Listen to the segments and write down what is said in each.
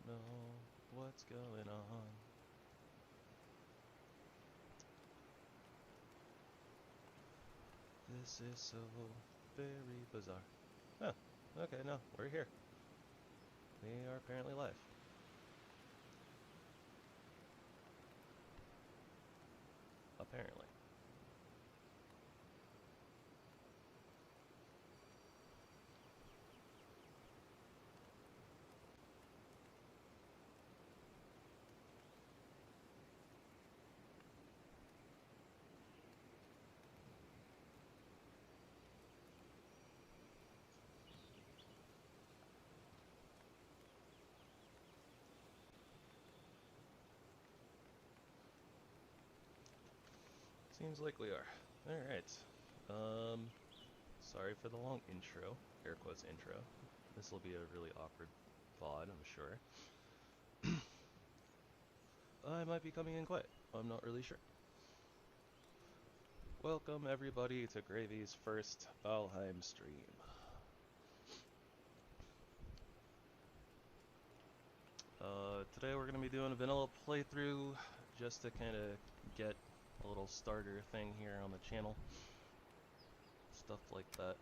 know what's going on. This is so very bizarre. Oh, okay, no, we're here. We are apparently live. Apparently. Seems like we are. Alright. Sorry for the long intro. Air quotes intro. This will be a really awkward VOD, I'm sure. I might be coming in quiet. I'm not really sure. Welcome everybody to Gravy's first Valheim stream. Today we're going to be doing a vanilla playthrough just to kind of get a little starter thing here on the channel. Stuff like that.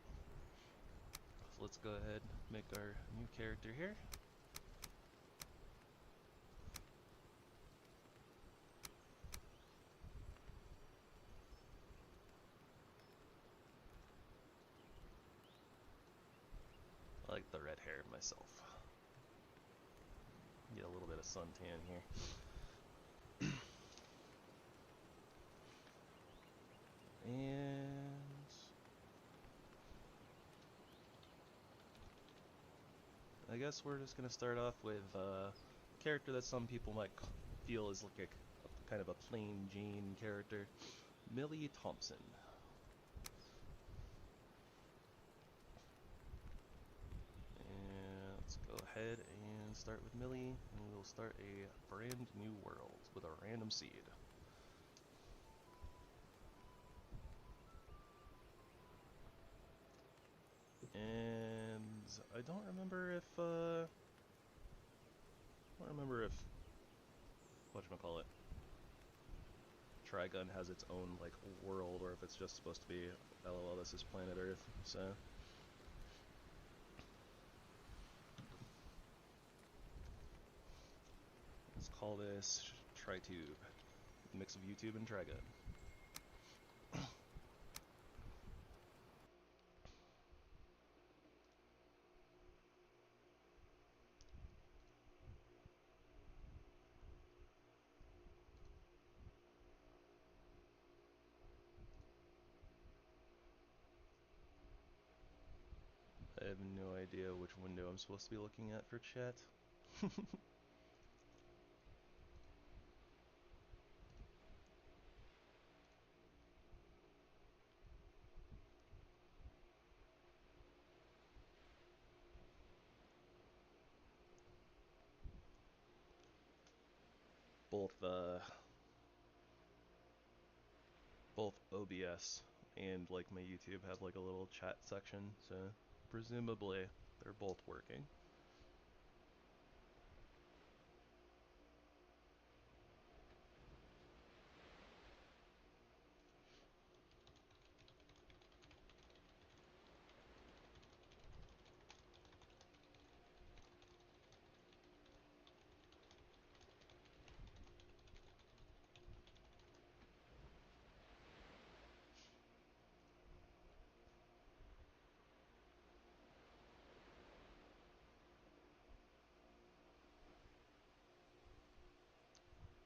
So let's go ahead and make our new character here. I like the red hair myself. Get a little bit of suntan here. And I guess we're just gonna start off with a character that some people might feel is like a kind of a plain Jane character, Millie Thompson. And let's go ahead and start with Millie, and we'll start a brand new world with a random seed. And I don't remember if whatchamacallit, Trigun has its own like world, or if it's just supposed to be LOL, this is planet Earth. So let's call this TriTube, mix of YouTube and Trigun. I have no idea which window I'm supposed to be looking at for chat. Both OBS and like my YouTube have like a little chat section, so presumably they're both working.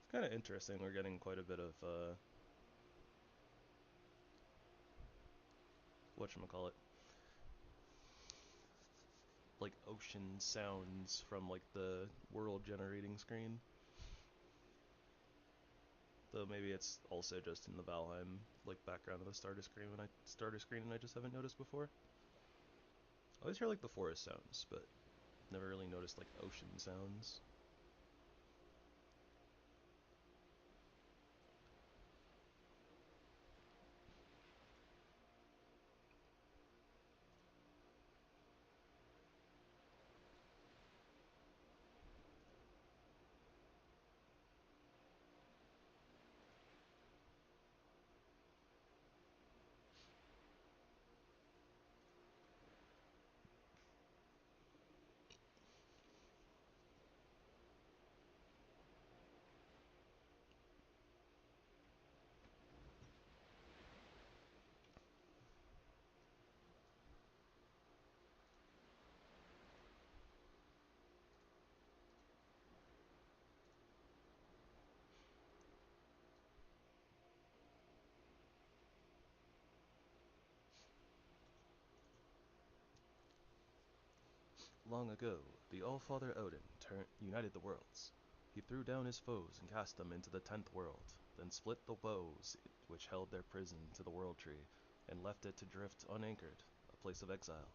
It's kind of interesting. We're getting quite a bit of whatchamacallit, like ocean sounds from like the world generating screen. Though maybe it's also just in the Valheim like background of the starter screen and I just haven't noticed before. I always hear like the forest sounds, but never really noticed like ocean sounds. Long ago, the All-Father Odin united the worlds. He threw down his foes and cast them into the 10th world, then split the bows which held their prison to the World Tree, and left it to drift unanchored, a place of exile.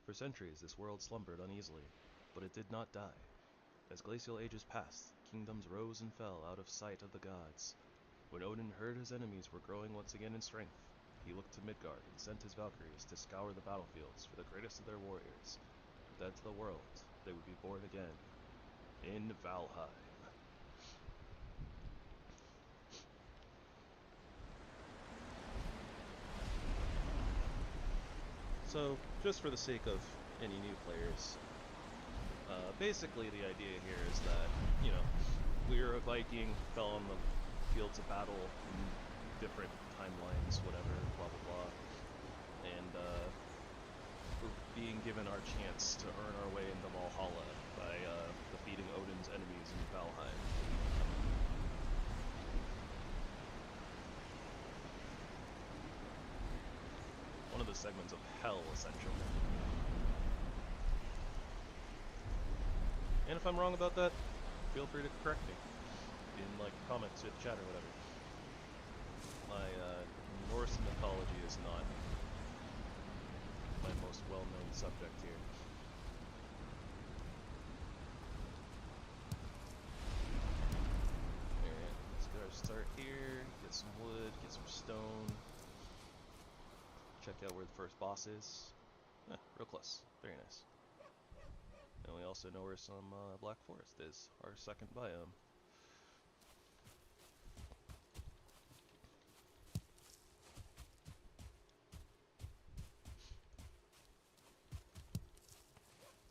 For centuries this world slumbered uneasily, but it did not die. As glacial ages passed, kingdoms rose and fell out of sight of the gods. When Odin heard his enemies were growing once again in strength, he looked to Midgard and sent his Valkyries to scour the battlefields for the greatest of their warriors. Dead to the world, they would be born again in Valheim. So, just for the sake of any new players, basically the idea here is that, we're a Viking, fell on the fields of battle in different timelines, whatever, blah blah blah, and we're being given our chance to earn our way into Valhalla by defeating Odin's enemies in Valheim. One of the segments of hell, essentially. And if I'm wrong about that, feel free to correct me in, comments or the chat or whatever. My Norse mythology is not my most well-known subject here. Alright, let's get our start here, get some wood, get some stone. Check out where the first boss is. Real close. Very nice. And we also know where some Black Forest is, our second biome.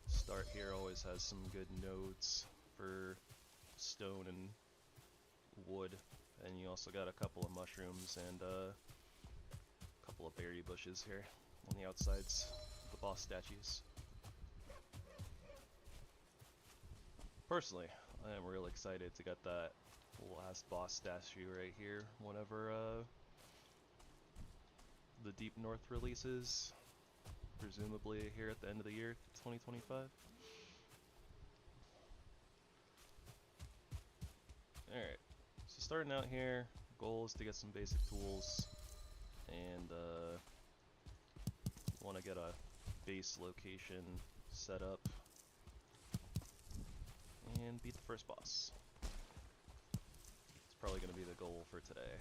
Start here always has some good nodes for stone and wood, and you also got a couple of mushrooms and a couple of berry bushes here on the outsides of the boss statues. Personally, I am real excited to get that last boss statue right here whenever the Deep North releases, presumably here at the end of the year, 2025. Alright, so starting out here, goal is to get some basic tools, and want to get a base location set up, and beat the first boss. It's probably going to be the goal for today.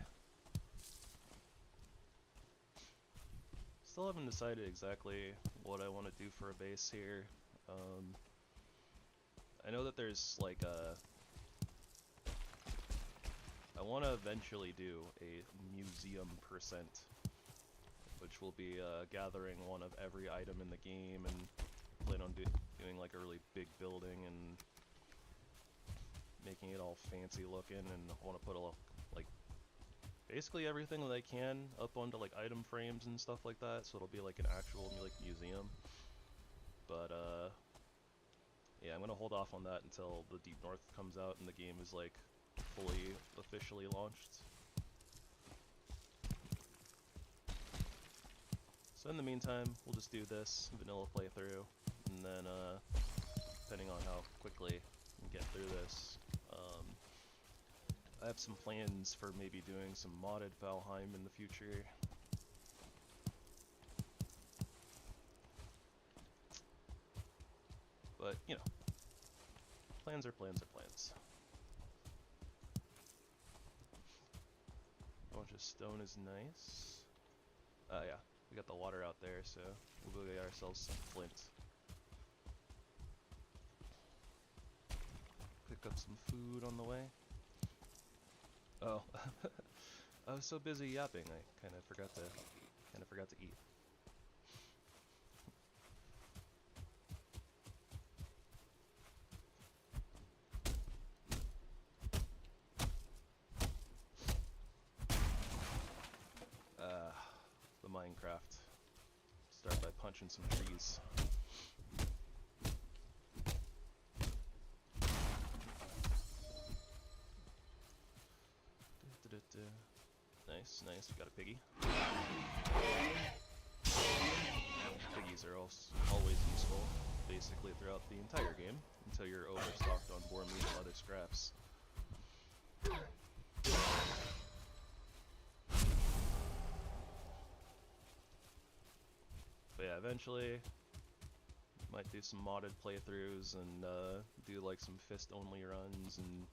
Still haven't decided exactly what I want to do for a base here. I know that there's I want to eventually do a museum percent, which will be gathering one of every item in the game, and plan on doing like a really big building and making it all fancy looking, and I want to put basically everything that I can up onto item frames and stuff like that, so it'll be like an actual museum. But yeah, I'm gonna hold off on that until the Deep North comes out and the game is fully officially launched. So in the meantime, we'll just do this vanilla playthrough, and then depending on how quickly we get through this, I have some plans for maybe doing some modded Valheim in the future. But, plans are plans are plans. A bunch of stone is nice. Yeah, we got the water out there, so we'll go get ourselves some flint. Pick up some food on the way. Oh, I was so busy yapping, I kind of forgot to eat. The Minecraft. Start by punching some trees. Nice, nice. We got a piggy. Piggies are always useful. basically throughout the entire game until you're overstocked on boar meat and other scraps. But yeah, eventually might do some modded playthroughs and do like some fist only runs, and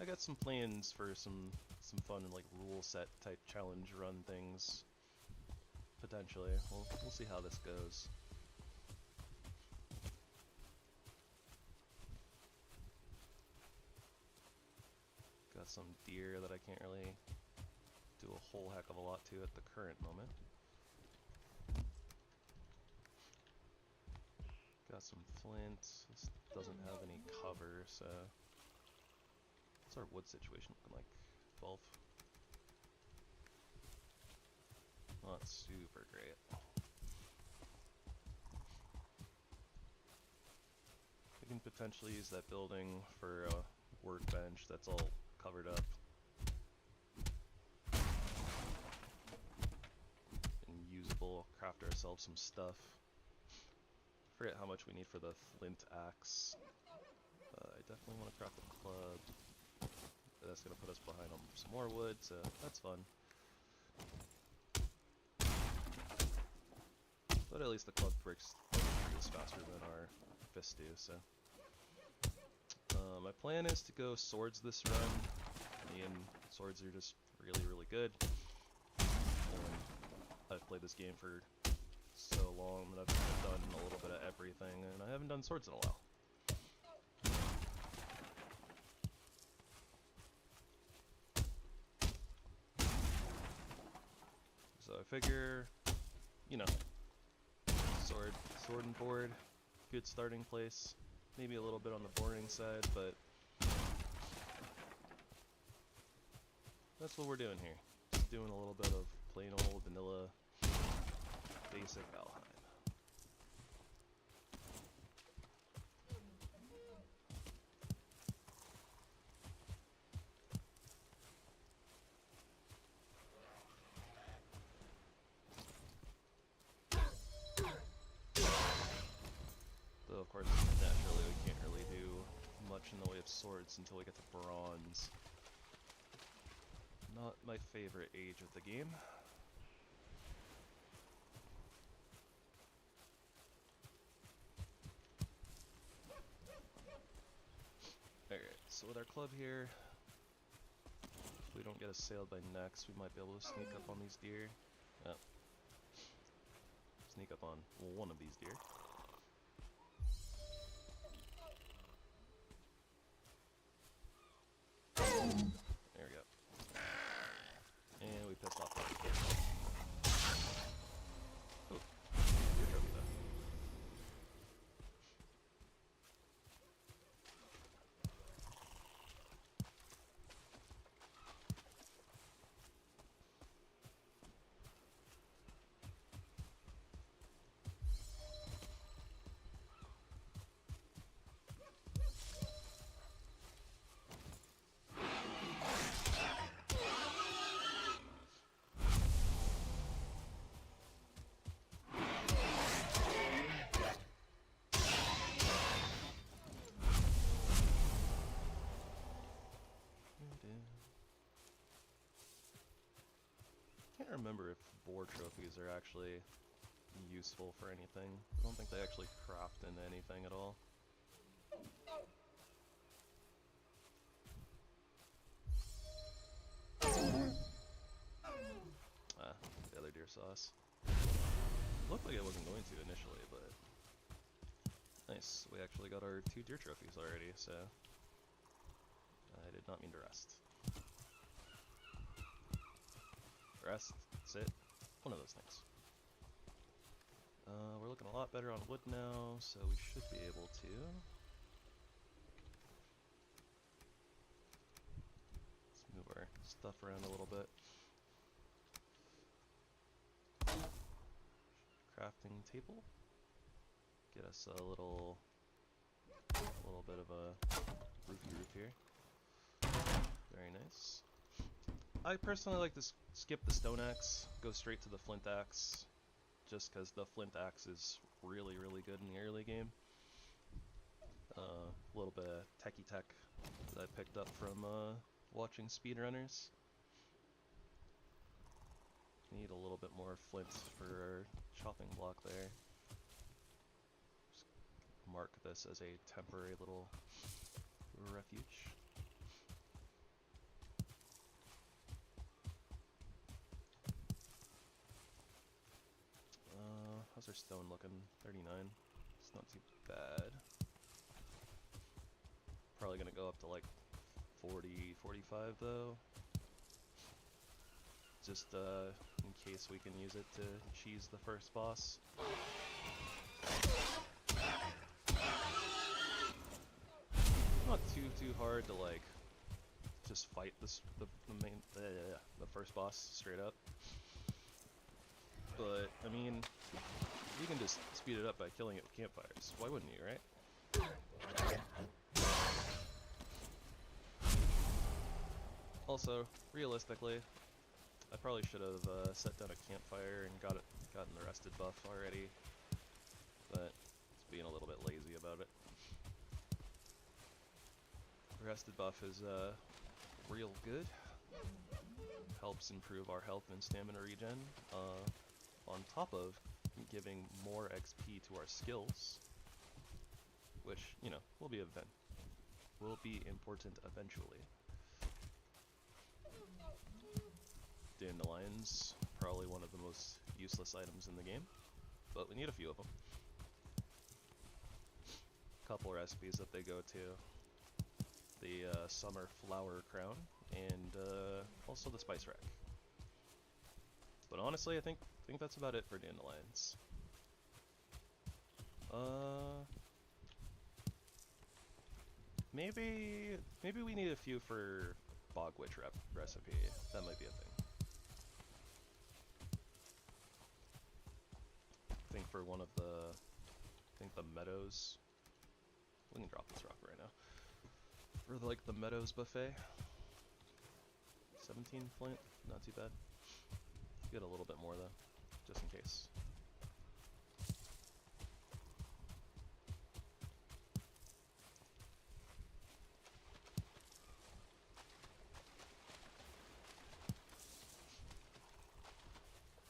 I got some plans for some fun like rule set type challenge run things potentially. We'll see how this goes. Got some deer that I can't really do a whole heck of a lot to at the current moment. Got some flint. This doesn't have any cover, so what's our wood situation looking like? 12. Not super great. We can potentially use that building for a workbench that's all covered up. And usable, craft ourselves some stuff. Forget how much we need for the flint axe. I definitely want to craft a club. That's going to put us behind on some more wood, so that's fun. But at least the club breaks faster than our fists do, so. My plan is to go swords this run. Me and swords are just really good. I've played this game for so long that I've done a little bit of everything, and I haven't done swords in a while. So I figure, you know, sword and board, good starting place. Maybe a little bit on the boring side, but that's what we're doing here. Just doing a little bit of plain old vanilla basic Valheim. Though of course, naturally we can't really do much in the way of swords until we get to bronze. Not my favorite age of the game. Alright, so with our club here, if we don't get assailed by necks, we might be able to sneak up on these deer. Oh. Sneak up on one of these deer. There we go. And we pissed off that deer. Oh, deer trophy though. I can't remember if boar trophies are actually useful for anything. I don't think they actually craft into anything at all. Ah, the other deer saw us. Looked like it wasn't going to initially, but nice. We actually got our 2 deer trophies already, so I did not mean to rest. Rest, sit, one of those things. We're looking a lot better on wood now, so we should be able to. Let's move our stuff around a little bit. Crafting table. Get us a little bit of a roofy roof here. Very nice. I personally like to skip the stone axe, go straight to the flint axe, just because the flint axe is really, really good in the early game. A little bit of techie tech that I picked up from watching speedrunners. Need a little bit more flint for our chopping block there. Just mark this as a temporary little refuge. How's our stone looking? 39. It's not too bad. Probably gonna go up to like 40, 45 though. Just in case we can use it to cheese the first boss. Not too hard to like just fight the first boss straight up. But I mean, you can just speed it up by killing it with campfires. Why wouldn't you, right? Also, realistically, I probably should have set down a campfire and gotten the rested buff already, but it's being a little bit lazy about it. The rested buff is real good. Helps improve our health and stamina regen, on top of giving more XP to our skills, which, you know, will be important eventually. Dandelions, probably one of the most useless items in the game, but we need a few of them. Couple recipes that they go to. The summer flower crown, and also the spice rack. But honestly, I think that's about it for dandelions. Maybe we need a few for bog witch recipe. That might be a thing. I think for one of the meadows. We can drop this rock right now. For like the meadows buffet. 17 flint, not too bad. Get a little bit more though, just in case.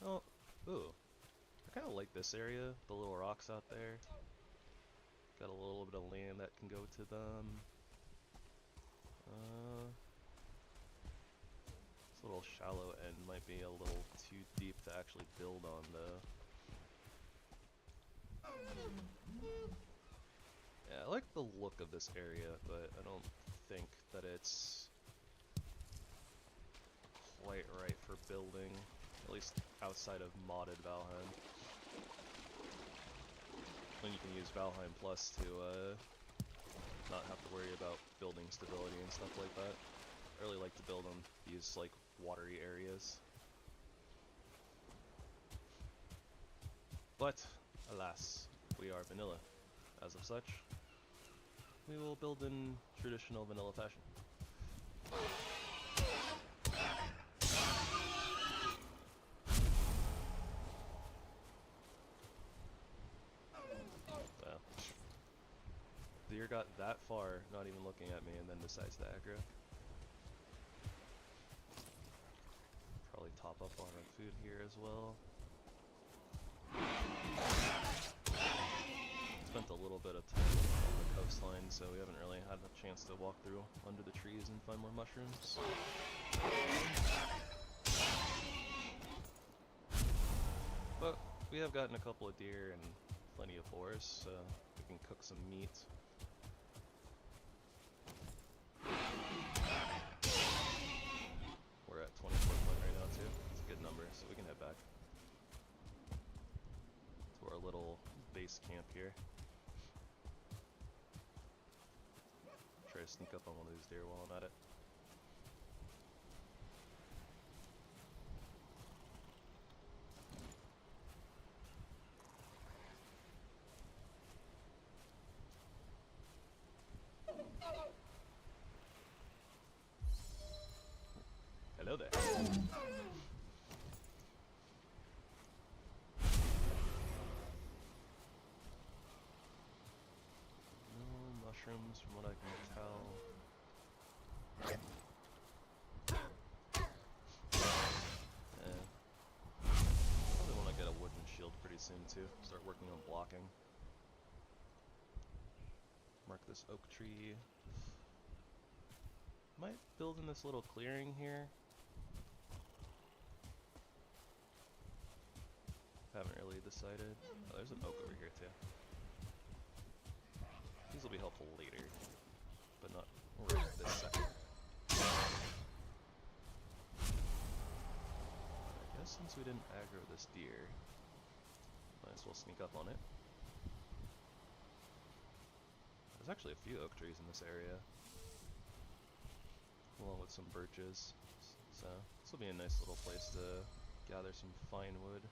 Oh, ooh. I kind of like this area, the little rocks out there. Got a little bit of land that can go to them. This little shallow end might be a little too deep to actually build on though. Yeah, I like the look of this area, but I don't think that it's quite right for building, at least outside of modded Valheim. When you can use Valheim Plus to not have to worry about building stability and stuff like that. I really like to build on these like watery areas. But alas, we are vanilla. As of such, we will build in traditional vanilla fashion. Well, deer got that far, not even looking at me, and then decides to aggro. Probably top up on our food here as well. Spent a little bit of time on the coastline, so we haven't really had a chance to walk through under the trees and find more mushrooms. But we have gotten a couple of deer and plenty of boars, so we can cook some meat. We're at 24 foot right now too. It's a good number, so we can head back to our little base camp here. Try to sneak up on one of these deer while I'm at it. Hello there. seems, from what I can tell. Probably want to get a wooden shield pretty soon too. Start working on blocking. Mark this oak tree. Might build in this little clearing here. Haven't really decided. Oh, there's an oak over here too. These will be helpful later, but not right this second. I guess since we didn't aggro this deer, might as well sneak up on it. There's actually a few oak trees in this area, along with some birches, so this will be a nice little place to gather some fine wood.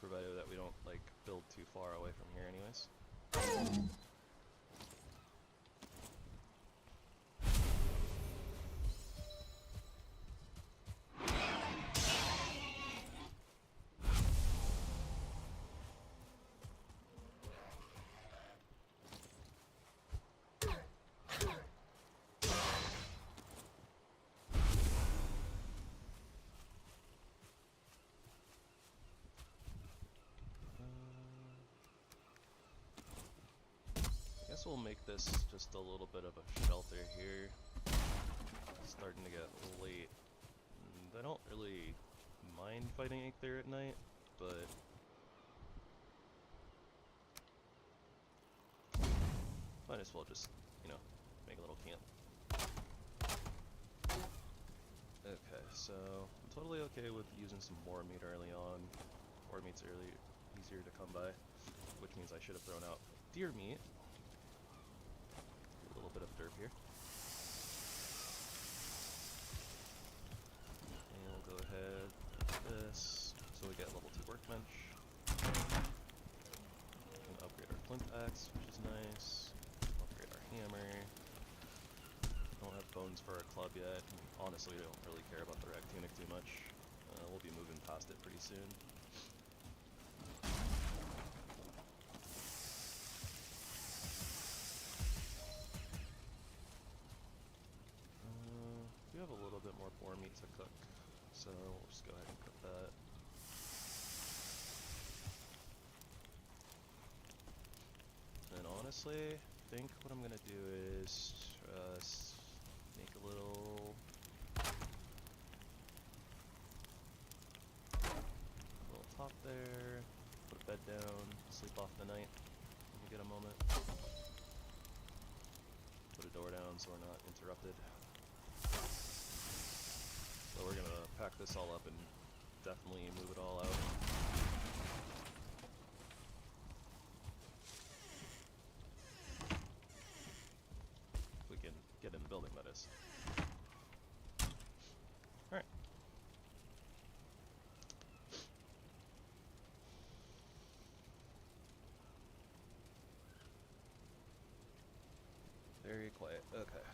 Provided that we don't, like, build too far away from here anyways. I guess we'll make this just a little bit of a shelter here. It's starting to get late. And I don't really mind fighting Aether at night, but might as well just, you know, make a little camp. Okay, so I'm totally okay with using some boar meat early on. Boar meat's easier to come by, which means I should have thrown out deer meat. A little bit of derp here. And we'll go ahead with this, so we get level 2 workbench. We can upgrade our flint axe, which is nice. Upgrade our hammer. Don't have bones for our club yet. Honestly, we don't really care about the rag tunic too much. We'll be moving past it pretty soon. We have a little bit more boar meat to cook, so we'll just go ahead and cook that. And honestly, I think what I'm gonna do is just make a little top there, put a bed down, sleep off the night when we get a moment. Put a door down so we're not interrupted. So we're gonna pack this all up and definitely move it all out. If we can get in the building, that is. Alright. Very quiet. Okay.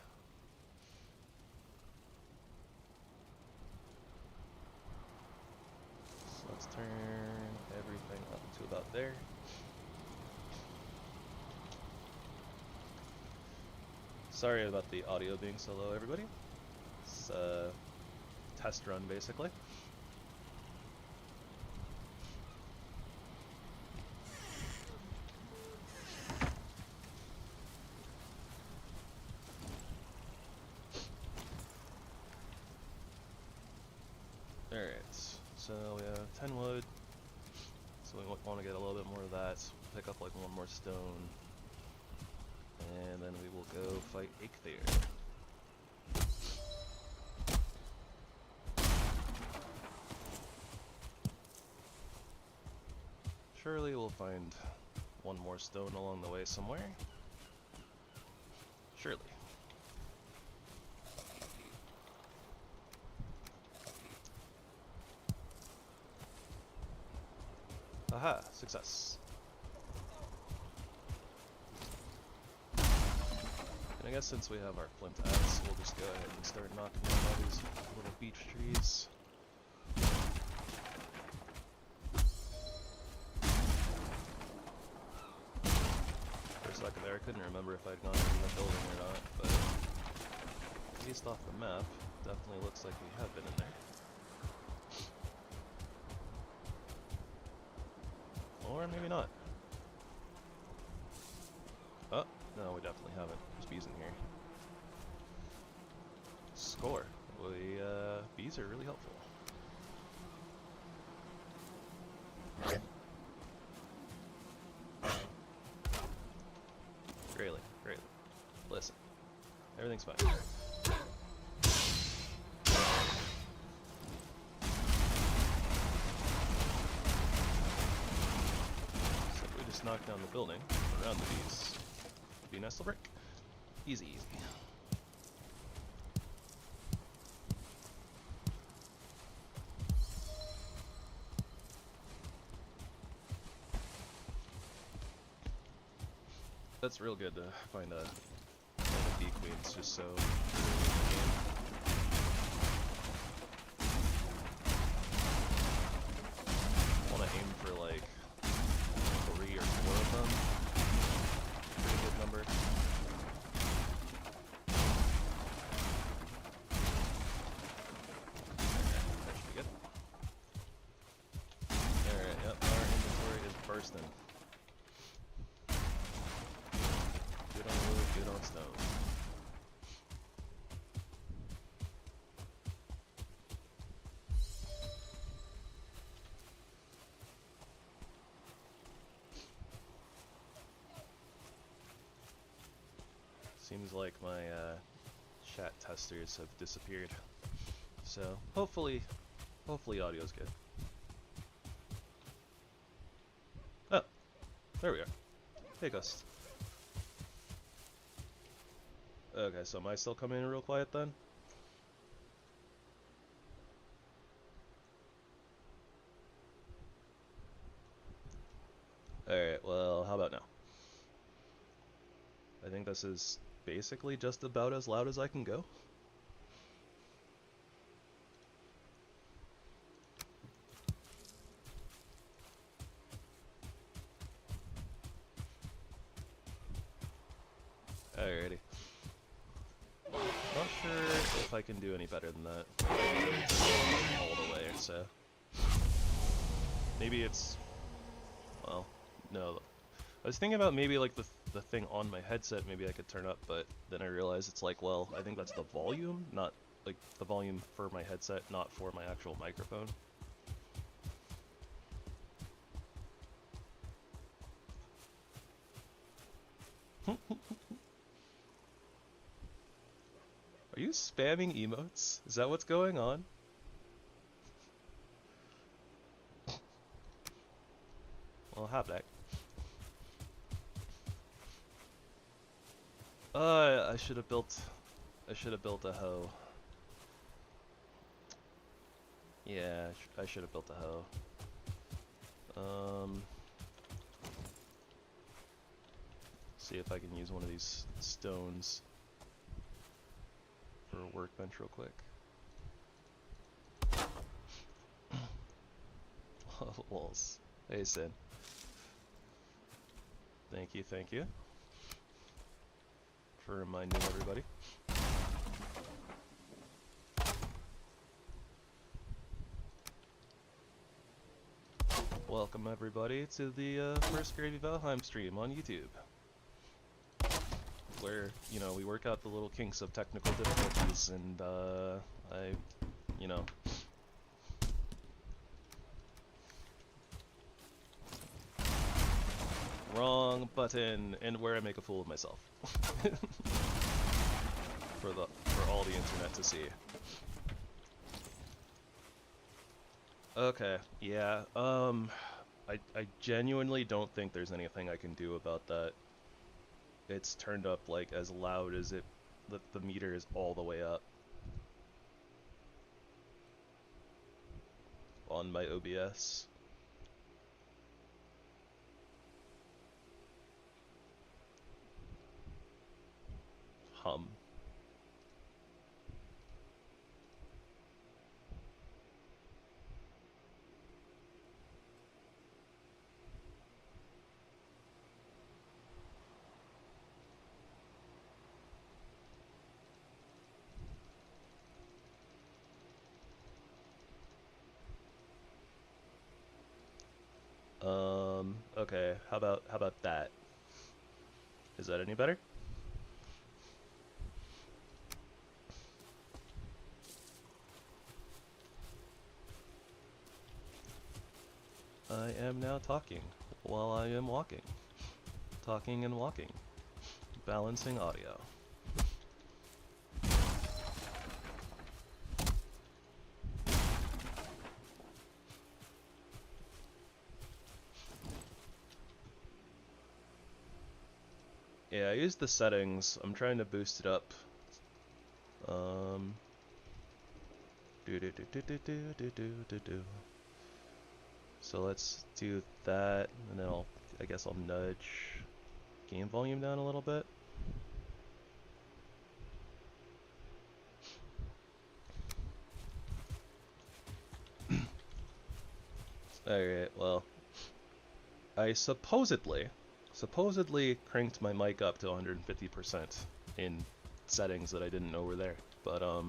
So let's turn everything up to about there. Sorry about the audio being so low, everybody. It's a test run, basically. Alright, so we have 10 wood, so we want to get a little bit more of that, so we'll pick up like one more stone, and then we will go fight Aether. Surely we'll find one more stone along the way somewhere. Surely. Aha! Success! And I guess since we have our flint axe, we'll just go ahead and start knocking down all these little beech trees. I couldn't remember if I'd gone in the building or not, but based off the map, definitely looks like we have been in there. Or maybe not. Oh, no, we definitely haven't. There's bees in here. Score. Bees are really helpful. Grayling, Grayling. Listen. Everything's fine. So if we just knock down the building around the bees, bee nest will break. Easy, easy. That's real good to find a bee queen's just so I want to aim for like 3 or 4 of them. Pretty good number. That should be good. Alright, yep, our inventory is bursting. Good on wood, good on stone. Seems like my chat testers have disappeared. So hopefully audio's good. Oh, there we are. Hey Ghost. Okay, so am I still coming in real quiet then? Alright, well, how about now? I think this is basically just about as loud as I can go. Alrighty. Not sure if I can do any better than that. All the way, so. Maybe it's... well, no. I was thinking about maybe like the thing on my headset, maybe I could turn up, but then I realized it's like, well, I think that's the volume, not like the volume for my headset, not for my actual microphone. Are you spamming emotes? Is that what's going on? Well, have that. I should have built a hoe. Yeah, I should have built a hoe. See if I can use one of these stones for a workbench real quick. Walls. Hey, Sin. Thank you for reminding everybody. Welcome everybody to the first Gravy Valheim stream on YouTube, where, you know, we work out the little kinks of technical difficulties, and you know, wrong button, and where I make a fool of myself for all the internet to see. Okay, yeah, I genuinely don't think there's anything I can do about that. It's turned up like as loud as it, the meter is all the way up on my OBS. Hum. Okay, how about that? Is that any better? I am now talking while I am walking. Talking and walking. Balancing audio. Yeah, I used the settings. I'm trying to boost it up. So let's do that, and then I guess I'll nudge game volume down a little bit. Alright, well, I supposedly cranked my mic up to 150% in settings that I didn't know were there, but I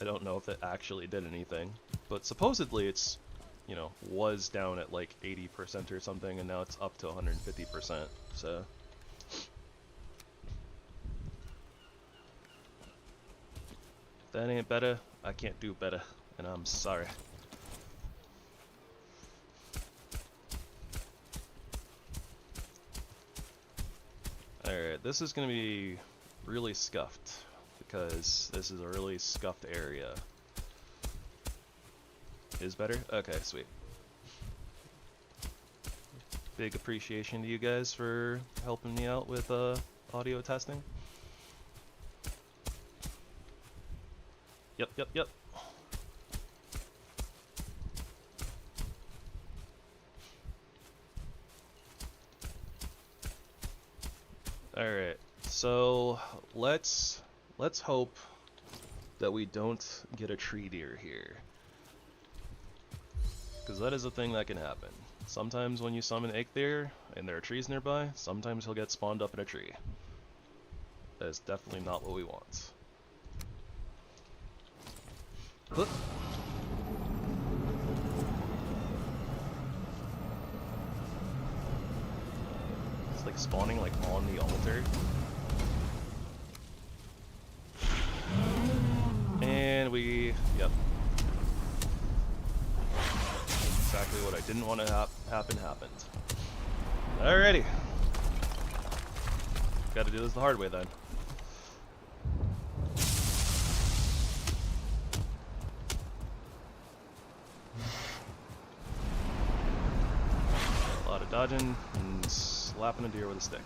don't know if it actually did anything, but supposedly it's, you know, was down at like 80% or something, and now it's up to 150%, so. If that ain't better, I can't do better, and I'm sorry. Alright, this is gonna be really scuffed, because this is a really scuffed area. Is better? Okay, sweet. Big appreciation to you guys for helping me out with audio testing. Yep. Alright, so let's hope that we don't get a tree deer here. Because that is a thing that can happen. Sometimes when you summon Eikthyr and there are trees nearby, sometimes he'll get spawned up in a tree. That is definitely not what we want. Huh. It's like spawning like on the altar. And yep. Exactly what I didn't want to happen happened. Alrighty. Gotta do this the hard way then. A lot of dodging and slapping a deer with a stick.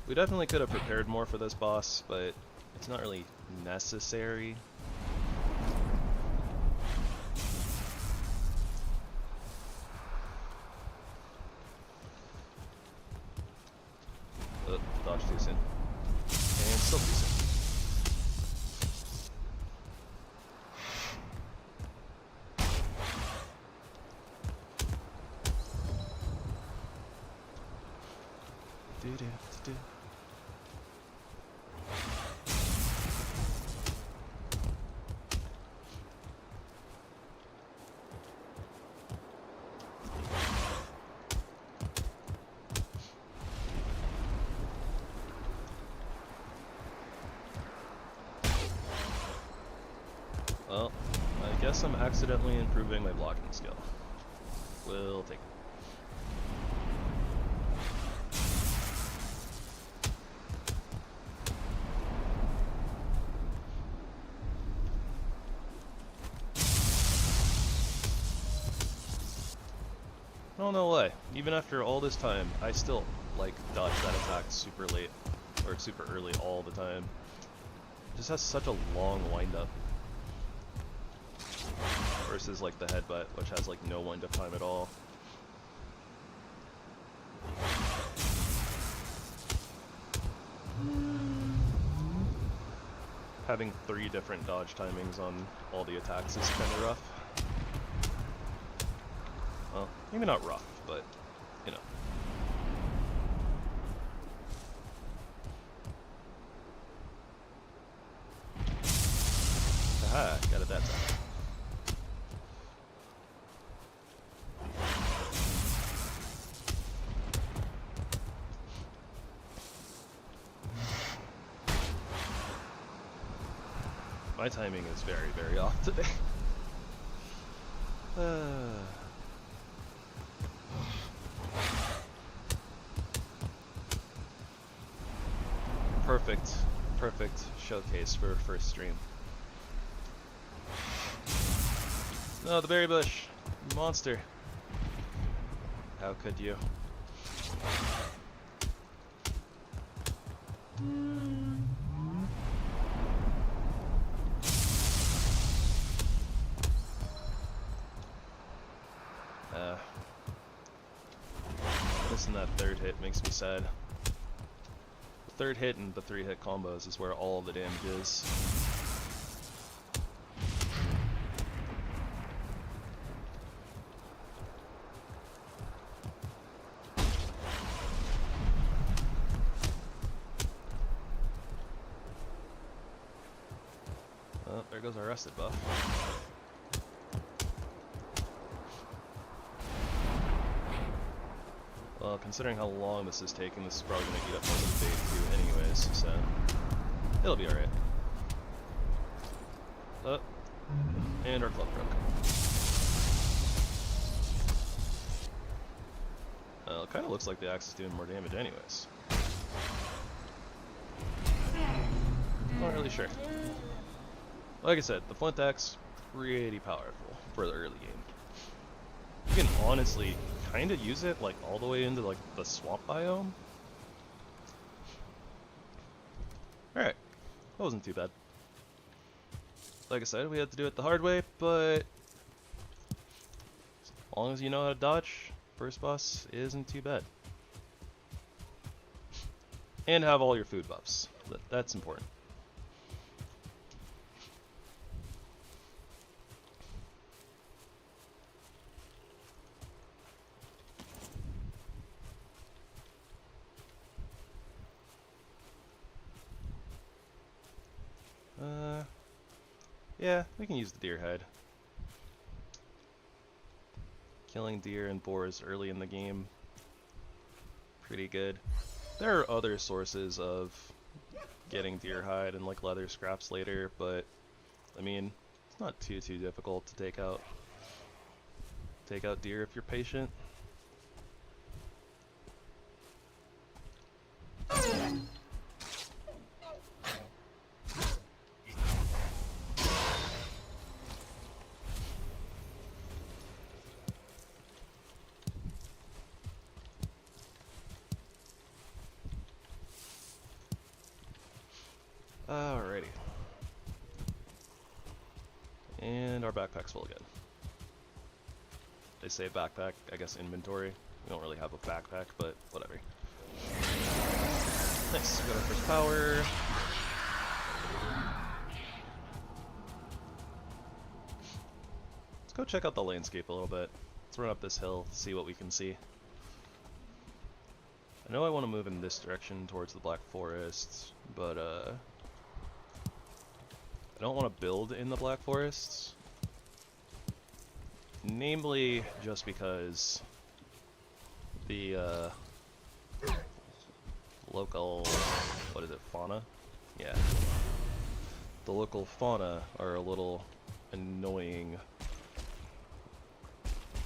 We definitely could have prepared more for this boss, but it's not really necessary. Dodge too soon. And still too soon. Do. Well, I guess I'm accidentally improving my blocking skill. We'll take it. Oh, no way. Even after all this time, I still, like, dodge that attack super late, or super early all the time. It just has such a long wind-up. Versus, like, the headbutt, which has, like, no wind-up time at all. Having 3 different dodge timings on all the attacks is kind of rough. Well, maybe not rough, but, you know. Aha, got it that time. My timing is very, very off today. Perfect showcase for first stream. No, the berry bush! Monster! How could you? Missing that third hit makes me sad. The third hit and the 3-hit combos is where all the damage is. Oh, there goes our rusted buff. Well, considering how long this is taking, this is probably going to eat up most of the bait too anyways, so it'll be alright. Oh, and our club broke. Well, it kind of looks like the axe is doing more damage anyways. Not really sure. Like I said, the flint axe, pretty powerful for the early game. You can honestly kind of use it like all the way into like the swamp biome. Alright, that wasn't too bad. Like I said, we had to do it the hard way, but as long as you know how to dodge, first boss isn't too bad. And have all your food buffs. That's important. Yeah, we can use the deer hide. Killing deer and boars early in the game, pretty good. There are other sources of getting deer hide and like leather scraps later, but I mean, it's not too difficult to take out deer if you're patient. Alrighty. And our backpack's full again. They say backpack, I guess inventory. We don't really have a backpack, but whatever. Nice, we got our first power. Let's go check out the landscape a little bit. Let's run up this hill, see what we can see. I know I want to move in this direction towards the Black Forest, but I don't want to build in the Black Forests. Namely, just because the local, what is it, fauna? Yeah. The local fauna are a little annoying.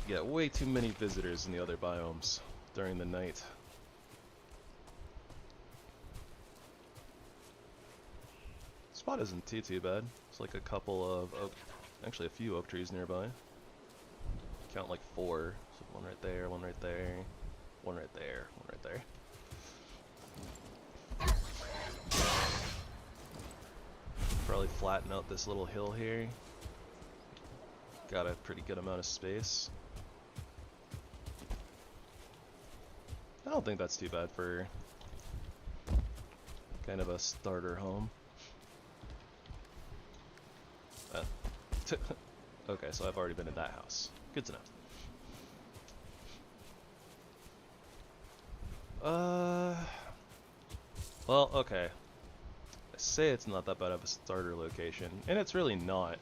You get way too many visitors in the other biomes during the night. Spot isn't too bad. It's like a couple of oak, actually a few oak trees nearby. Count like 4. So one right there, one right there, one right there, one right there. Probably flatten out this little hill here. Got a pretty good amount of space. I don't think that's too bad for kind of a starter home. Okay, so I've already been in that house. Good to know. Well, okay. I say it's not that bad of a starter location, and it's really not.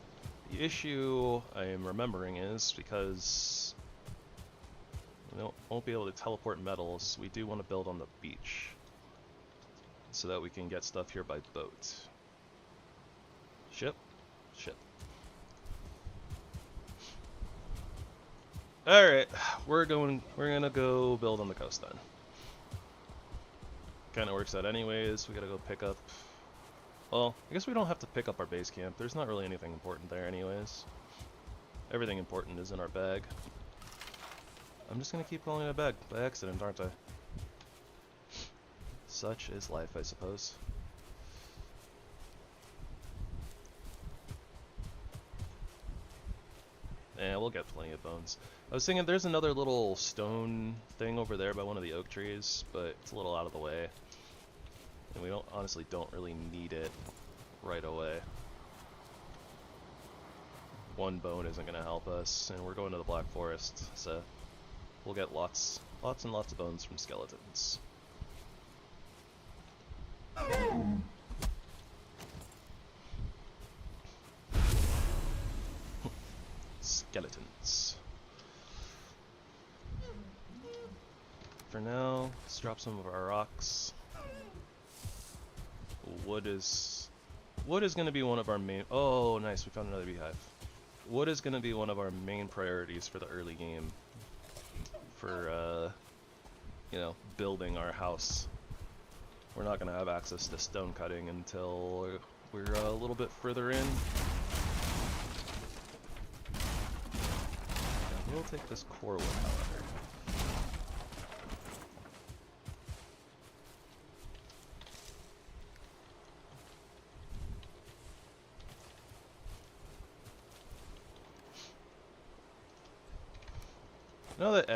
The issue I am remembering is because we won't be able to teleport metals, we do want to build on the beach so that we can get stuff here by boat. Ship? Ship. Alright, we're gonna go build on the coast then. Kinda works out anyways, we gotta go pick up... Well, I guess we don't have to pick up our base camp, there's not really anything important there anyways. Everything important is in our bag. I'm just gonna keep calling it a bag by accident, aren't I? Such is life, I suppose. Yeah, we'll get plenty of bones. I was thinking there's another little stone thing over there by one of the oak trees, but it's a little out of the way. And we honestly don't really need it right away. One bone isn't going to help us, and we're going to the Black Forest, so we'll get lots and lots of bones from skeletons. Skeletons. For now, let's drop some of our rocks. Wood is going to be one of our main... Oh, nice, we found another beehive. Wood is going to be one of our main priorities for the early game. For, you know, building our house. We're not going to have access to stone cutting until we're a little bit further in. We'll take this core wood, however. I know that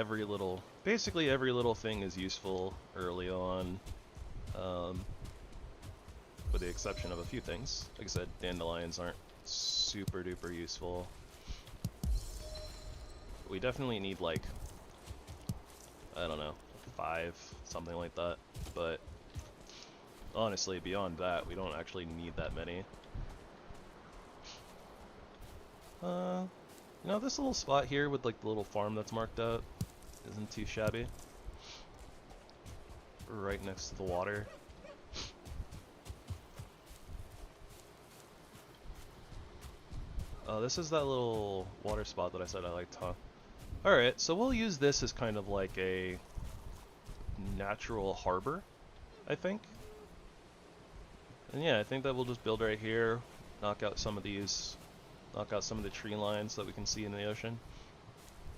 basically every little thing is useful early on, with the exception of a few things. Like I said, dandelions aren't super duper useful. We definitely need, like, I don't know, 5, something like that, but honestly, beyond that, we don't actually need that many. You know, this little spot here with, like, the little farm that's marked out isn't too shabby. Right next to the water. This is that little water spot that I said I liked, huh? Alright, so we'll use this as kind of like a natural harbor, I think. And yeah, I think that we'll just build right here, knock out some of the tree lines that we can see in the ocean.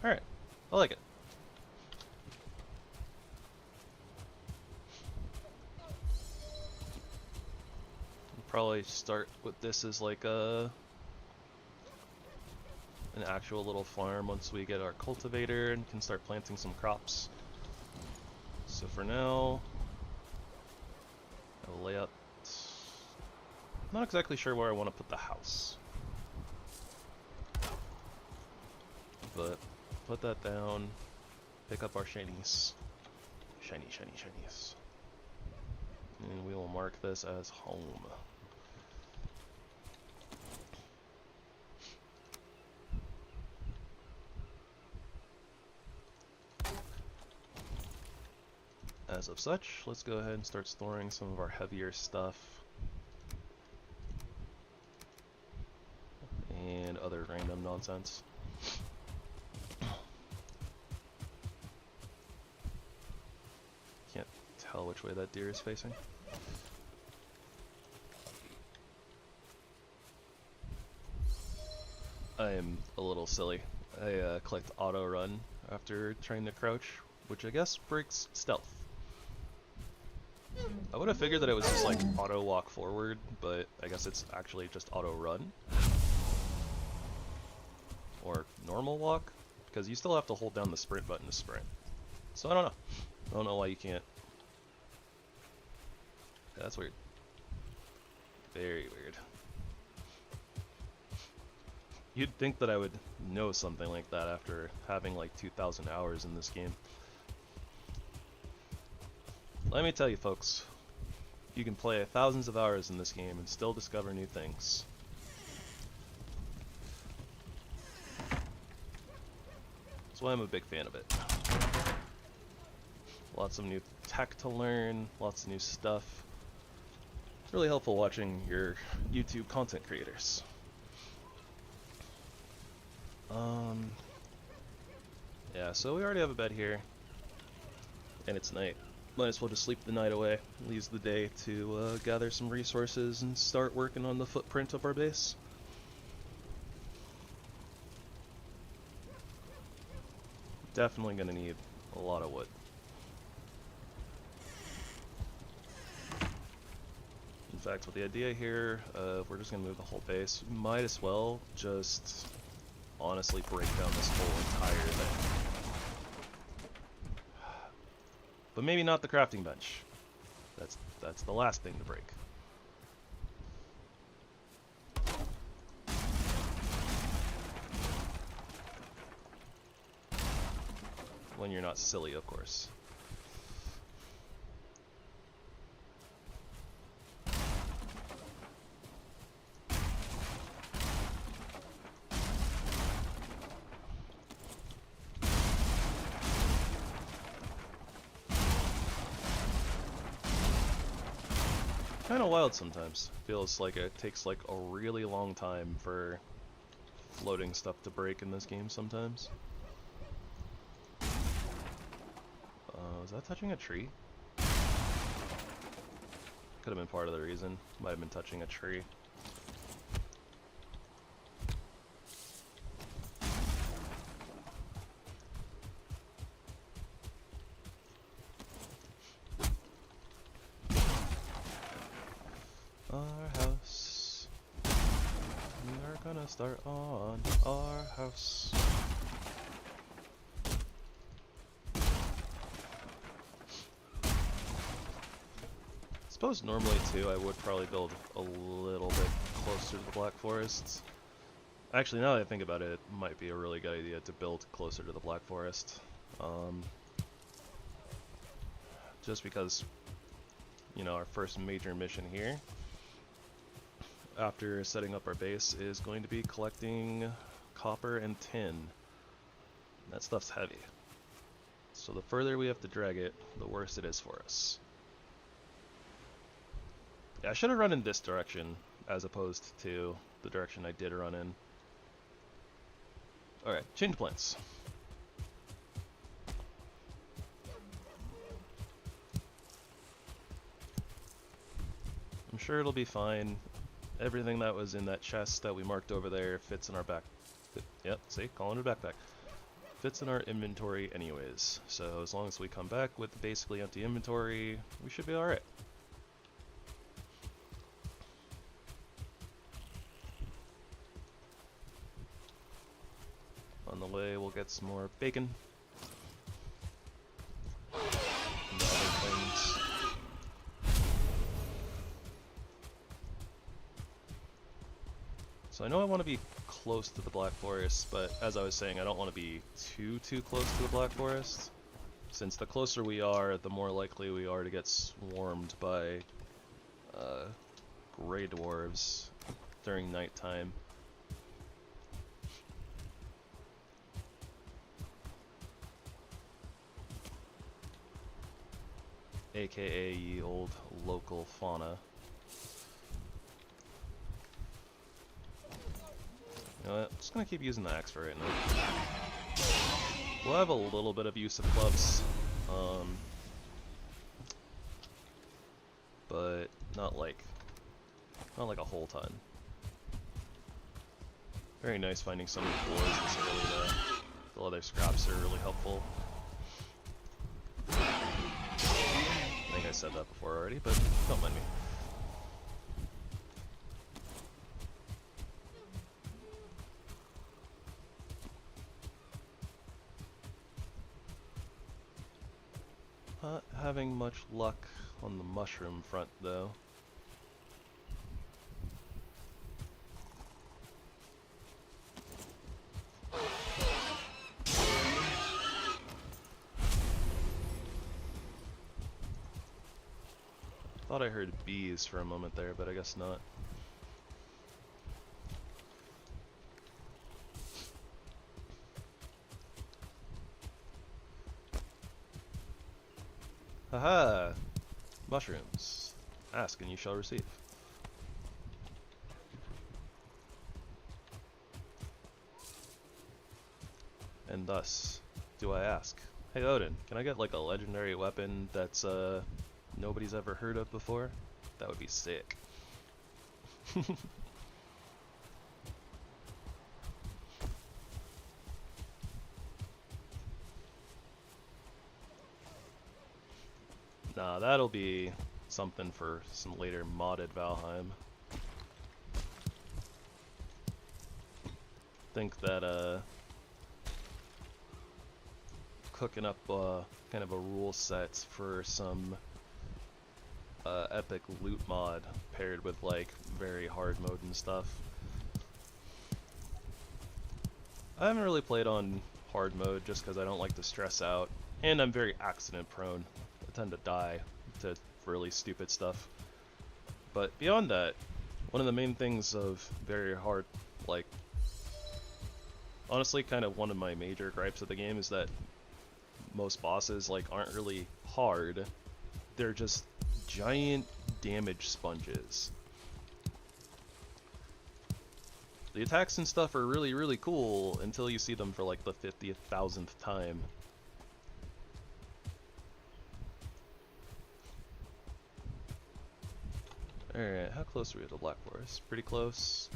Alright, I like it. We'll probably start with this as like an actual little farm once we get our cultivator and can start planting some crops. So for now, I'll lay out... I'm not exactly sure where I want to put the house. But put that down, pick up our shinies. Shinies. And we will mark this as home. As of such, let's go ahead and start storing some of our heavier stuff. And other random nonsense. Can't tell which way that deer is facing. I am a little silly. I clicked auto run after trying to crouch, which I guess breaks stealth. I would have figured that it was just like auto walk forward, but I guess it's actually just auto run. Or normal walk, because you still have to hold down the sprint button to sprint. So I don't know. I don't know why you can't. Yeah, that's weird. Very weird. You'd think that I would know something like that after having like 2,000 hours in this game. Let me tell you folks, you can play thousands of hours in this game and still discover new things. That's why I'm a big fan of it. Lots of new tech to learn, lots of new stuff. It's really helpful watching your YouTube content creators. Yeah, so we already have a bed here, and it's night. Might as well just sleep the night away. Leaves the day to gather some resources and start working on the footprint of our base. Definitely gonna need a lot of wood. In fact, with the idea here, we're just gonna move the whole base. Might as well just honestly break down this whole entire thing. But maybe not the crafting bench. That's the last thing to break. When you're not silly, of course. Kind of wild sometimes. Feels like it takes like a really long time for floating stuff to break in this game sometimes. Was that touching a tree? Could have been part of the reason. Might have been touching a tree. Our house. We are gonna start on our house. Suppose normally too I would probably build a little bit closer to the Black Forest. Actually, now that I think about it, it might be a really good idea to build closer to the Black Forest. Just because, you know, our first major mission here, after setting up our base, is going to be collecting copper and tin. That stuff's heavy. So the further we have to drag it, the worse it is for us. Yeah, I should have run in this direction as opposed to the direction I did run in. Alright, change plans. I'm sure it'll be fine. Everything that was in that chest that we marked over there fits in our back. Yep, see? Calling it a backpack. Fits in our inventory anyways. So as long as we come back with basically empty inventory, we should be alright. On the way, we'll get some more bacon. And other things. So I know I want to be close to the Black Forest, but as I was saying, I don't want to be too close to the Black Forest. Since the closer we are, the more likely we are to get swarmed by gray dwarves during nighttime. AKA ye old local fauna. You know what? I'm just gonna keep using the axe for right now. We'll have a little bit of use of clubs, but not like a whole ton. Very nice finding some of the boards this early. The leather scraps are really helpful. I think I said that before already, but don't mind me. Not having much luck on the mushroom front, though. Thought I heard bees for a moment there, but I guess not. Haha! Mushrooms. Ask and you shall receive. And thus do I ask. Hey Odin, can I get like a legendary weapon that's nobody's ever heard of before? That would be sick. Nah, that'll be something for some later modded Valheim. Think that cooking up kind of a rule set for some epic loot mod paired with like very hard mode and stuff. I haven't really played on hard mode just because I don't like to stress out, and I'm very accident prone. I tend to die to really stupid stuff. But beyond that, one of the main things of very hard, like, honestly kind of one of my major gripes of the game is that most bosses like aren't really hard. They're just giant damage sponges. The attacks and stuff are really, really cool until you see them for like the 50,000th time. Alright, how close are we to the Black Forest? Pretty close.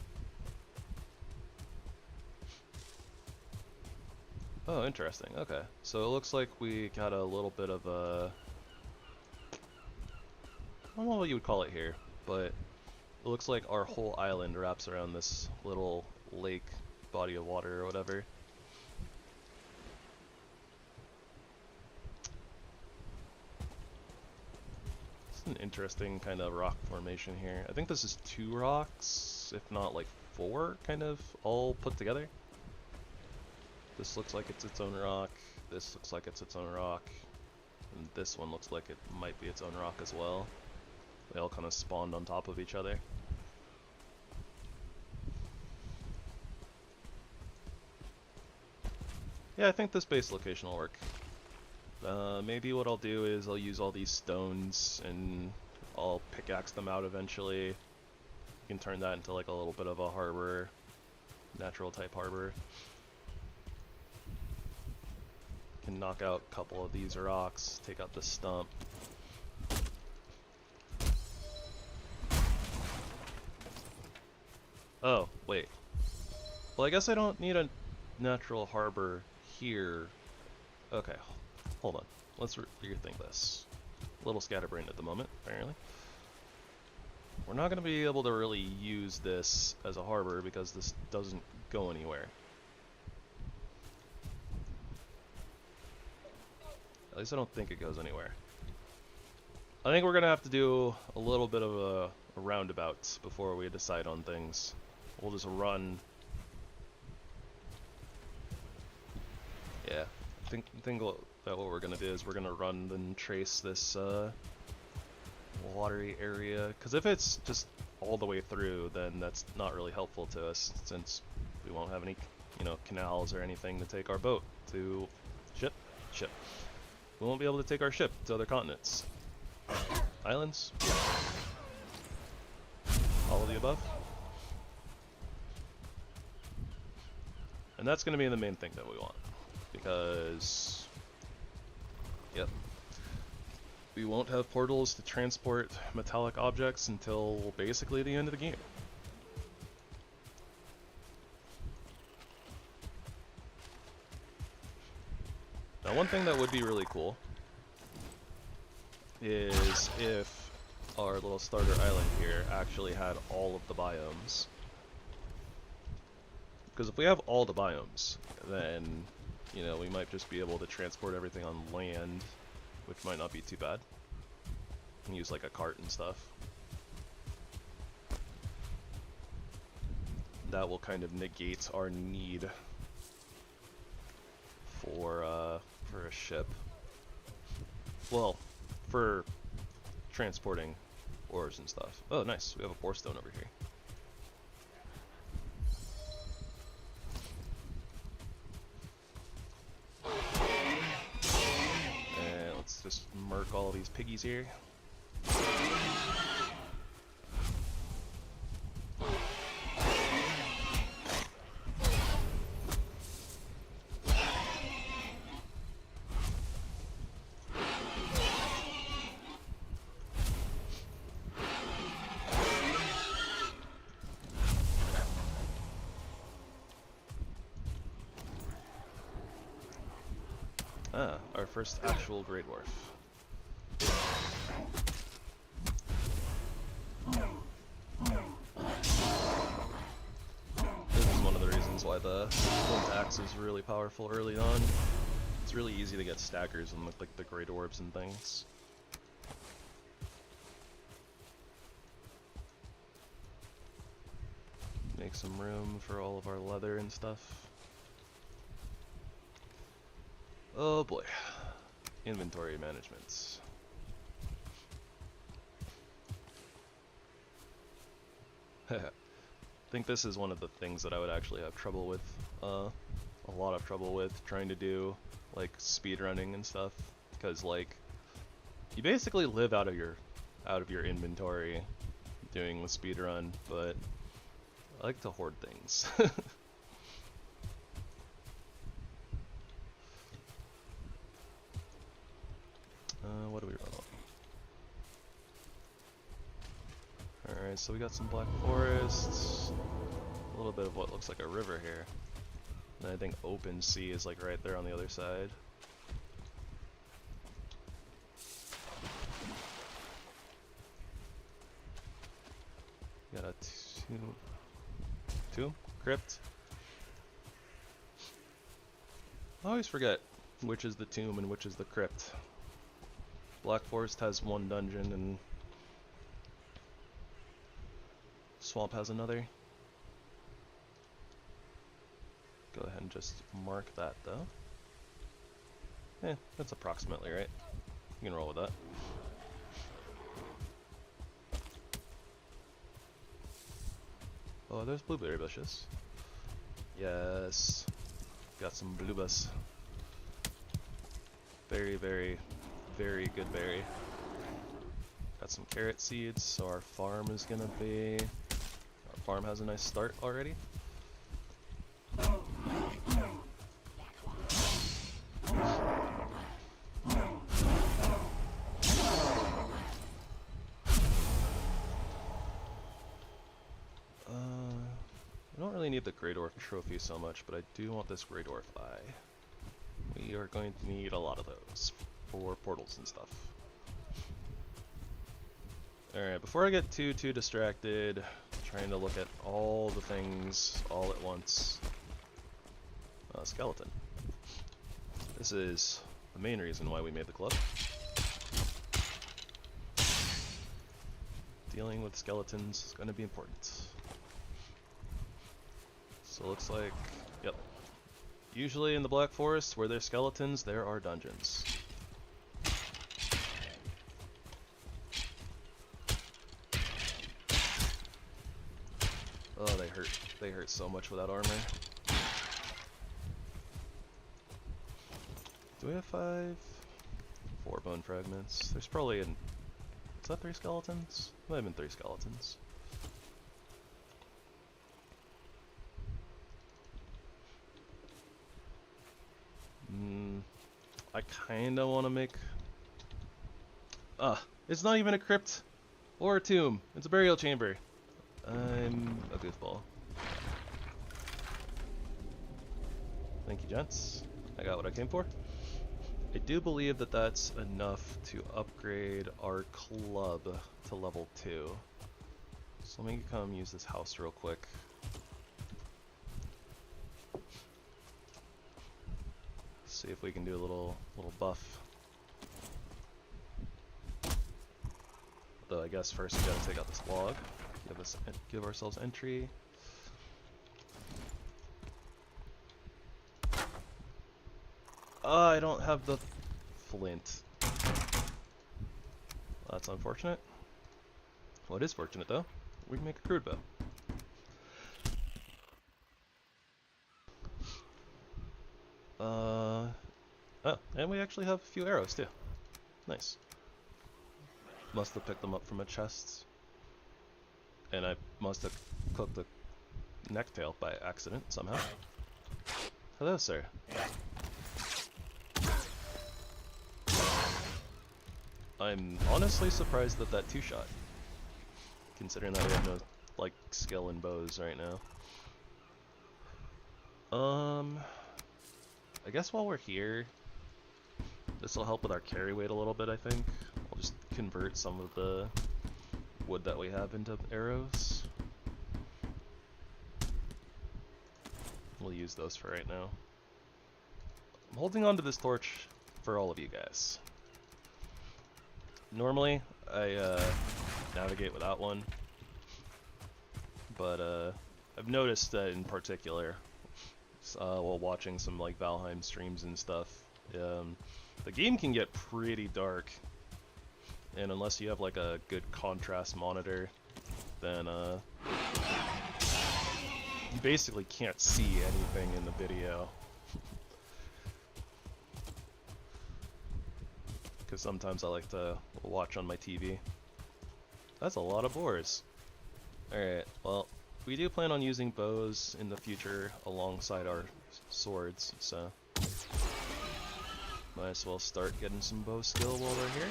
Oh, interesting. Okay. So it looks like we got a little bit of a... I don't know what you would call it here, but it looks like our whole island wraps around this little lake, body of water or whatever. It's an interesting kind of rock formation here. I think this is 2 rocks, if not like 4, kind of all put together. This looks like it's its own rock, this looks like it's its own rock, and this one looks like it might be its own rock as well. They all kind of spawned on top of each other. Yeah, I think this base location will work. Maybe what I'll do is I'll use all these stones and I'll pickaxe them out eventually. You can turn that into like a little bit of a harbor, natural type harbor. Can knock out a couple of these rocks, take out the stump. Oh, wait. Well, I guess I don't need a natural harbor here. Okay, hold on. Let's rethink this. A little scatterbrained at the moment, apparently. We're not going to be able to really use this as a harbor because this doesn't go anywhere. At least I don't think it goes anywhere. I think we're going to have to do a little bit of a roundabout before we decide on things. We'll just run. Yeah, I think that what we're gonna do is we're gonna run and trace this watery area. Because if it's just all the way through, then that's not really helpful to us since we won't have any, you know, canals or anything to take our boat to ship. We won't be able to take our ship to other continents. Islands. All of the above. And that's going to be the main thing that we want, because, yep, we won't have portals to transport metallic objects until basically the end of the game. Now, one thing that would be really cool is if our little starter island here actually had all of the biomes. Because if we have all the biomes, then, you know, we might just be able to transport everything on land, which might not be too bad. We can use like a cart and stuff. That will kind of negate our need for a ship. Well, for transporting ores and stuff. Oh, nice. We have a pore stone over here. And let's just murk all these piggies here. Ah, our first actual Grey Dwarf. This is one of the reasons why the Flint Axe is really powerful early on. It's really easy to get stackers and like the Grey Dwarves and things. Make some room for all of our leather and stuff. Oh boy. Inventory management. I think this is one of the things that I would actually have trouble with, a lot of trouble with trying to do, like, speedrunning and stuff, because, like, you basically live out of your inventory doing the speedrun, but I like to hoard things. What do we run on? Alright, so we got some black forests, a little bit of what looks like a river here, and I think open sea is like right there on the other side. Got a tomb? Crypt? I always forget which is the tomb and which is the crypt. Black Forest has one dungeon and Swamp has another. Go ahead and just mark that though. That's approximately right. You can roll with that. Oh, there's blueberry bushes. Yes. Got some bluebus. Very, very, very good berry. Got some carrot seeds, so our farm is gonna be... Our farm has a nice start already. I don't really need the Grey Dwarf trophy so much, but I do want this Grey Dwarf eye. We are going to need a lot of those for portals and stuff. Alright, before I get too distracted, trying to look at all the things all at once. Skeleton. This is the main reason why we made the club. Dealing with skeletons is going to be important. So it looks like, yep. Usually in the Black Forest, where there's skeletons, there are dungeons. Oh, they hurt. They hurt so much without armor. Do we have 5? 4 bone fragments. There's probably an... Is that 3 skeletons? Might have been 3 skeletons. I kinda wanna make... it's not even a crypt or a tomb. It's a burial chamber. I'm a goofball. Thank you, gents. I got what I came for. I do believe that that's enough to upgrade our club to level 2. So let me come use this house real quick. See if we can do a little buff. Though I guess first we gotta take out this log. Give ourselves entry. I don't have the flint. That's unfortunate. What is fortunate though, we can make a crude bow. Oh, and we actually have a few arrows too. Nice. Must have picked them up from a chest. And I must have cooked the necktail by accident somehow. Hello, sir. I'm honestly surprised that that two-shot, considering that we have no, like, skill in bows right now. I guess while we're here, this will help with our carry weight a little bit, I think. I'll just convert some of the wood that we have into arrows. We'll use those for right now. I'm holding on to this torch for all of you guys. Normally, I navigate without one, but I've noticed that in particular, while watching some like Valheim streams and stuff, the game can get pretty dark, and unless you have like a good contrast monitor, then you basically can't see anything in the video. Because sometimes I like to watch on my TV. That's a lot of boars. Alright, well, we do plan on using bows in the future alongside our swords, so might as well start getting some bow skill while we're here.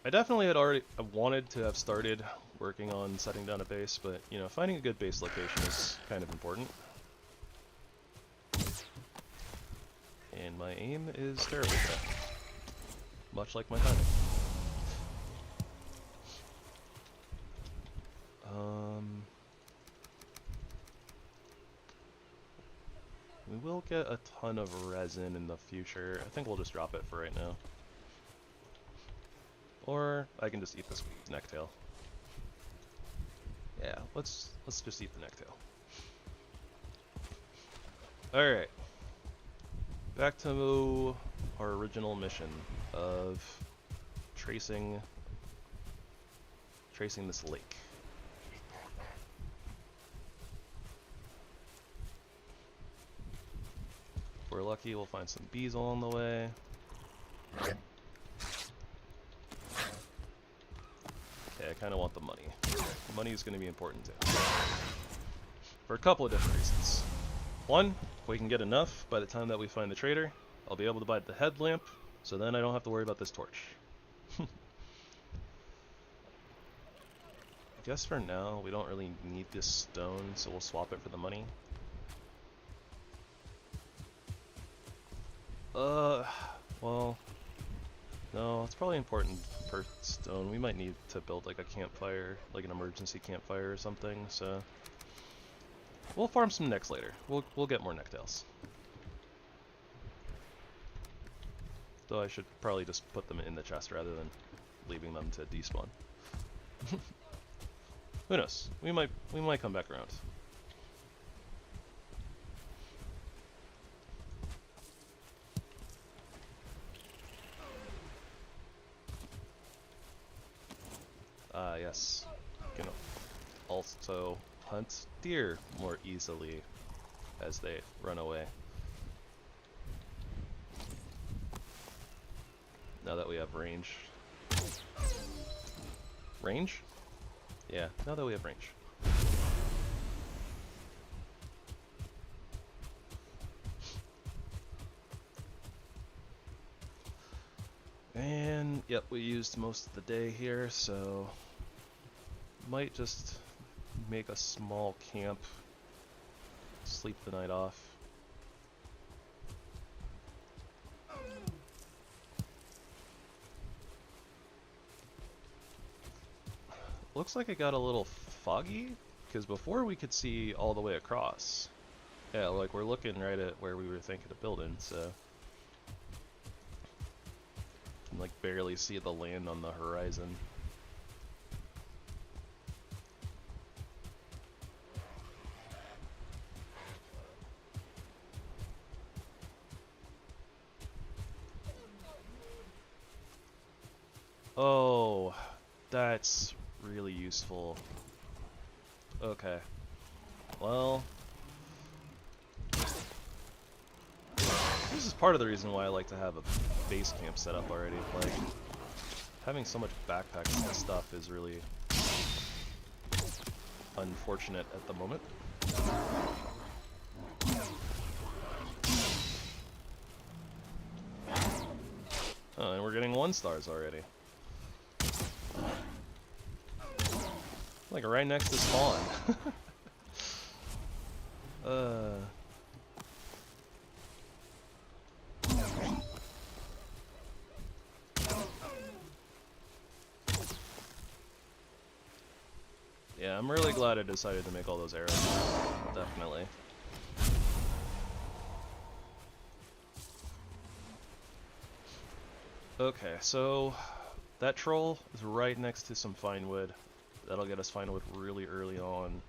I definitely had already wanted to have started working on setting down a base, but you know, finding a good base location is kind of important. And my aim is terrible today, much like my timing. We will get a ton of resin in the future. I think we'll just drop it for right now. Or I can just eat this necktail. Yeah, let's just eat the necktail. Alright. Back to our original mission of tracing this lake. If we're lucky, we'll find some bees along the way. Okay, I kind of want the money. The money is going to be important too. For a couple of different reasons. One, if we can get enough by the time that we find the trader, I'll be able to buy the headlamp, so then I don't have to worry about this torch. I guess for now, we don't really need this stone, so we'll swap it for the money. Well, no, it's probably important per stone. We might need to build like a campfire, like an emergency campfire or something, so we'll farm some necks later. We'll get more necktails. Though I should probably just put them in the chest rather than leaving them to despawn. Who knows? We might come back around. Yes. You can also hunt deer more easily as they run away. Now that we have range. Range? Yeah, now that we have range. And, yep, we used most of the day here, so might just make a small camp, sleep the night off. Looks like it got a little foggy, because before we could see all the way across. Yeah, like we're looking right at where we were thinking of building, so can like barely see the land on the horizon. Oh, that's really useful. Okay. Well, this is part of the reason why I like to have a base camp set up already. Like, having so much backpacking and stuff is really unfortunate at the moment. Oh, and we're getting 1 stars already. Like right next to spawn. Yeah, I'm really glad I decided to make all those arrows. Definitely. Okay, so that troll is right next to some fine wood. That'll get us fine wood really early on.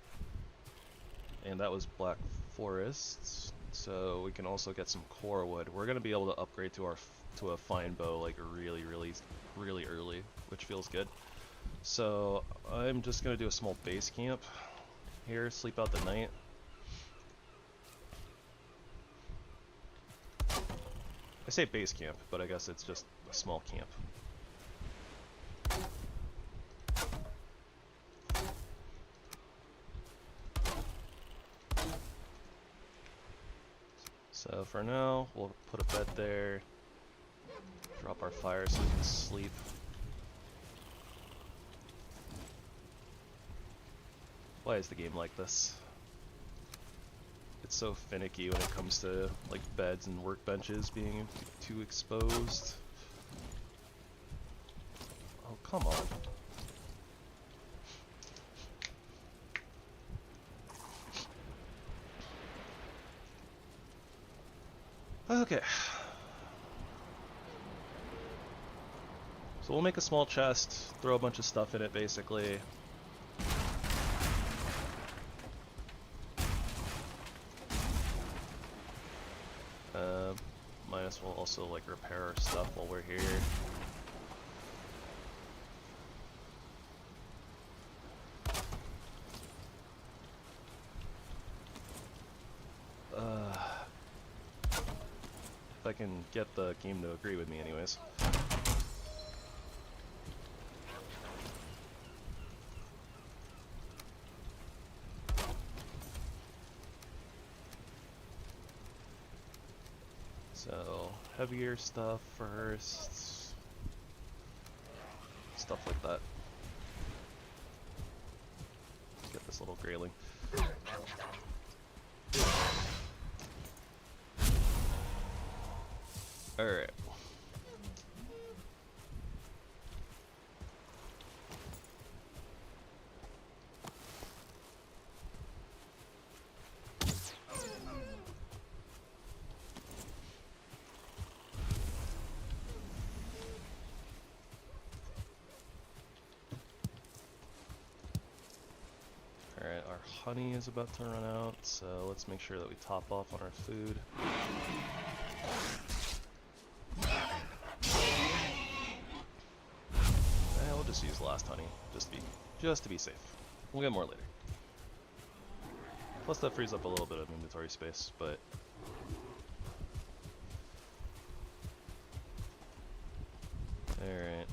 And that was black forests, so we can also get some core wood. We're gonna be able to upgrade to a fine bow like really early, which feels good. So I'm just gonna do a small base camp here, sleep out the night. I say base camp, but I guess it's just a small camp. So for now, we'll put a bed there, drop our fire so we can sleep. Why is the game like this? It's so finicky when it comes to like beds and workbenches being too exposed. Oh, come on. Okay. So we'll make a small chest, throw a bunch of stuff in it basically. Might as well also like repair our stuff while we're here. If I can get the game to agree with me anyways. So, heavier stuff first. Stuff like that. Let's get this little grayling. Alright. Alright, our honey is about to run out, so let's make sure that we top off on our food. We'll just use last honey, just to be safe. We'll get more later. Plus that frees up a little bit of inventory space, but alright.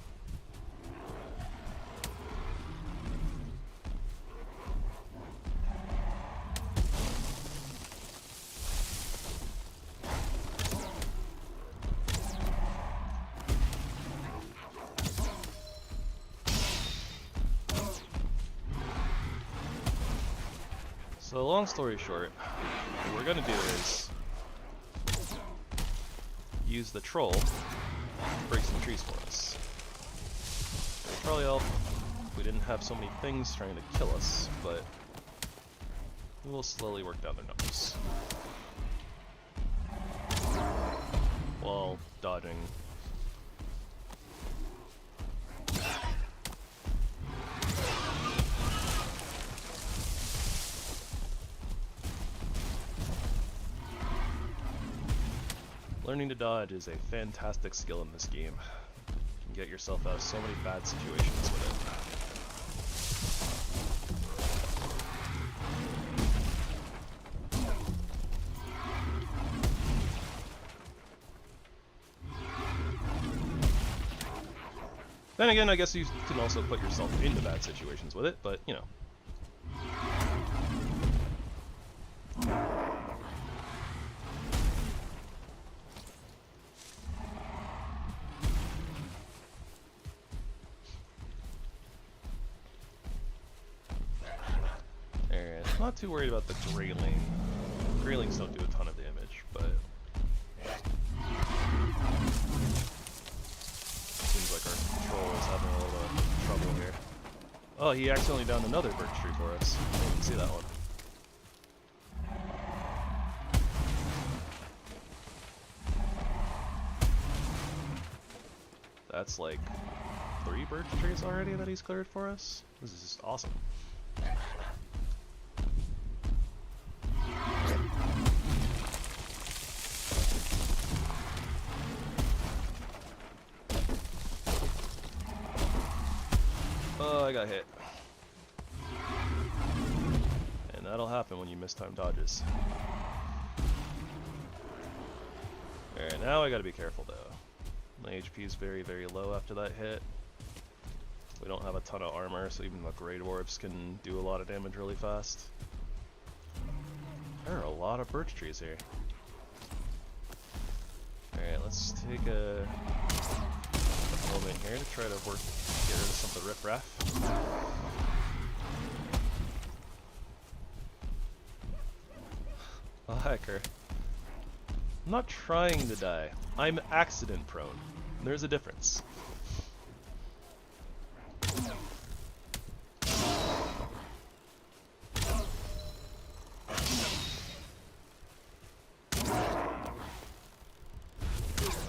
So long story short, what we're gonna do is use the troll to break some trees for us. It would probably help if we didn't have so many things trying to kill us, but we will slowly work down their numbers. While dodging. Learning to dodge is a fantastic skill in this game. can get yourself out of so many bad situations with it. Then again, I guess you can also put yourself into bad situations with it, but, you know. Alright, I'm not too worried about the grayling. Graylings don't do a ton of damage, but seems like our troll is having a little trouble here. Oh, he accidentally downed another birch tree for us. I didn't see that one. That's like 3 birch trees already that he's cleared for us. This is just awesome. Oh, I got hit. And that'll happen when you miss time dodges. Alright, now I gotta be careful though. My HP is very, very low after that hit. We don't have a ton of armor, so even the Grey Dwarves can do a lot of damage really fast. There are a lot of birch trees here. Alright, let's take a moment here to try to get rid of some of the riffraff. Oh, hecker. I'm not trying to die. I'm accident prone. There's a difference.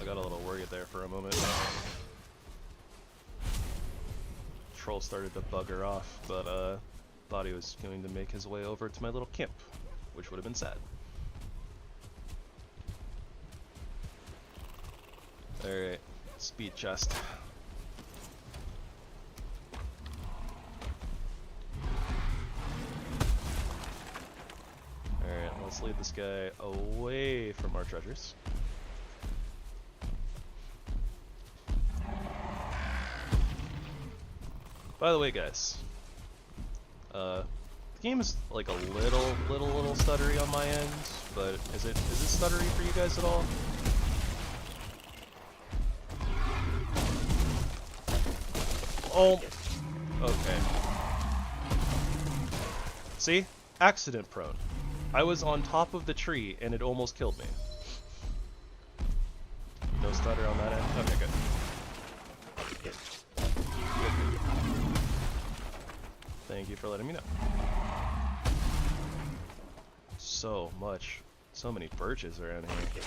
I got a little worried there for a moment. Troll started to bugger off, but thought he was going to make his way over to my little camp, which would have been sad. Alright, speed chest. Alright, let's lead this guy away from our treasures. By the way, guys, the game is like a little stuttery on my end, but is it stuttery for you guys at all? Oh, okay. See? Accident prone. I was on top of the tree and it almost killed me. No stutter on that end? Okay, good. Good. Thank you for letting me know. So many birches around here.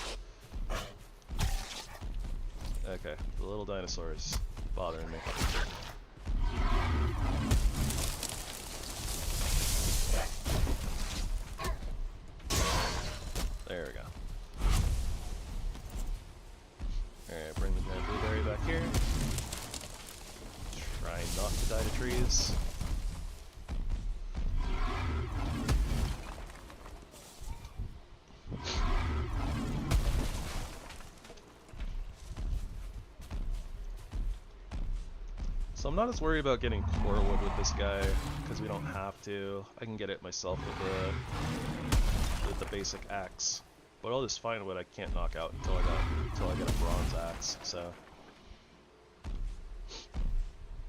Okay, the little dinosaurs bothering me. There we go. Alright, bring the giant blueberry back here. Try not to die to trees. So I'm not as worried about getting core wood with this guy, because we don't have to. I can get it myself with the basic axe. But all this fine wood I can't knock out until I get a bronze axe, so.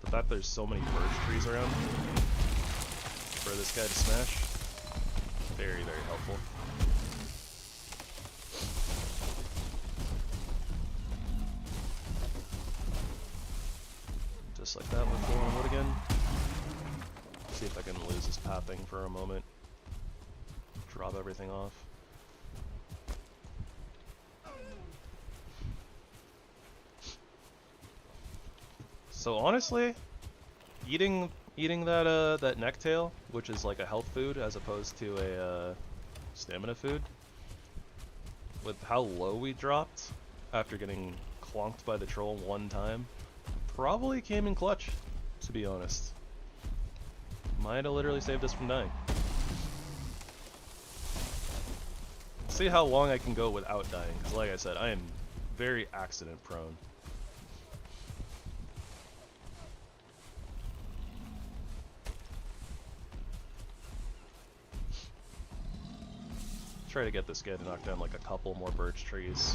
The fact there's so many birch trees around for this guy to smash, very, very helpful. Just like that, we're pulling wood again. See if I can lose his pathing for a moment. Drop everything off. So honestly, eating that necktail, which is like a health food as opposed to a stamina food, with how low we dropped after getting clonked by the troll one time, probably came in clutch, to be honest. Might have literally saved us from dying. See how long I can go without dying, because like I said, I am very accident prone. Try to get this guy to knock down like a couple more birch trees.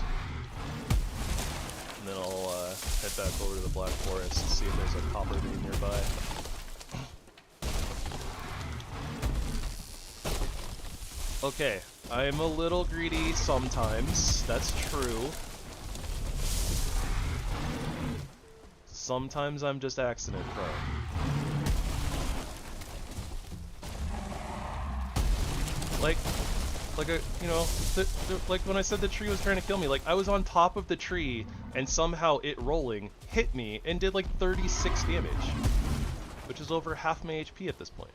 And then I'll head back over to the Black Forest and see if there's a copper vein nearby. Okay, I'm a little greedy sometimes, that's true. Sometimes I'm just accident prone. Like a, you know, like when I said the tree was trying to kill me, like I was on top of the tree and somehow it rolling hit me and did like 36 damage, which is over half my HP at this point.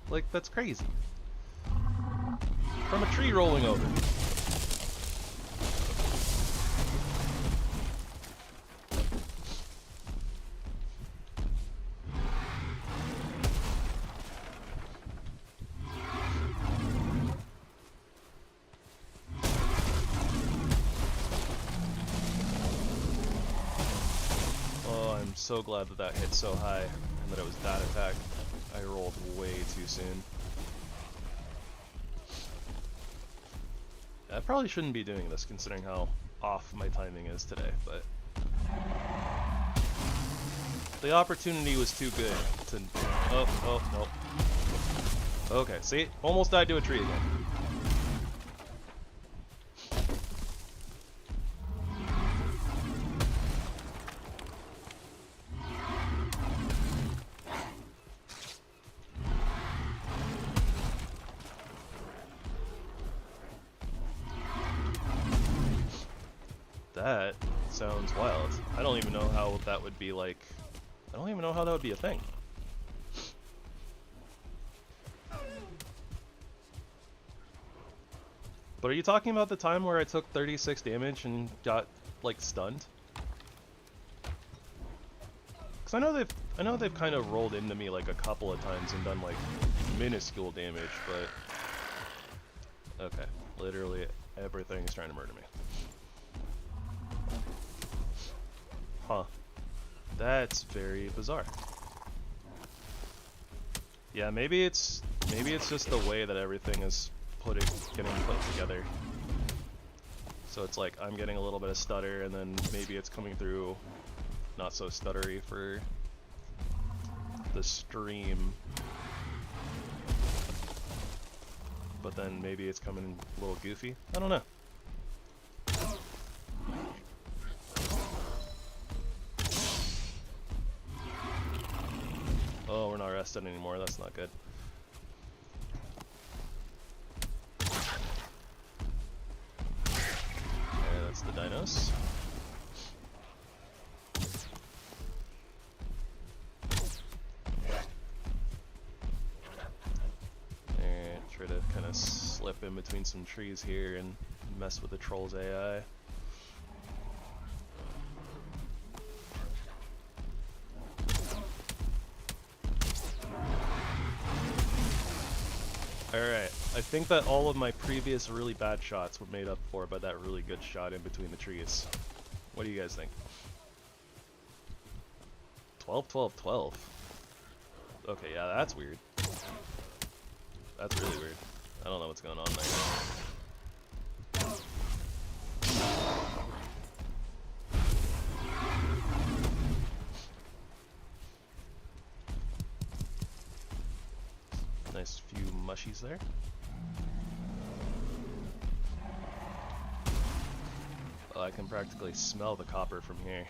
Like, that's crazy. From a tree rolling over. So glad that that hit so high and that it was that attack. I rolled way too soon. I probably shouldn't be doing this considering how off my timing is today, but the opportunity was too good to... Oh, nope. Okay, see? Almost died to a tree again. That sounds wild. I don't even know how that would be like... I don't even know how that would be a thing. But are you talking about the time where I took 36 damage and got, like, stunned? Because I know they've kind of rolled into me, like, a couple of times and done, like, minuscule damage, but... Okay. Literally everything is trying to murder me. Huh. That's very bizarre. Yeah, maybe it's just the way that everything is getting put together. So it's like I'm getting a little bit of stutter, and then maybe it's coming through not so stuttery for the stream. But then maybe it's coming a little goofy. I don't know. Oh, we're not rested anymore. That's not good. Okay, that's the dinos. Alright, try to kind of slip in between some trees here and mess with the troll's AI. Alright, I think that all of my previous really bad shots were made up for by that really good shot in between the trees. What do you guys think? 12, 12, 12. Okay, yeah, that's weird. That's really weird. I don't know what's going on there. Nice few mushies there. Oh, I can practically smell the copper from here.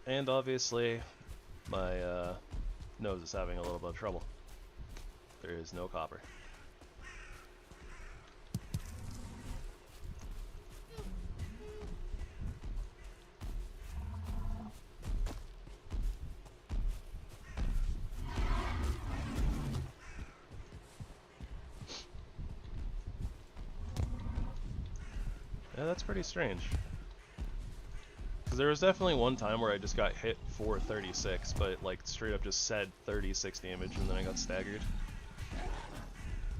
And obviously, my nose is having a little bit of trouble. There is no copper. Yeah, that's pretty strange. Because there was definitely one time where I just got hit for 36, but like straight up just said 36 damage and then I got staggered.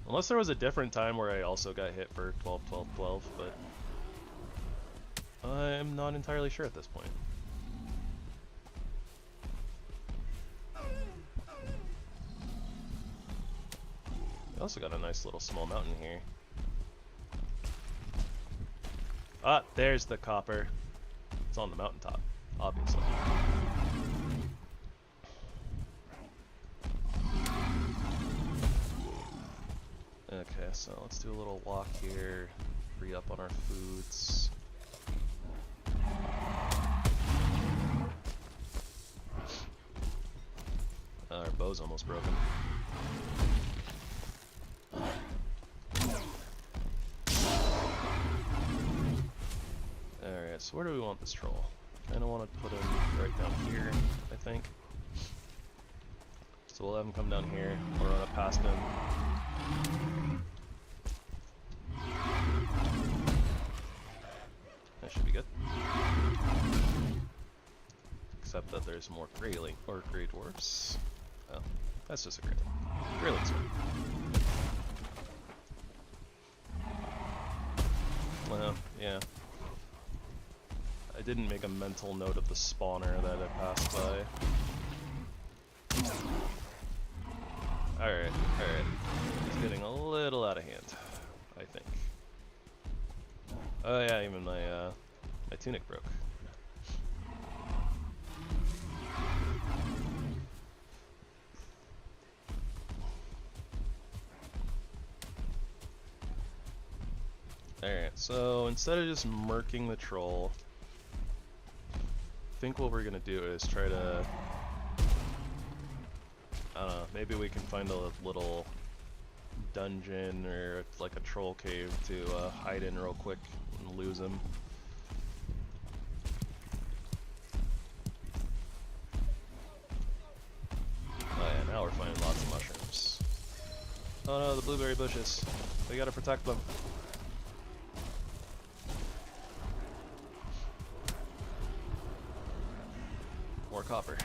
Unless there was a different time where I also got hit for 12, 12, 12, but I'm not entirely sure at this point. We also got a nice little small mountain here. Ah, there's the copper. It's on the mountaintop, obviously. Okay, so let's do a little walk here, free up on our foods. Our bow's almost broken. Alright, so where do we want this troll? Kinda want to put him right down here, I think. So we'll have him come down here, we'll run up past him. That should be good. Except that there's more grayling or gray dwarfs. Oh, that's just a grayling. Grayling's fine. Well, yeah. I didn't make a mental note of the spawner that I passed by. Alright, alright. It's getting a little out of hand, I think. Oh yeah, even my my tunic broke. Alright, so instead of just murking the troll, I think what we're gonna do is try to, I don't know, maybe we can find a little dungeon or like a troll cave to hide in real quick and lose him. Oh yeah, now we're finding lots of mushrooms. Oh no, the blueberry bushes. We gotta protect them. More copper.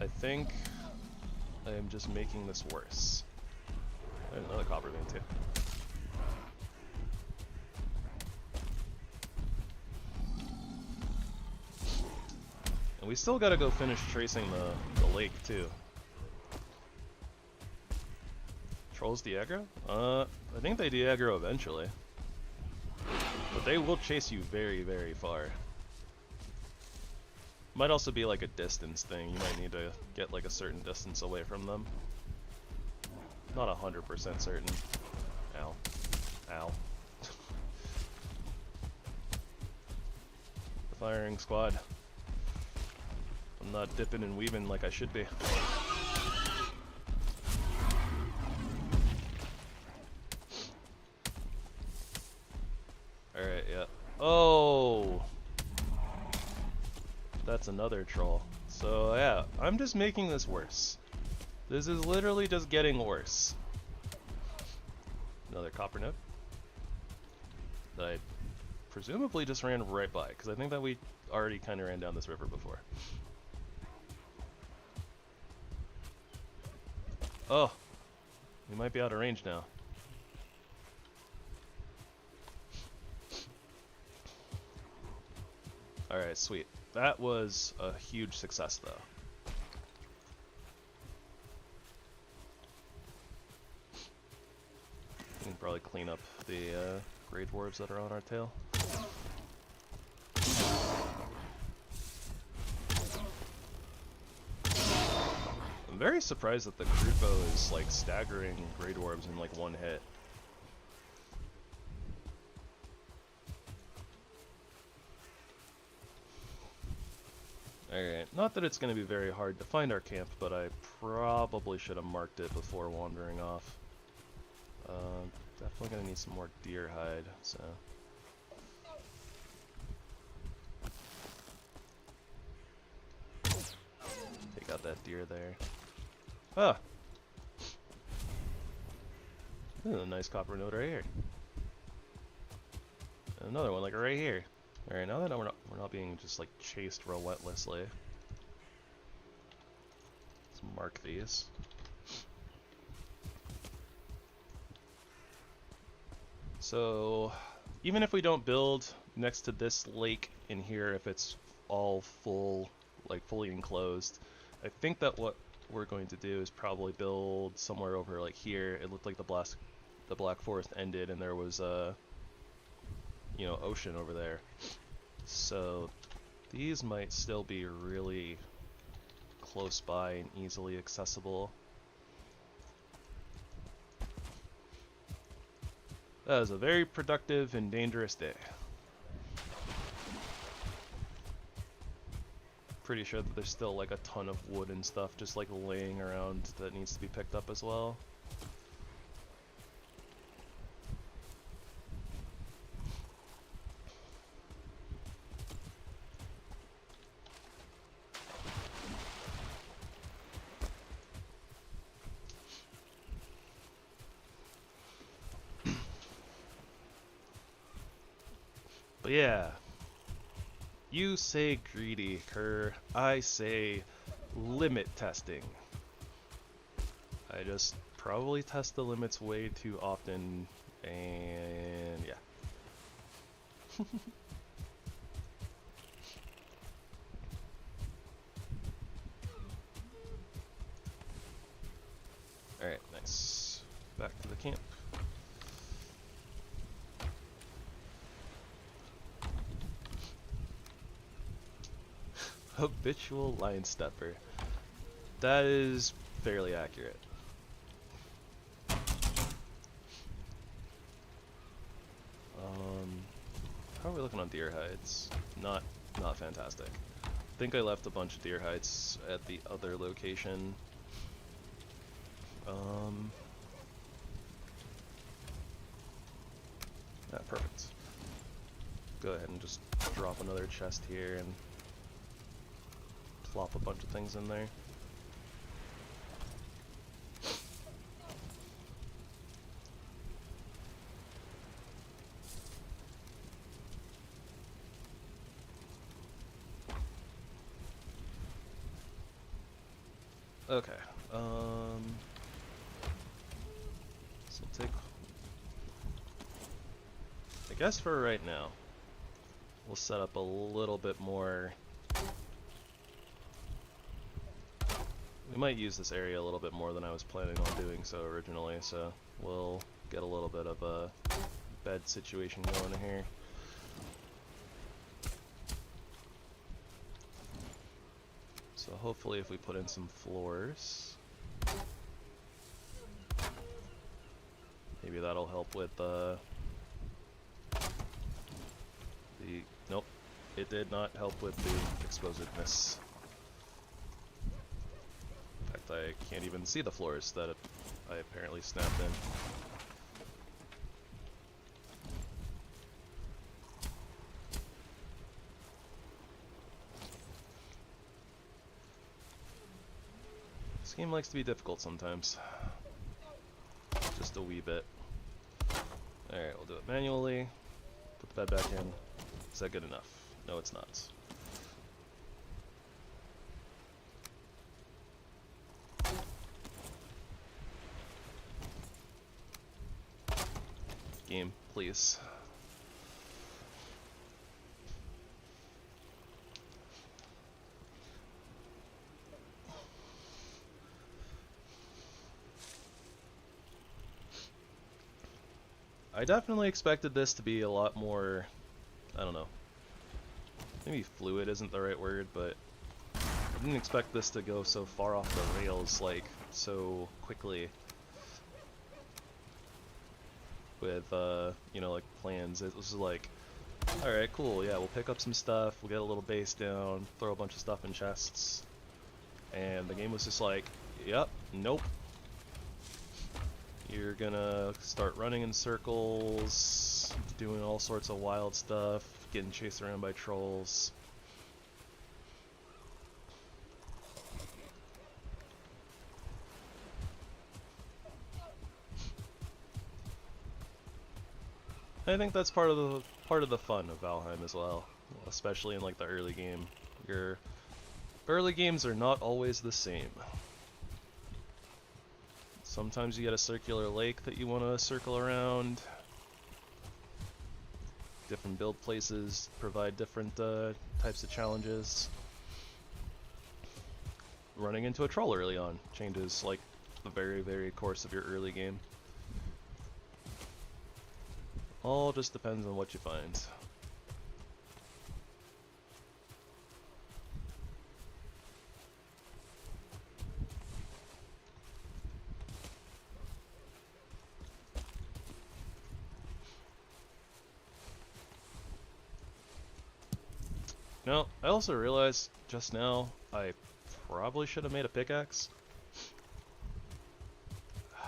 I think I am just making this worse. There's another copper vein too. And we still gotta go finish tracing the lake too. Trolls de-aggro? I think they de-aggro eventually. But they will chase you very, very far. Might also be like a distance thing. You might need to get like a certain distance away from them. Not 100% certain. Ow. Ow. The firing squad. I'm not dipping and weaving like I should be. Alright, yeah. Oh! That's another troll. So yeah, I'm just making this worse. This is literally just getting worse. Another copper node that I presumably just ran right by, because I think that we already kind of ran down this river before. Oh, we might be out of range now. Alright, sweet. That was a huge success, though. We can probably clean up the gray dwarves that are on our tail. I'm very surprised that the crude bow is like staggering gray dwarves in like one hit. Alright, not that it's going to be very hard to find our camp, but I probably should have marked it before wandering off. Definitely going to need some more deer hide, so... Take out that deer there. Ah! This is a nice copper node right here. Another one, like right here. Alright, now that we're not being just like chased relentlessly. Let's mark these. So, even if we don't build next to this lake in here, if it's all full, like fully enclosed, I think that what we're going to do is probably build somewhere over like here. It looked like the Black Forest ended and there was a, you know, ocean over there. So these might still be really close by and easily accessible. That was a very productive and dangerous day. Pretty sure that there's still like a ton of wood and stuff just like laying around that needs to be picked up as well. But yeah, you say greedy, Kerr. I say limit testing. I just probably test the limits way too often, and yeah. Alright, nice. Back to the camp. Habitual line stepper. That is fairly accurate. How are we looking on deer hides? Not fantastic. I think I left a bunch of deer hides at the other location. Yeah, perfect. Go ahead and just drop another chest here and plop a bunch of things in there. Okay, so take, I guess for right now, we'll set up a little bit more. We might use this area a little bit more than I was planning on doing so originally, so we'll get a little bit of a bed situation going here. So hopefully if we put in some floors, maybe that'll help with nope, it did not help with the exposedness. In fact, I can't even see the floors that I apparently snapped in. This game likes to be difficult sometimes. Just a wee bit. Alright, we'll do it manually. Put the bed back in. Is that good enough? No, it's not. Game, please. I definitely expected this to be a lot more, I don't know, maybe fluid isn't the right word, but I didn't expect this to go so far off the rails, like, so quickly with, you know, like, plans. It was like, alright, cool, yeah, we'll pick up some stuff, we'll get a little base down, throw a bunch of stuff in chests, and the game was just like, yep, nope. You're gonna start running in circles, doing all sorts of wild stuff, getting chased around by trolls. I think that's part of part of the fun of Valheim as well, especially in like the early game. Your early games are not always the same. Sometimes you get a circular lake that you want to circle around. Different build places provide different types of challenges. Running into a troll early on changes like the very course of your early game. All just depends on what you find. Now, I also realized just now I probably should have made a pickaxe.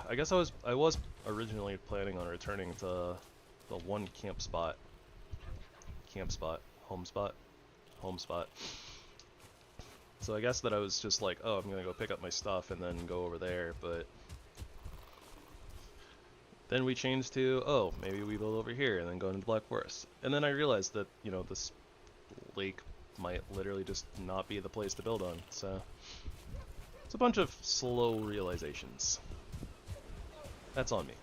I guess I was originally planning on returning to the one home spot. So I guess that I was just like, oh, I'm gonna go pick up my stuff and then go over there, but then we changed to, oh, maybe we build over here and then go into the Black Forest. And then I realized that, you know, this lake might literally just not be the place to build on, so it's a bunch of slow realizations. That's on me.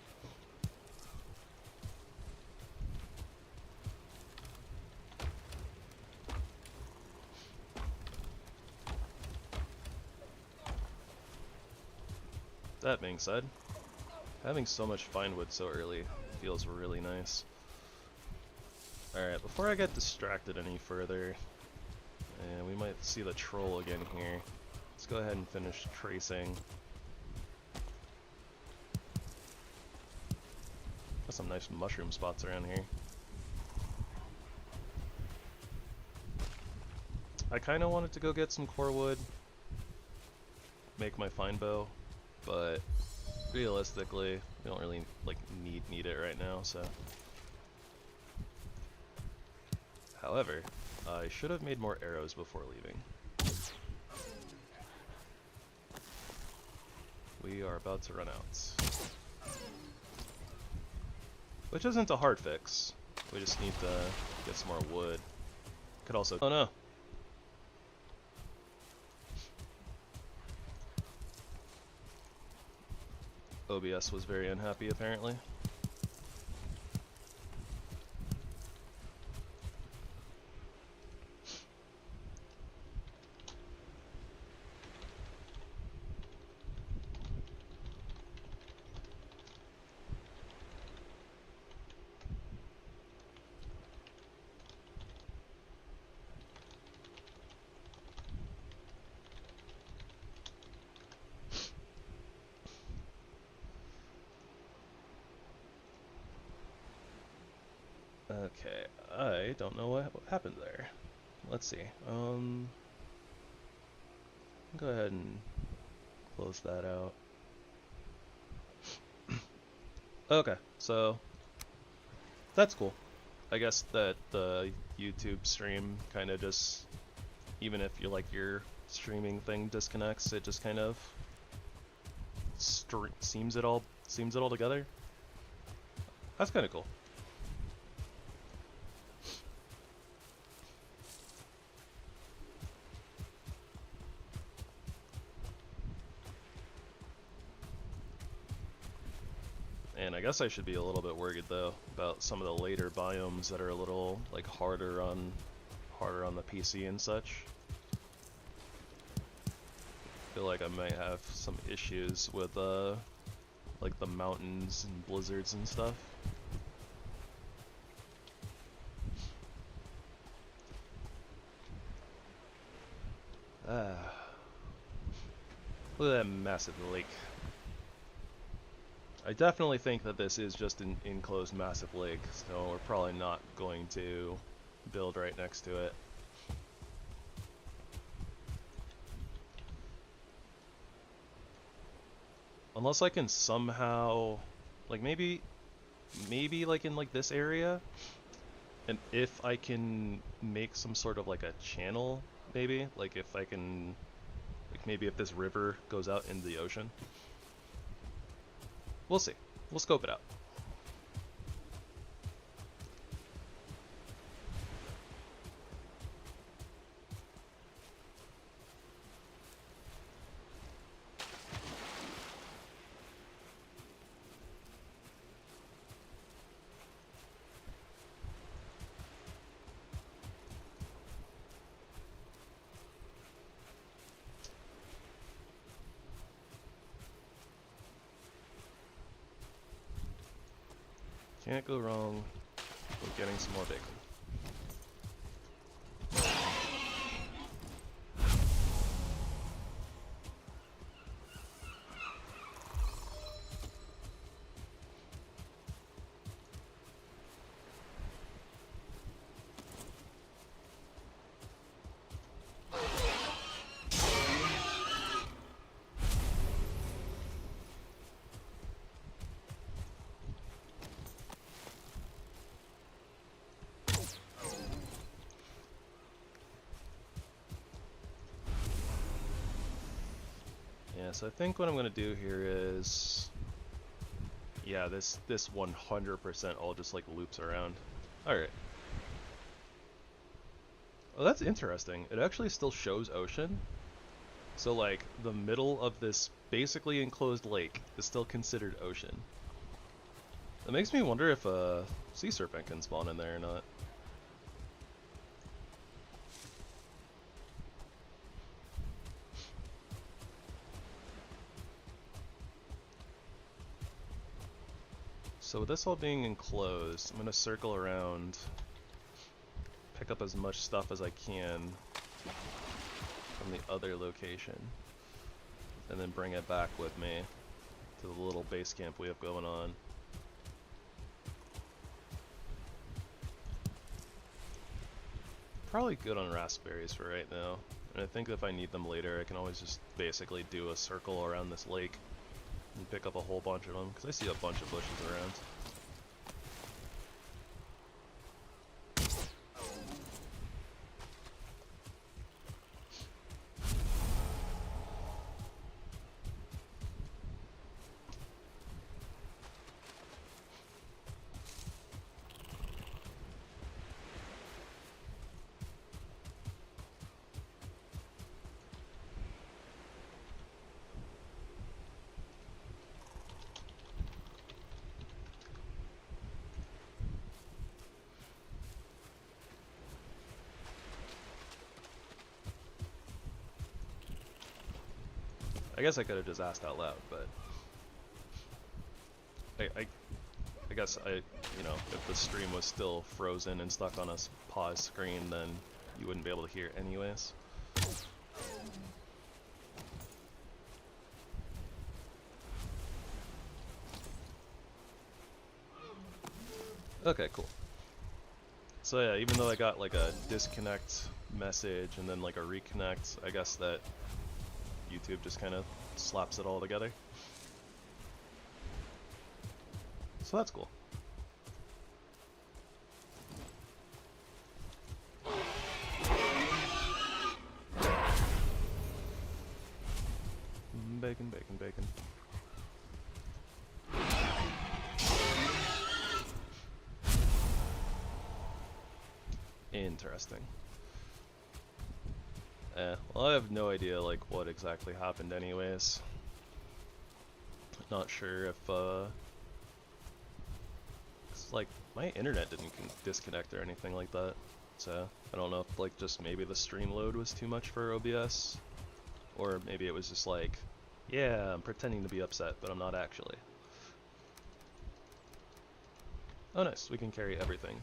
That being said, having so much fine wood so early feels really nice. Alright, before I get distracted any further, and we might see the troll again here, let's go ahead and finish tracing. There's some nice mushroom spots around here. I kind of wanted to go get some core wood, make my fine bow, but realistically, we don't really like need it right now, so. However, I should have made more arrows before leaving. We are about to run out. Which isn't a hard fix. We just need to get some more wood. Could also— oh no! OBS was very unhappy apparently. Okay, I don't know what happened there. Let's see. Go ahead and close that out. Okay, so that's cool. I guess that the YouTube stream kind of just, even if you like your streaming thing disconnects, it just kind of seams it all together. That's kind of cool. And I guess I should be a little bit worried though about some of the later biomes that are a little like harder on the PC and such. I feel like I might have some issues with like the mountains and blizzards and stuff. Look at that massive lake. I definitely think that this is just an enclosed massive lake, so we're probably not going to build right next to it. Unless I can somehow, like maybe like in like this area, and if I can make some sort of like a channel, maybe, like if I can, like maybe if this river goes out into the ocean. We'll see. We'll scope it out. Can't go wrong with getting some more bacon. Yeah, so I think what I'm gonna do here is, yeah, this 100% all just like loops around. All right. Oh, that's interesting. It actually still shows ocean. So like the middle of this basically enclosed lake is still considered ocean. That makes me wonder if a sea serpent can spawn in there or not. So with this all being enclosed, I'm gonna circle around, pick up as much stuff as I can from the other location, and then bring it back with me to the little base camp we have going on. Probably good on raspberries for right now, and I think if I need them later I can always just basically do a circle around this lake and pick up a whole bunch of them, because I see a bunch of bushes around. I guess I could have just asked out loud, but I guess you know, if the stream was still frozen and stuck on a pause screen, then you wouldn't be able to hear it anyways. Okay, cool. So yeah, even though I got like a disconnect message and then like a reconnect, I guess that YouTube just kind of slaps it all together. So that's cool. Bacon, bacon, bacon. Interesting. Well, I have no idea like what exactly happened anyways. Not sure if it's like my internet didn't disconnect or anything like that. So I don't know if like just maybe the stream load was too much for OBS, or maybe it was just like, yeah, I'm pretending to be upset, but I'm not actually. Oh nice, we can carry everything.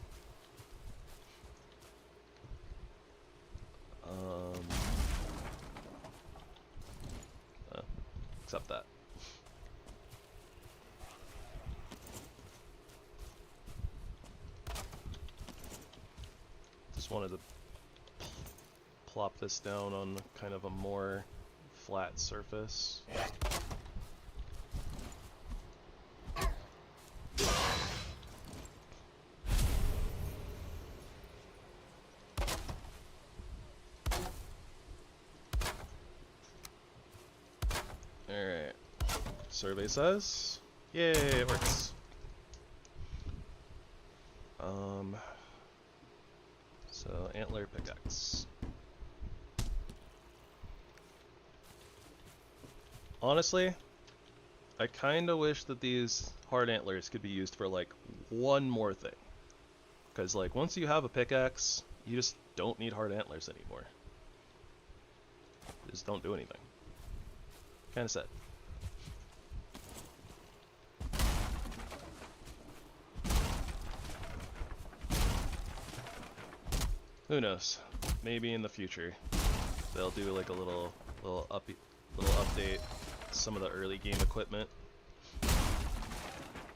Except that. Just wanted to plop this down on kind of a more flat surface. Alright. Survey says, yay, it works. So antler pickaxe. Honestly, I kinda wish that these hard antlers could be used for like one more thing. Cause like once you have a pickaxe, you just don't need hard antlers anymore. Just don't do anything. Kinda sad. Who knows? Maybe in the future they'll do like a little update some of the early game equipment.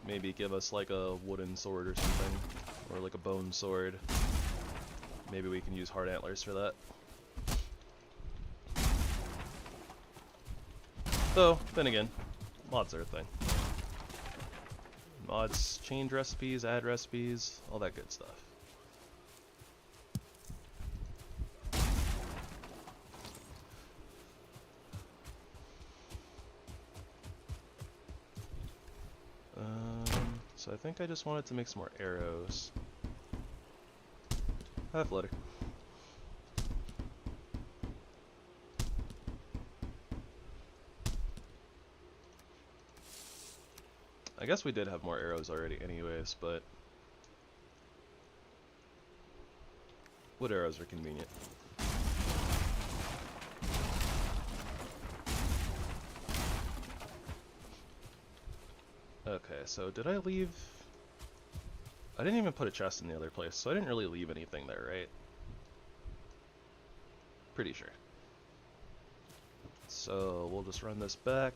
Maybe give us like a wooden sword or something, or like a bone sword. Maybe we can use hard antlers for that. Though, then again, mods are a thing. Mods change recipes, add recipes, all that good stuff. So I think I just wanted to make some more arrows. Half letter. I guess we did have more arrows already anyways, but wood arrows are convenient. Okay, so did I leave? I didn't even put a chest in the other place, so I didn't really leave anything there, right? Pretty sure. So we'll just run this back.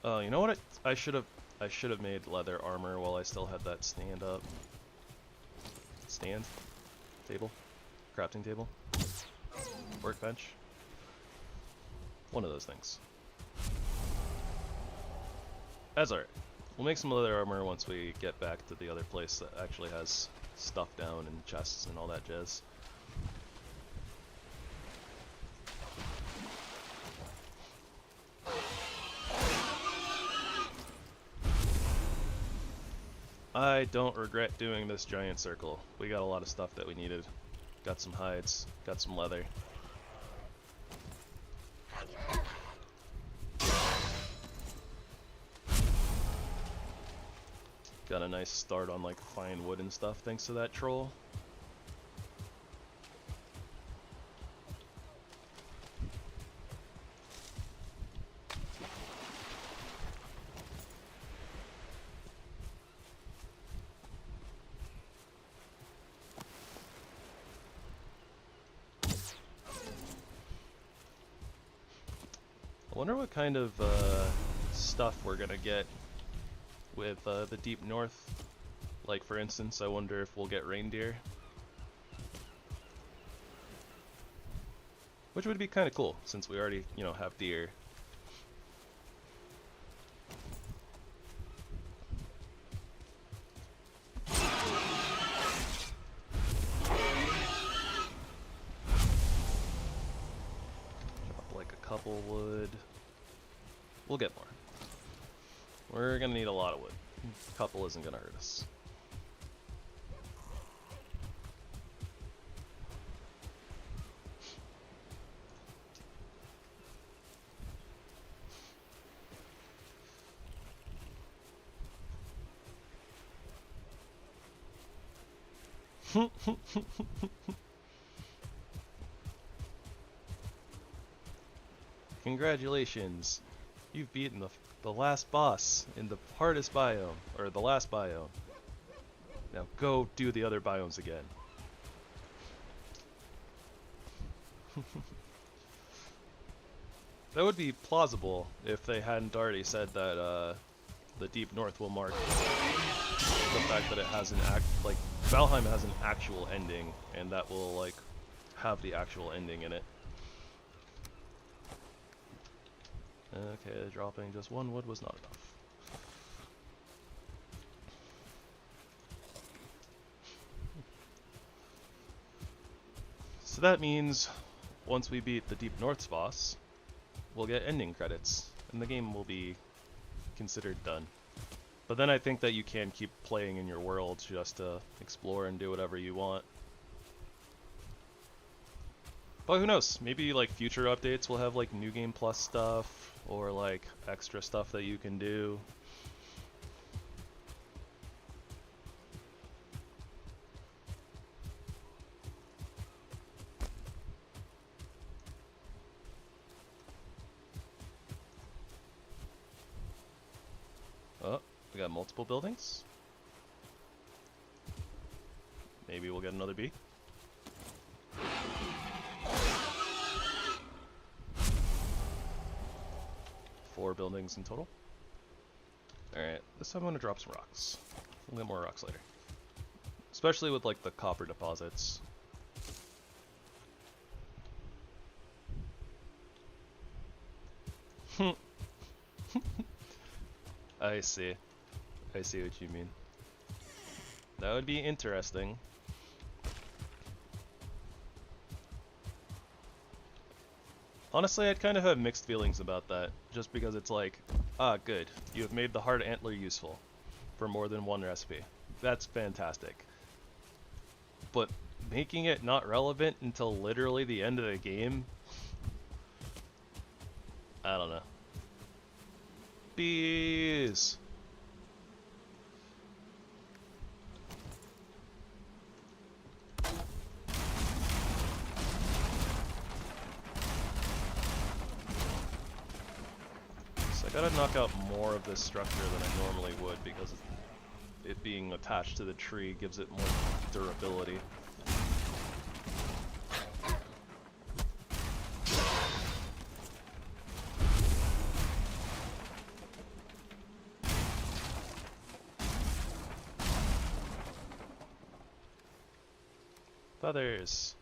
You know what? I should have made leather armor while I still had that stand table, crafting table, workbench. One of those things. That's alright. We'll make some leather armor once we get back to the other place that actually has stuff down and chests and all that jazz. I don't regret doing this giant circle. We got a lot of stuff that we needed. Got some hides, got some leather. Got a nice start on like fine wood and stuff thanks to that troll. I wonder what kind of stuff we're gonna get with the deep north. Like for instance, I wonder if we'll get reindeer. Which would be kind of cool, since we already, you know, have deer. Drop like a couple wood. We'll get more. We're gonna need a lot of wood. A couple isn't gonna hurt us. Congratulations! You've beaten the last boss in the hardest biome, or the last biome. Now go do the other biomes again. That would be plausible if they hadn't already said that the Deep North will mark the fact that it has like Valheim has an actual ending, and that will like have the actual ending in it. Okay, dropping just one wood was not enough. So that means once we beat the Deep North's boss, we'll get ending credits, and the game will be considered done. But then I think that you can keep playing in your world just to explore and do whatever you want. But who knows, maybe like future updates will have like New Game Plus stuff, or like extra stuff that you can do. We got multiple buildings. Maybe we'll get another bee. Four buildings in total. Alright, this time I'm gonna drop some rocks. We'll get more rocks later. Especially with like the copper deposits. I see. I see what you mean. That would be interesting. Honestly, I'd kind of have mixed feelings about that, just because it's like, ah, good, you have made the hard antler useful for more than one recipe. That's fantastic. But making it not relevant until literally the end of the game? I don't know. Bees! So I gotta knock out more of this structure than I normally would because it being attached to the tree gives it more durability. Feathers.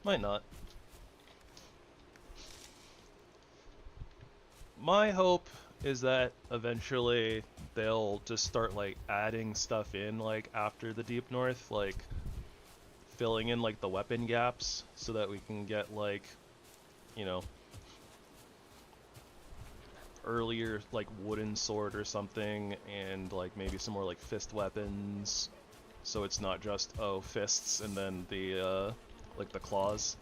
Might not. My hope is that eventually they'll just start like adding stuff in like after the Deep North, like filling in like the weapon gaps so that we can get like, you know, earlier like wooden sword or something, and like maybe some more like fist weapons, so it's not just, oh, fists and then the like the claws.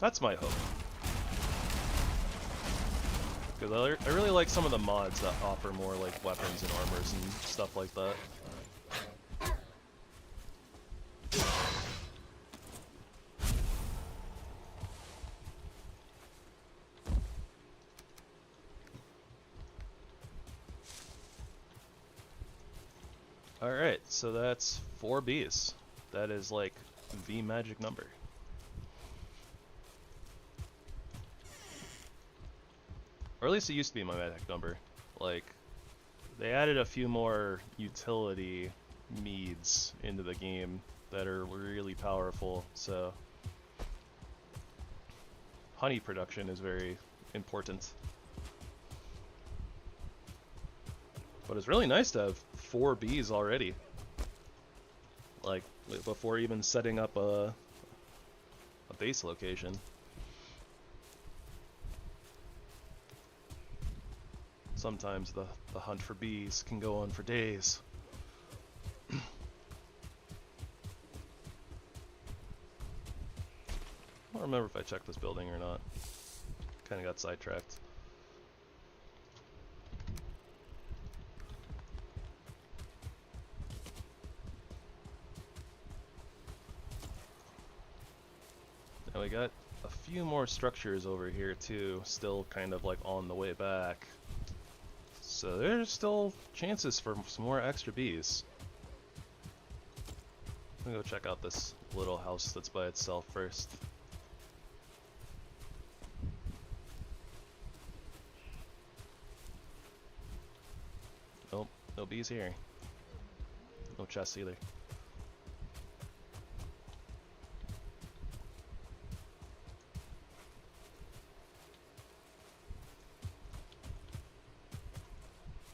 That's my hope. Because I really like some of the mods that offer more like weapons and armors and stuff like that. Alright, so that's 4 bees. That is like the magic number. Or at least it used to be my magic number. Like, they added a few more utility meads into the game that are really powerful, so honey production is very important. But it's really nice to have 4 bees already. Like, before even setting up a base location. Sometimes the hunt for bees can go on for days. I don't remember if I checked this building or not. Kinda got sidetracked. Now we got a few more structures over here too, still kind of like on the way back. So there's still chances for some more extra bees. I'm gonna go check out this little house that's by itself first. Nope, no bees here. No chests either.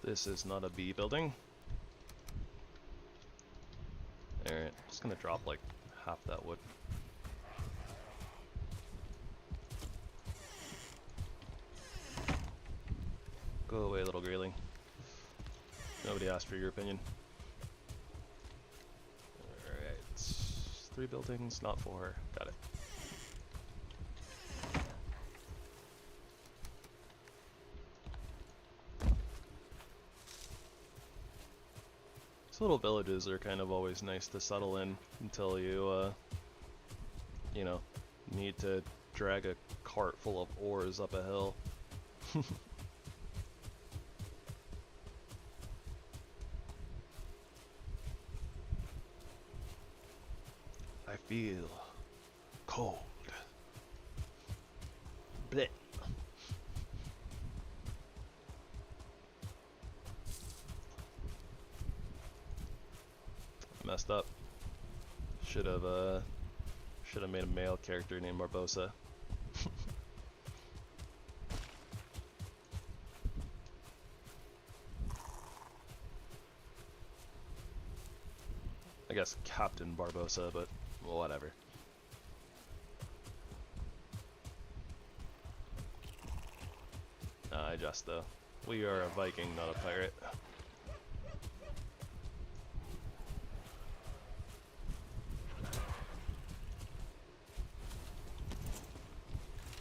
This is not a bee building. Alright, just gonna drop like half that wood. Go away, little grayling. Nobody asked for your opinion. Alright, 3 buildings, not 4. Got it. little villages are kind of always nice to settle in until you, you know, need to drag a cart full of ores up a hill. I feel cold. Blech. Messed up. Should have made a male character named Barbosa. I guess Captain Barbosa, but whatever. I just though. We are a Viking, not a pirate.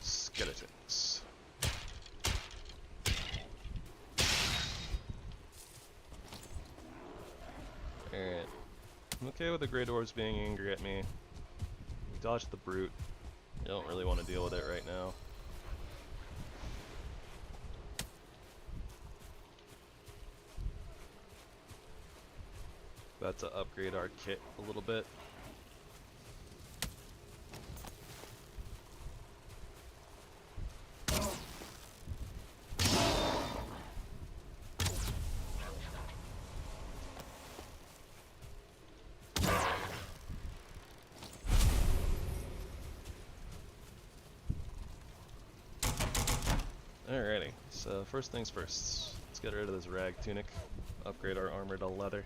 Skeletons. Alright. I'm okay with the Grey Dwarves being angry at me. We dodged the brute. I don't really want to deal with it right now. About to upgrade our kit a little bit. Alrighty, so first things first, let's get rid of this rag tunic, upgrade our armor to leather.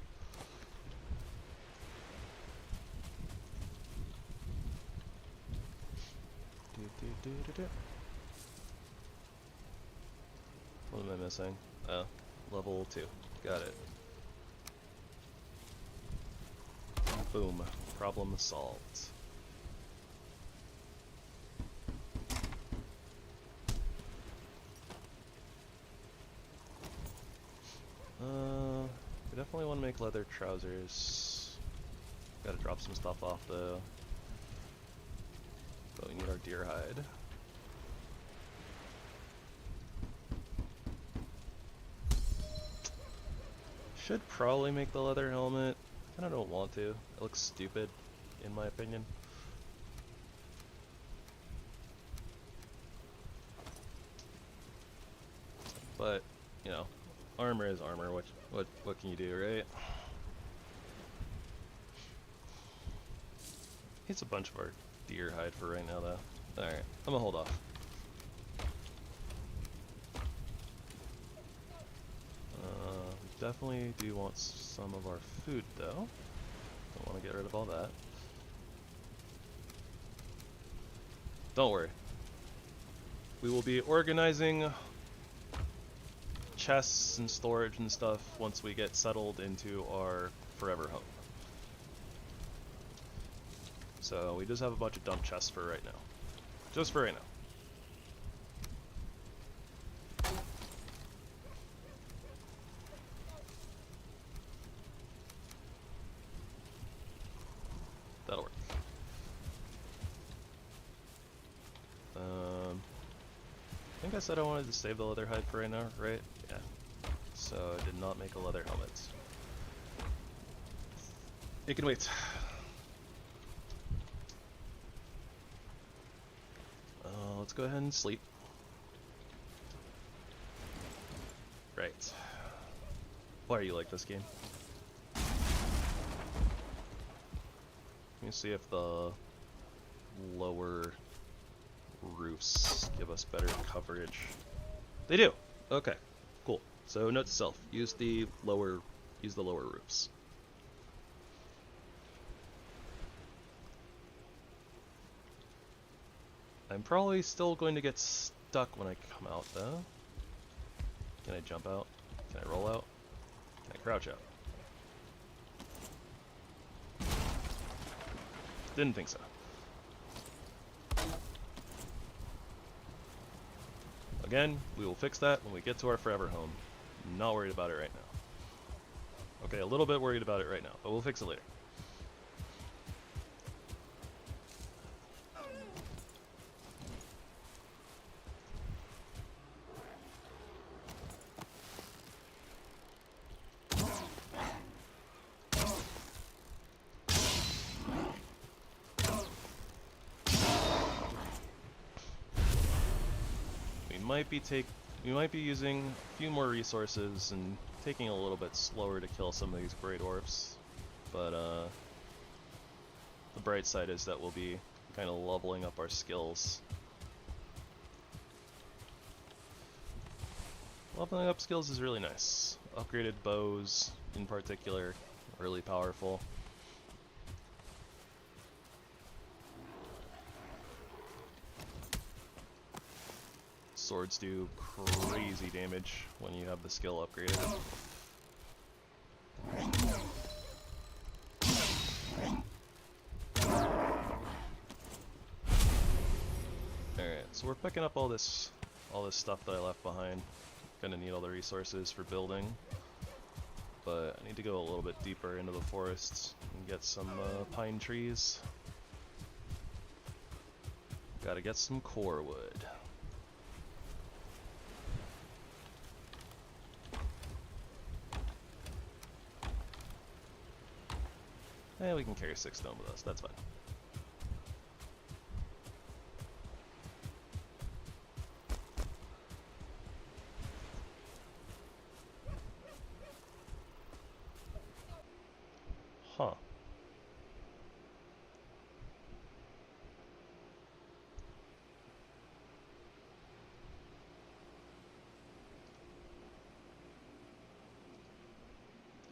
What am I missing? Oh, level 2, got it. Boom, problem solved. We definitely want to make leather trousers. Gotta drop some stuff off though. But we need our deer hide. Should probably make the leather helmet. I kinda don't want to. It looks stupid, in my opinion. But, you know, armor is armor. What can you do, right? It's a bunch of our deer hide for right now, though. Alright, I'm gonna hold off. Definitely do want some of our food, though. Don't want to get rid of all that. Don't worry. We will be organizing chests and storage and stuff once we get settled into our forever home. So we just have a bunch of dump chests for right now. Just for right now. That'll work. I think I said I wanted to save the leather hide for right now, right? Yeah. So I did not make a leather helmet. It can wait. Let's go ahead and sleep. Right. Why are you like this game? Let me see if the lower roofs give us better coverage. They do! Okay, cool. So note to self, use the lower roofs. I'm probably still going to get stuck when I come out though. Can I jump out? Can I roll out? Can I crouch out? Didn't think so. Again, we will fix that when we get to our forever home. Not worried about it right now. Okay, a little bit worried about it right now, but we'll fix it later. We might be using a few more resources and taking a little bit slower to kill some of these great orcs, but the bright side is that we'll be kind of leveling up our skills. Leveling up skills is really nice. Upgraded bows, in particular, really powerful. Swords do crazy damage when you have the skill upgraded. Alright, so we're picking up all this stuff that I left behind. Gonna need all the resources for building, but I need to go a little bit deeper into the forests and get some pine trees. Gotta get some core wood. Eh, we can carry 6 stone with us, that's fine. Huh.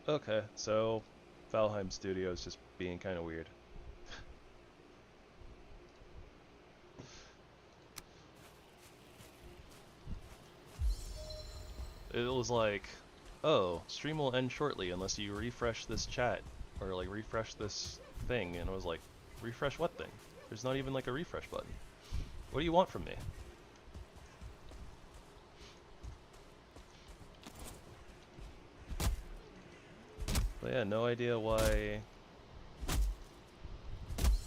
Okay, so Valheim Studios just being kind of weird. It was like, oh, stream will end shortly unless you refresh this chat, or like refresh this thing, and I was like, refresh what thing? There's not even like a refresh button. What do you want from me? But yeah, no idea why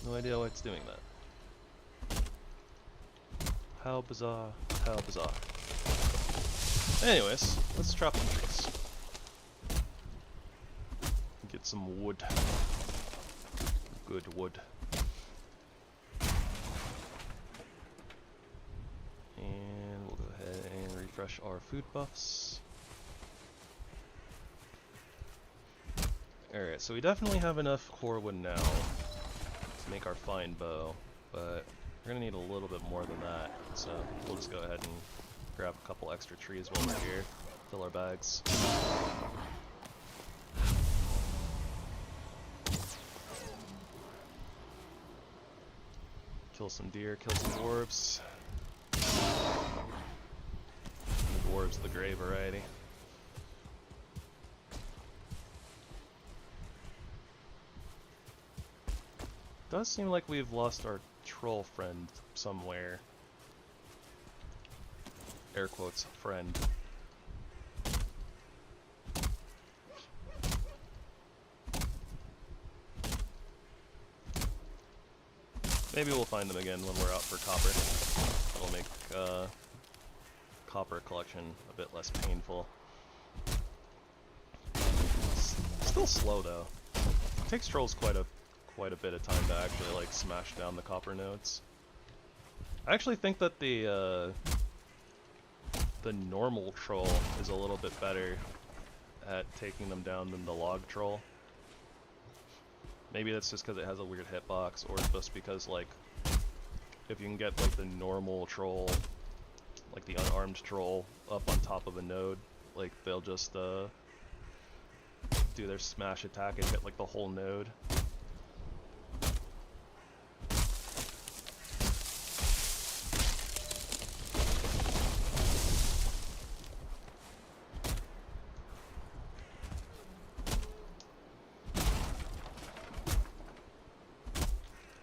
it's doing that. How bizarre, how bizarre. Anyways, let's chop some trees. Get some wood. Good wood. And we'll go ahead and refresh our food buffs. Alright, so we definitely have enough core wood now to make our fine bow, but we're gonna need a little bit more than that, so we'll just go ahead and grab a couple extra trees while we're here, fill our bags. Kill some deer, kill some dwarves. The dwarves, the gray variety. Does seem like we've lost our troll friend somewhere. Air quotes, friend. Maybe we'll find them again when we're out for copper. That'll make copper collection a bit less painful. Still slow though. It takes trolls quite a bit of time to actually like smash down the copper nodes. I actually think that the normal troll is a little bit better at taking them down than the log troll. Maybe that's just because it has a weird hitbox, or just because like if you can get like the normal troll, like the unarmed troll, up on top of a node, like they'll just do their smash attack and hit like the whole node.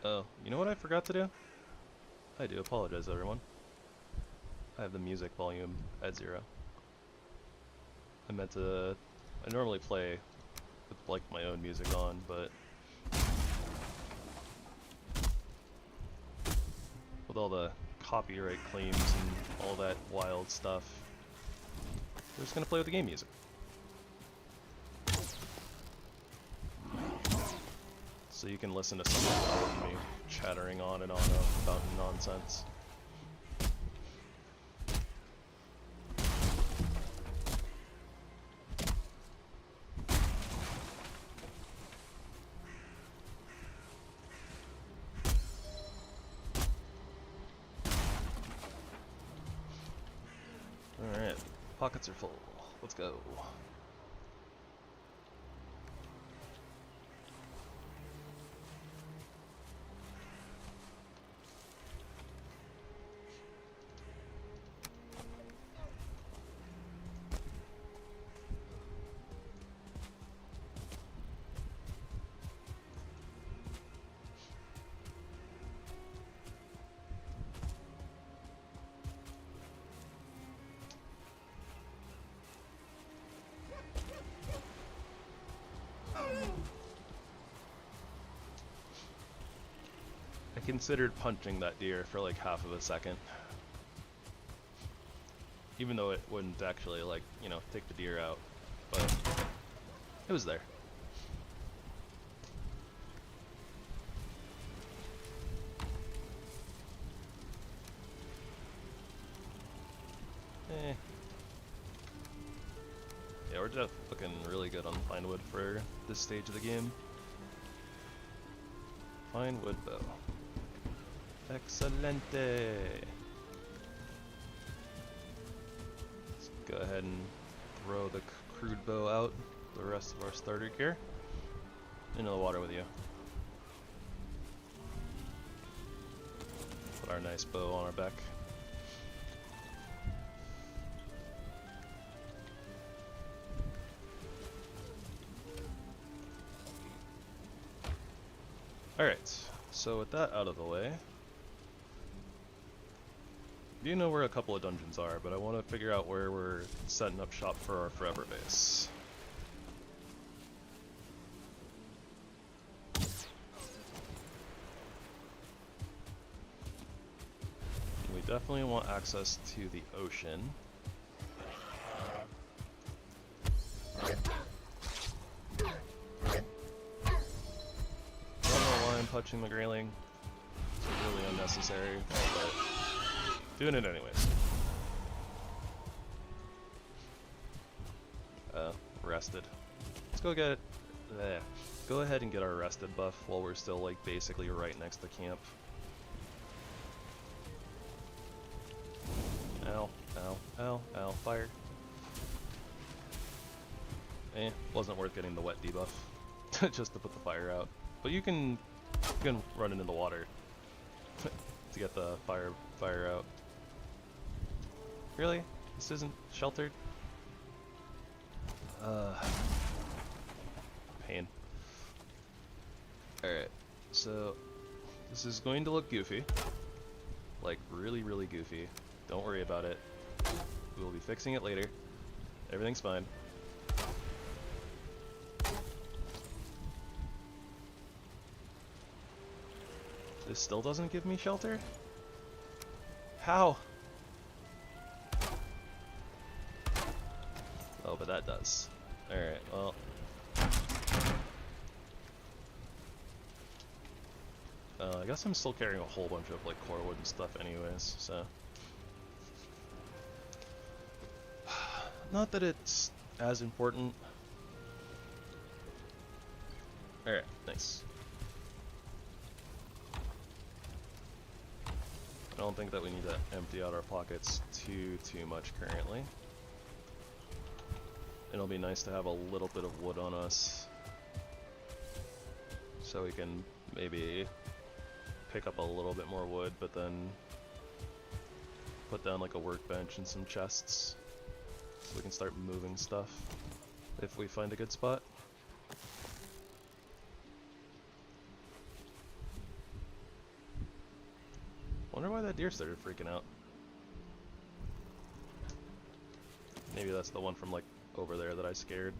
Oh, you know what I forgot to do? I do apologize, everyone. I have the music volume at 0. I normally play like my own music on, but with all the copyright claims and all that wild stuff, we're just gonna play with the game music. So you can listen to something other than me chattering on and on about nonsense. Alright, pockets are full. Let's go. I considered punching that deer for like half of a second. Even though it wouldn't actually, like, you know, take the deer out. But it was there. Yeah, we're just looking really good on pine wood for this stage of the game. Pine wood bow. Excelente! Let's go ahead and throw the crude bow out, the rest of our starter gear, into the water with you. Put our nice bow on our back. Alright, so with that out of the way, you know where a couple of dungeons are, but I want to figure out where we're setting up shop for our forever base. We definitely want access to the ocean. Touching the railing. It's really unnecessary, but doing it anyways. Rested. Let's go get go ahead and get our rested buff while we're still like basically right next to camp. Ow, ow, ow, ow, fire. Wasn't worth getting the wet debuff just to put the fire out. But you can run into the water to get the fire out. Really? This isn't sheltered? Pain. Alright, so this is going to look goofy. Like really, really goofy. Don't worry about it. We will be fixing it later. Everything's fine. This still doesn't give me shelter? How? Oh, but that does. Alright, well. I guess I'm still carrying a whole bunch of like core wood and stuff anyways, so. Not that it's as important. Alright, nice. I don't think that we need to empty out our pockets too much currently. It'll be nice to have a little bit of wood on us, so we can maybe pick up a little bit more wood, but then put down like a workbench and some chests, so we can start moving stuff if we find a good spot. Wonder why that deer started freaking out. Maybe that's the one from like over there that I scared.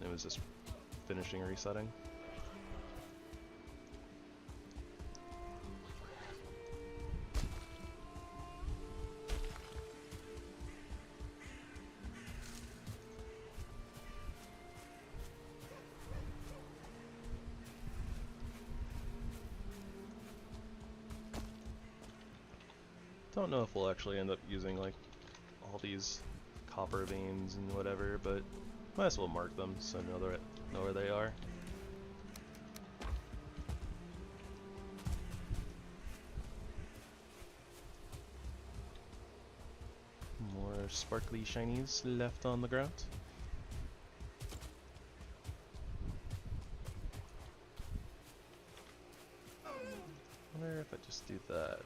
It was just finishing resetting. Don't know if we'll actually end up using like all these copper veins and whatever, but might as well mark them so I know where they are. More sparkly shinies left on the ground. Wonder if I just do that.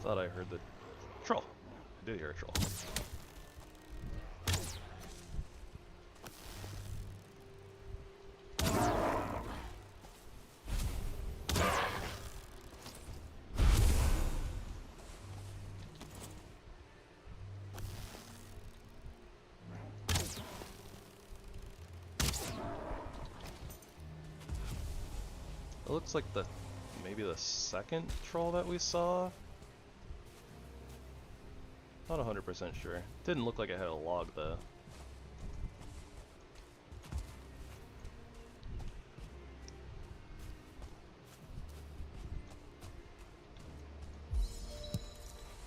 Thought I heard the troll. I did hear a troll. It looks like maybe the second troll that we saw. Not 100% sure. Didn't look like it had a log though.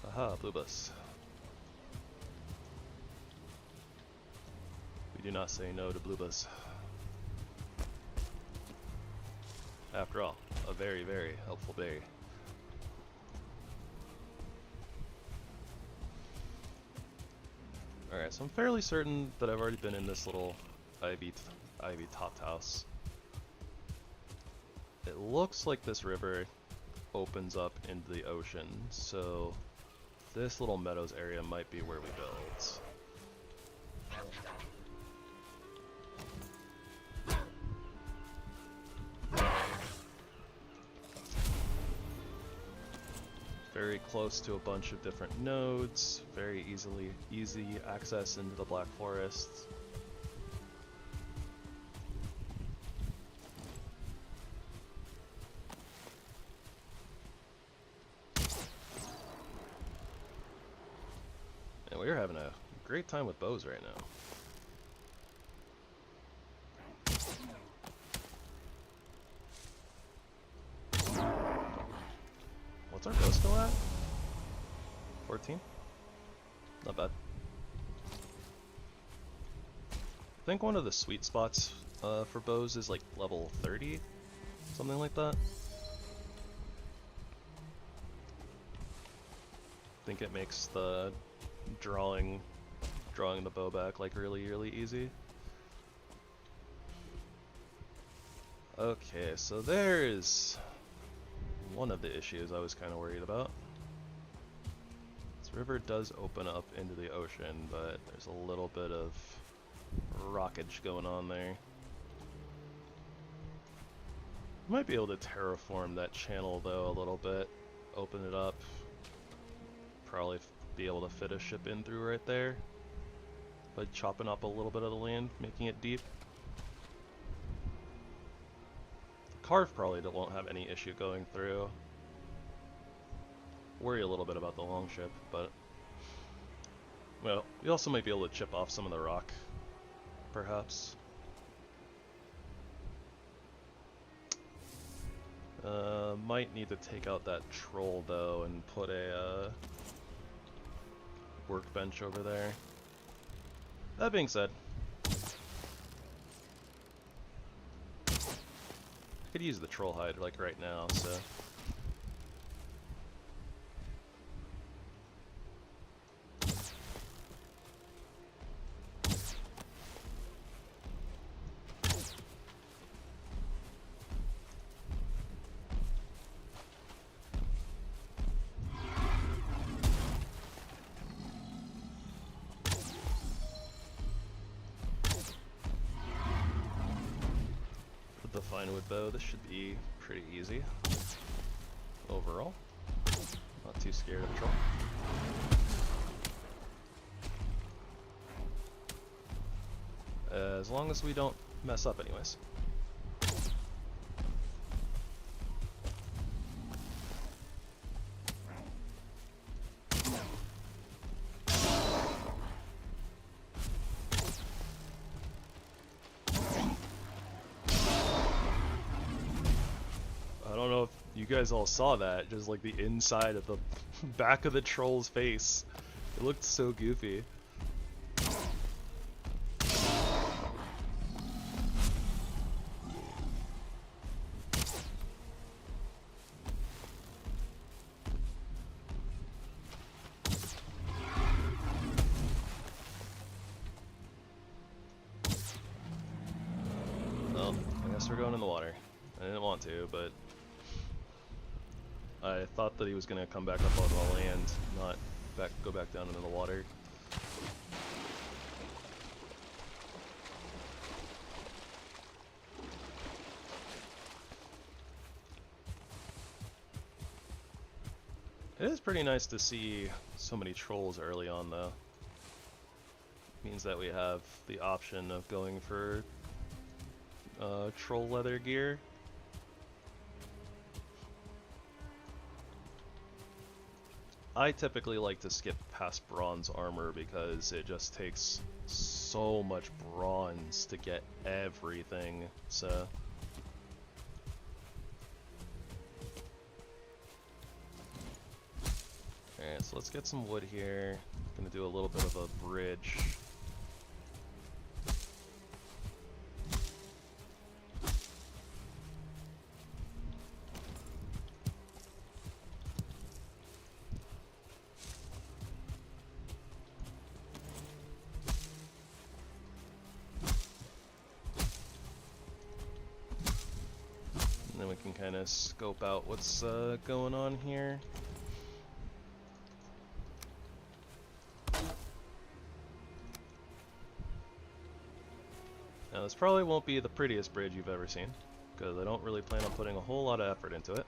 Aha, blue bus. We do not say no to blue bus. After all, a very, very helpful berry. Alright, so I'm fairly certain that I've already been in this little ivy topped house. It looks like this river opens up into the ocean, so this little meadows area might be where we build. Very close to a bunch of different nodes, very easy access into the Black Forest. And we're having a great time with bows right now. What's our bow skill at? 14? Not bad. I think one of the sweet spots for bows is like level 30, something like that. I think it makes the drawing the bow back like really easy. Okay, so there's one of the issues I was kind of worried about. This river does open up into the ocean, but there's a little bit of rockage going on there. Might be able to terraform that channel though a little bit, open it up, probably be able to fit a ship in through right there, by chopping up a little bit of the land, making it deep. Carve probably won't have any issue going through. Worry a little bit about the longship, but well, we also might be able to chip off some of the rock, perhaps. Might need to take out that troll though and put a workbench over there. That being said, I could use the troll hide like right now, so. the fine wood bow, this should be pretty easy overall. Not too scared of the troll. As long as we don't mess up anyways. I don't know if you guys all saw that, just like the inside of the back of the troll's face. It looked so goofy. Well, I guess we're going in the water. I didn't want to, but I thought that he was gonna come back up on the land, not go back down into the water. It is pretty nice to see so many trolls early on, though. Means that we have the option of going for troll leather gear. I typically like to skip past bronze armor because it just takes so much bronze to get everything, so... Alright, so let's get some wood here. Gonna do a little bit of a bridge. And then we can kind of scope out what's going on here. Now this probably won't be the prettiest bridge you've ever seen, because I don't really plan on putting a whole lot of effort into it.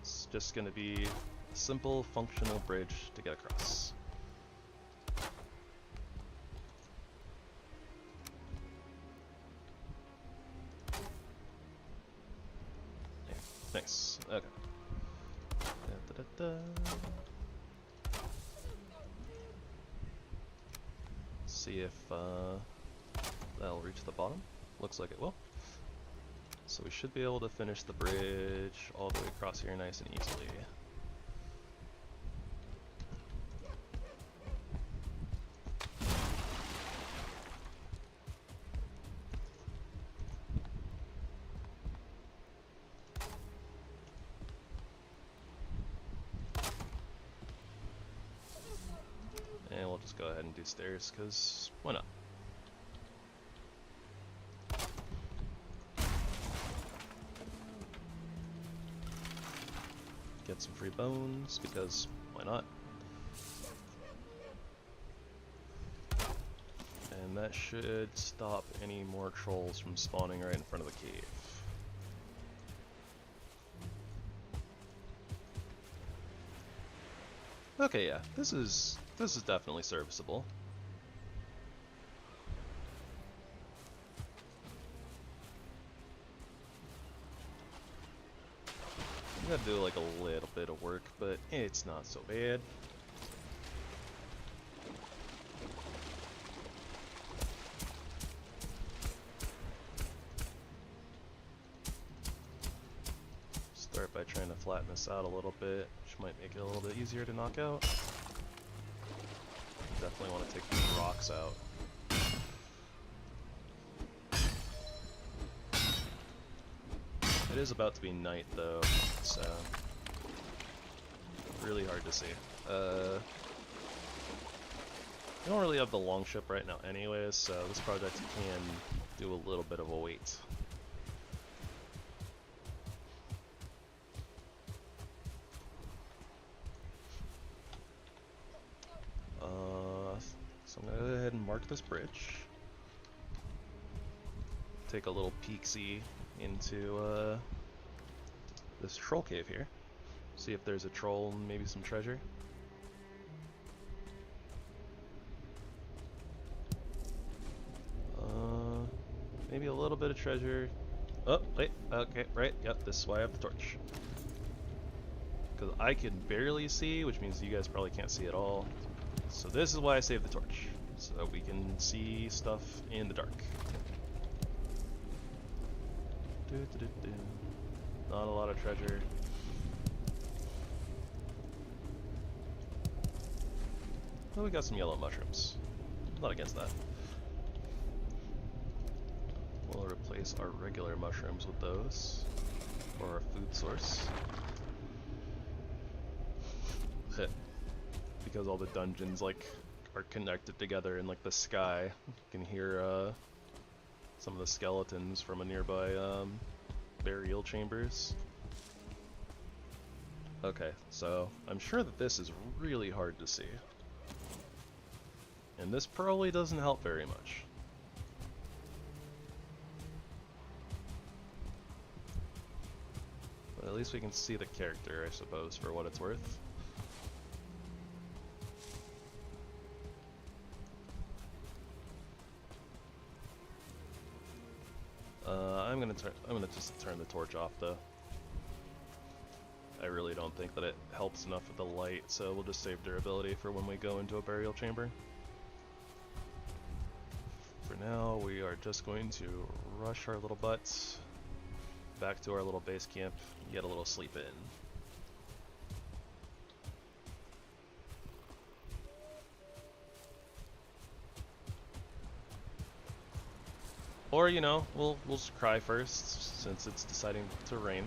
It's just going to be a simple, functional bridge to get across. Yeah, nice. Okay. See if that'll reach the bottom. Looks like it will. So we should be able to finish the bridge all the way across here nice and easily. And we'll just go ahead and do stairs, because why not? Get some free bones, because why not? And that should stop any more trolls from spawning right in front of the cave. Okay, yeah, this is definitely serviceable. You gotta do like a little bit of work, but it's not so bad. Start by trying to flatten this out a little bit, which might make it a little bit easier to knock out. Definitely want to take these rocks out. It is about to be night though, so really hard to see. We don't really have the longship right now anyways, so this project can do a little bit of a wait. So I'm gonna go ahead and mark this bridge. Take a little peek-see into this troll cave here. See if there's a troll and maybe some treasure. Maybe a little bit of treasure. Oh, wait, okay, right, yep, this is why I have the torch. Because I can barely see, which means you guys probably can't see at all. So this is why I saved the torch, so that we can see stuff in the dark. Not a lot of treasure. Oh, we got some yellow mushrooms. Not against that. We'll replace our regular mushrooms with those for our food source. Because all the dungeons like are connected together in like the sky, you can hear some of the skeletons from a nearby burial chambers. Okay, so I'm sure that this is really hard to see. And this probably doesn't help very much. But at least we can see the character, I suppose, for what it's worth. I'm gonna just turn the torch off though. I really don't think that it helps enough with the light, so we'll just save durability for when we go into a burial chamber. For now, we are just going to rush our little butts back to our little base camp, get a little sleep in. Or, you know, we'll just cry first, since it's deciding to rain.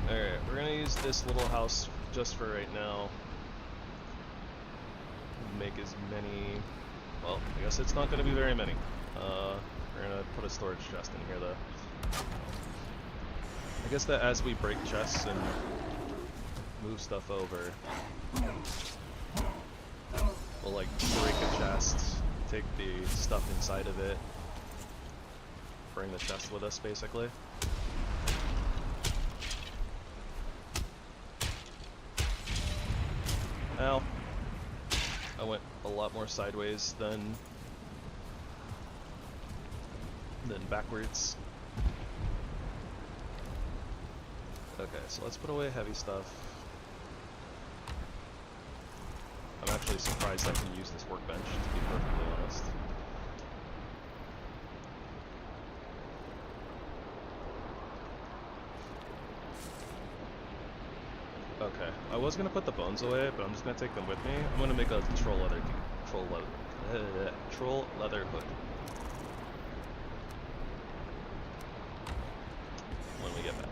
Alright, we're gonna use this little house just for right now. Make as many, well, I guess it's not going to be very many. We're going to put a storage chest in here though. I guess that as we break chests and move stuff over, we'll like break a chest, take the stuff inside of it, bring the chest with us basically. Ow. I went a lot more sideways than backwards. Okay, so let's put away heavy stuff. I'm actually surprised I can use this workbench, to be perfectly honest. Okay, I was gonna put the bones away, but I'm just gonna take them with me. I'm gonna make a troll leather hood when we get back.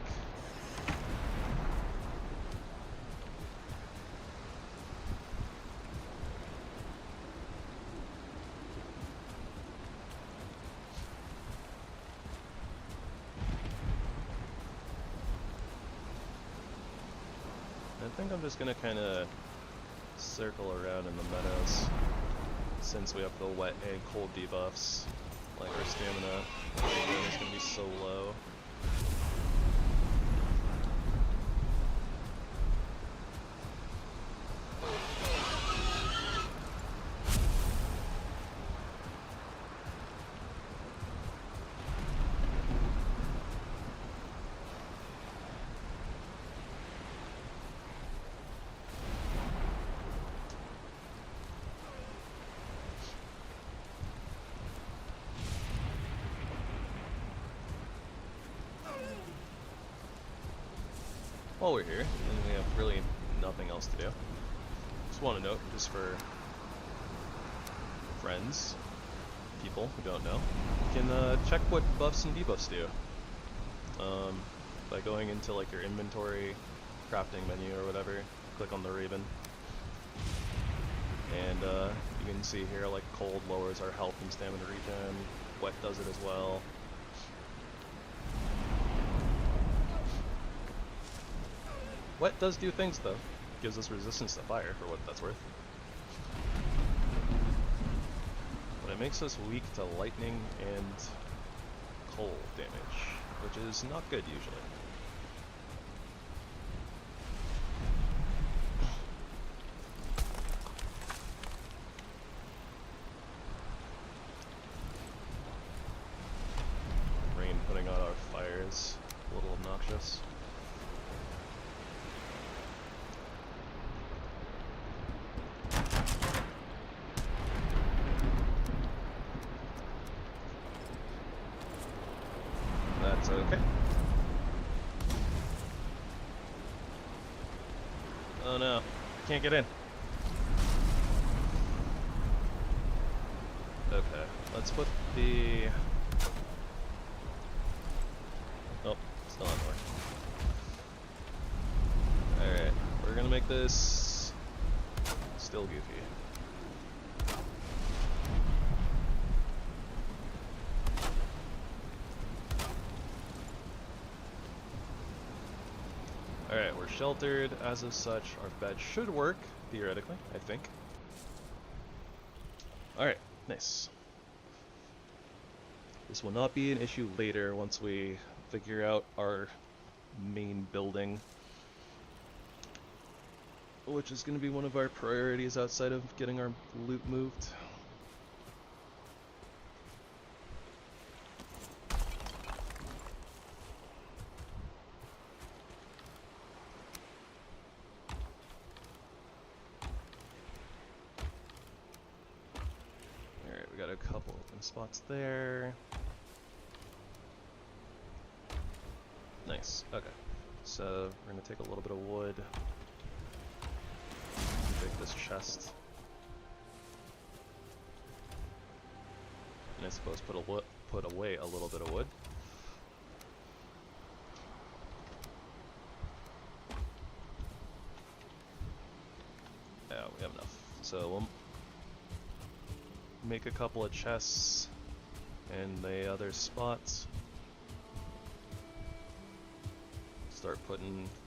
I think I'm just gonna kind of circle around in the meadows, since we have the wet and cold debuffs. Like our stamina is gonna be so low. While we're here, and we have really nothing else to do, just want to note, just for friends, people who don't know, you can check what buffs and debuffs do by going into like your inventory, crafting menu or whatever, click on the raven, and You can see here, like, cold lowers our health and stamina regen. Wet does it as well. Wet does do things, though. Gives us resistance to fire, for what that's worth. But it makes us weak to lightning and cold damage, which is not good usually. Rain putting out our fire is a little obnoxious. That's okay. Oh no, can't get in. Okay, let's put the... Oh, still not working. Alright, we're gonna make this still goofy. Alright, we're sheltered. As of such, our bed should work, theoretically, I think. Alright, nice. This will not be an issue later once we figure out our main building, which is going to be one of our priorities outside of getting our loot moved. Alright, we got a couple open spots there. Nice, okay. So, we're going to take a little bit of wood. Take this chest. And I suppose put away a little bit of wood. Yeah, we have enough. So we'll make a couple of chests in the other spots.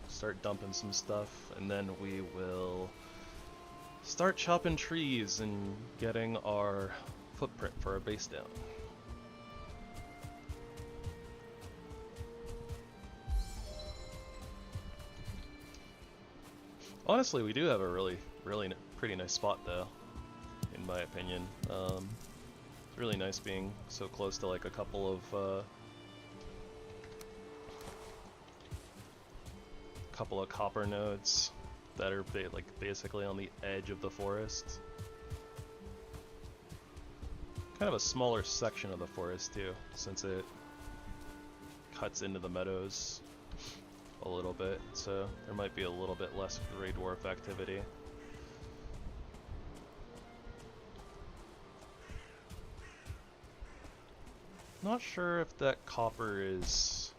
Start dumping some stuff, and then we will start chopping trees and getting our footprint for our base down. Honestly, we do have a really pretty nice spot though, in my opinion. It's really nice being so close to like a couple of copper nodes that are basically on the edge of the forest. Kind of a smaller section of the forest too, since it cuts into the meadows a little bit, so there might be a little bit less Grey Dwarf activity. Not sure if that copper is...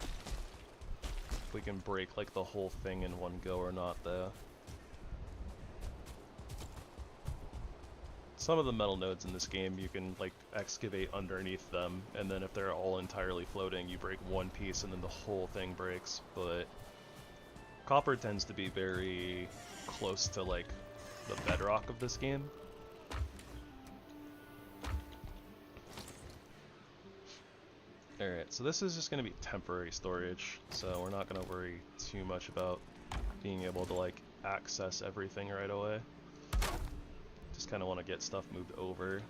if we can break like the whole thing in one go or not though. Some of the metal nodes in this game you can like excavate underneath them, and then if they're all entirely floating you break one piece and then the whole thing breaks, but copper tends to be very close to like the bedrock of this game. Alright, so this is just going to be temporary storage, so we're not going to worry too much about being able to like access everything right away. Just kind of want to get stuff moved over.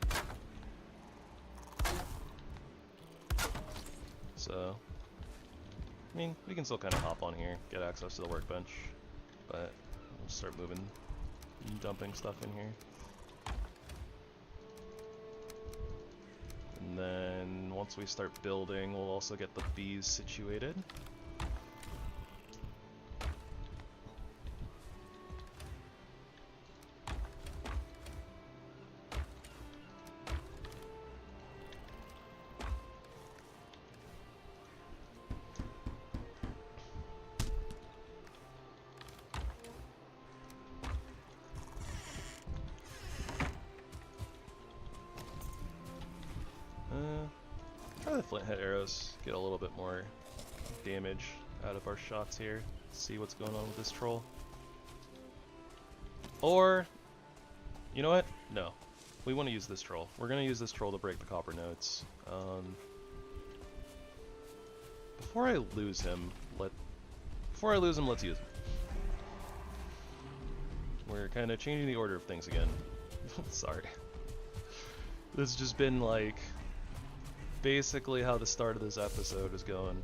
So, I mean, we can still kind of hop on here, get access to the workbench, but we'll start moving and dumping stuff in here. And then once we start building, we'll also get the bees situated. Try the flint head arrows, get a little bit more damage out of our shots here. See what's going on with this troll. Or, you know what? No. We want to use this troll. We're going to use this troll to break the copper nodes. Before I lose him, let's use him. We're kind of changing the order of things again. Sorry. This has just been like basically how the start of this episode is going.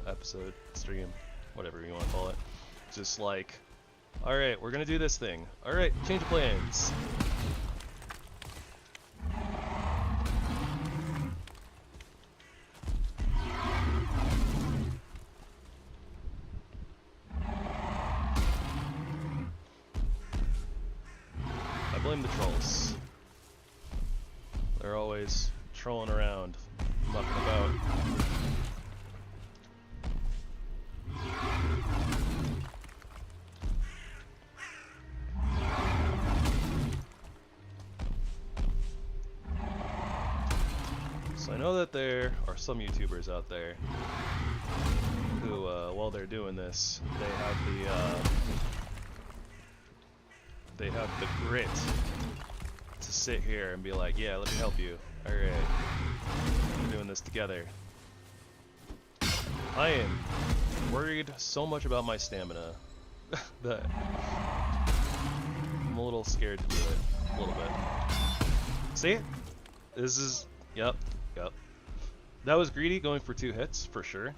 Episode, stream, whatever you want to call it. Just like, alright, we're gonna do this thing. Alright, change of plans. I blame the trolls. They're always trolling around, mucking about. So I know that there are some YouTubers out there who, while they're doing this, they have the grit to sit here and be like, yeah, let me help you. Alright, we're doing this together. I am worried so much about my stamina that I'm a little scared to do it, a little bit. See? This is, yep. That was greedy, going for 2 hits, for sure.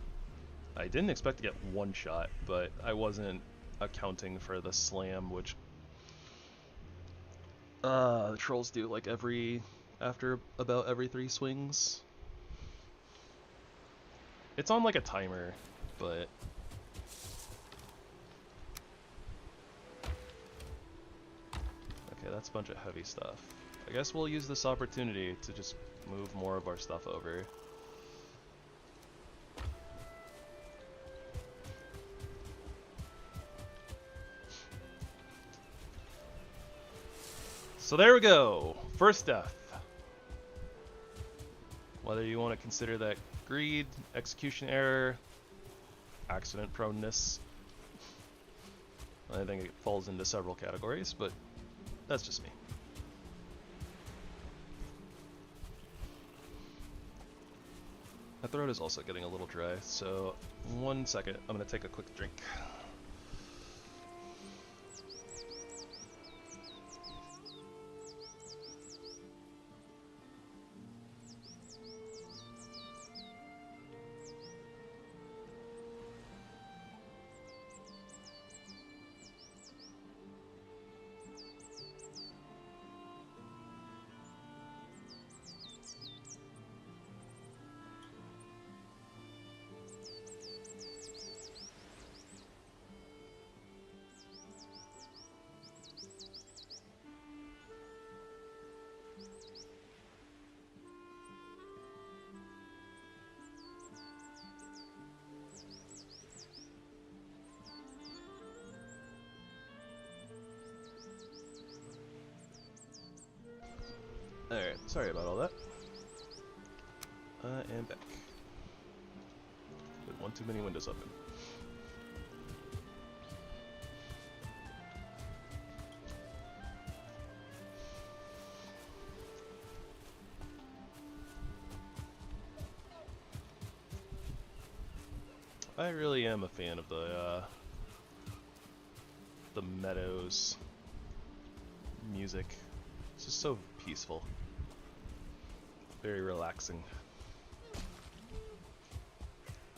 I didn't expect to get 1 shot, but I wasn't accounting for the slam, which the trolls do like after about every 3 swings. It's on like a timer, but okay, that's a bunch of heavy stuff. I guess we'll use this opportunity to just move more of our stuff over. So there we go, first death. Whether you want to consider that greed, execution error, accident proneness, I think it falls into several categories, but that's just me. My throat is also getting a little dry, so 1 second, I'm going to take a quick drink. Alright, sorry about all that. I am back. With 1 too many windows open. I really am a fan of the meadows music. It's just so peaceful. Very relaxing.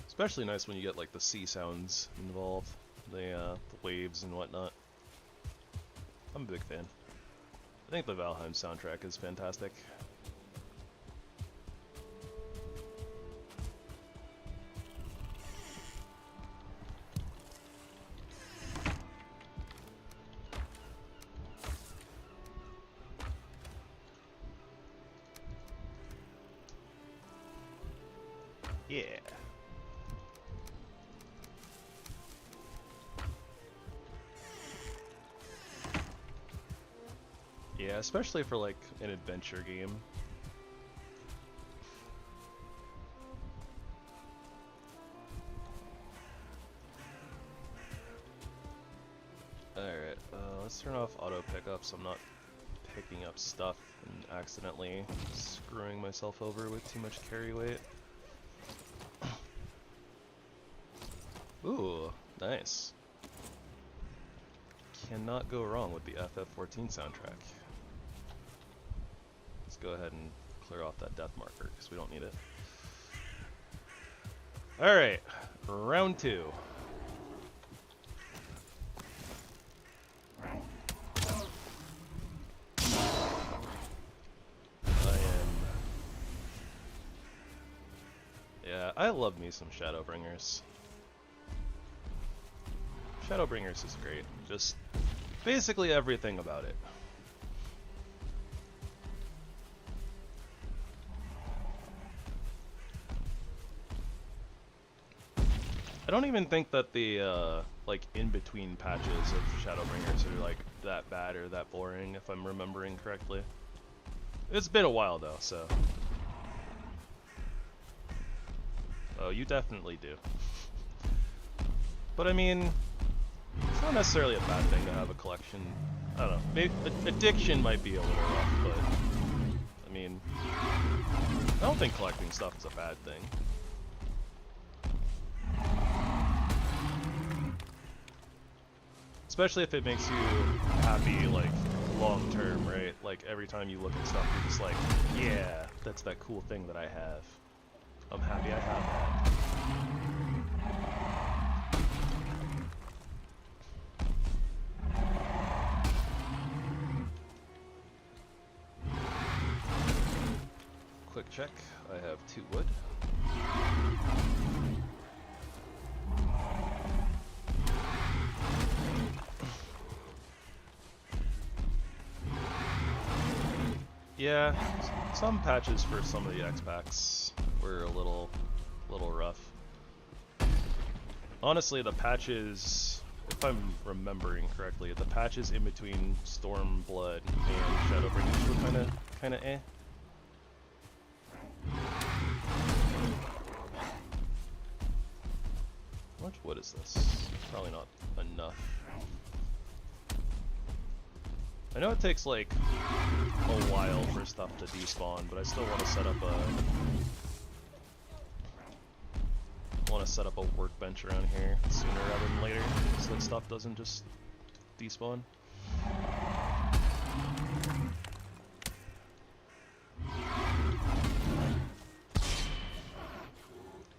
Especially nice when you get like the sea sounds involved, the waves and whatnot. I'm a big fan. I think the Valheim soundtrack is fantastic. Yeah. Yeah, especially for like an adventure game. Let's turn off auto pickup so I'm not picking up stuff and accidentally screwing myself over with too much carry weight. Ooh, nice. Cannot go wrong with the FF14 soundtrack. Let's go ahead and clear off that death marker because we don't need it. Alright, round 2. Yeah, I love me some Shadowbringers. Shadowbringers is great. Just basically everything about it. I don't even think that the like in-between patches of Shadowbringers are like that bad or that boring, if I'm remembering correctly. It's been a while though, so. Oh, you definitely do. But I mean, it's not necessarily a bad thing to have a collection. I don't know. Maybe addiction might be a little rough, but I mean, I don't think collecting stuff is a bad thing. Especially if it makes you happy, like, long term, right? Like, every time you look at stuff, you're just like, yeah, that's that cool thing that I have. I'm happy I have that. Quick check. I have 2 wood. Yeah, some patches for some of the X-Packs were a little rough. Honestly, the patches, if I'm remembering correctly, the patches in between Stormblood and Shadowbringers were kinda eh. How much wood is this? Probably not enough. I know it takes like a while for stuff to despawn, but I still want to set up a workbench around here sooner rather than later, so that stuff doesn't just despawn.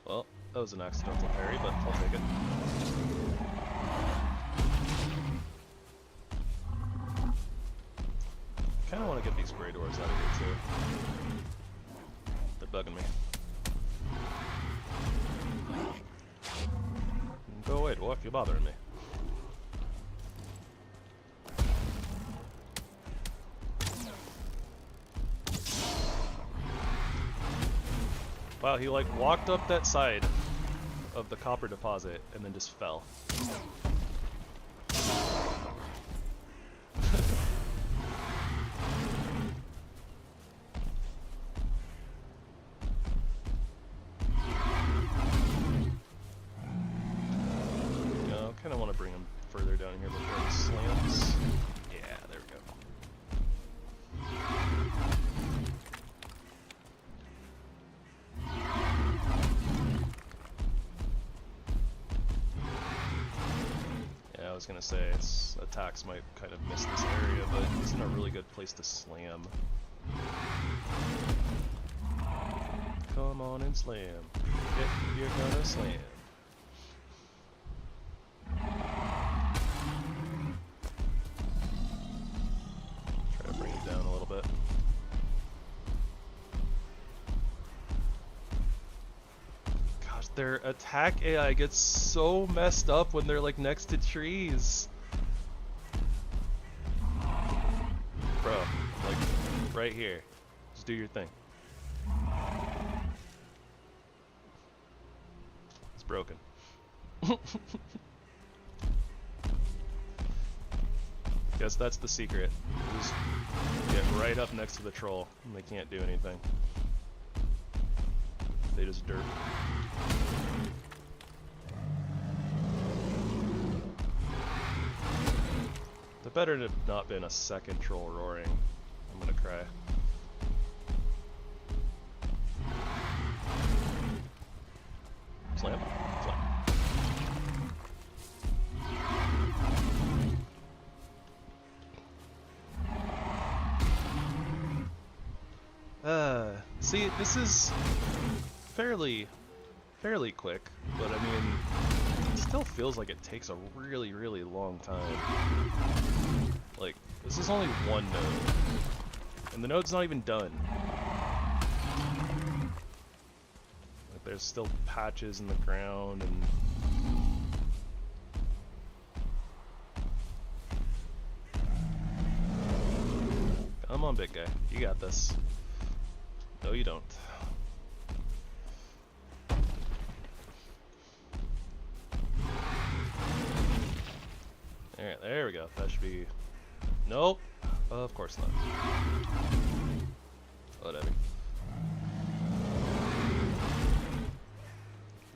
Well, that was an accidental parry, but I'll take it. Kinda want to get these gray doors out of here too. They're bugging me. Go away, dwarf, you're bothering me. Wow, he like walked up that side of the copper deposit and then just fell. I want to bring him further down here before he slams. Yeah, there we go. Yeah, I was gonna say its attacks might kind of miss this area, but he's in a really good place to slam. Come on and slam. If you're gonna slam. Their attack AI gets so messed up when they're like next to trees. Bro, like right here. Just do your thing. It's broken. Guess that's the secret. Just get right up next to the troll and they can't do anything. They just derp. There better have not been a second troll roaring. I'm gonna cry. Slam. Slam. See, this is fairly quick, but I mean, it still feels like it takes a really, really long time. Like, this is only one node, and the node's not even done. Like, there's still patches in the ground, and come on, big guy, you got this. No, you don't. Alright, there we go. That should be... Nope. Of course not. Whatever.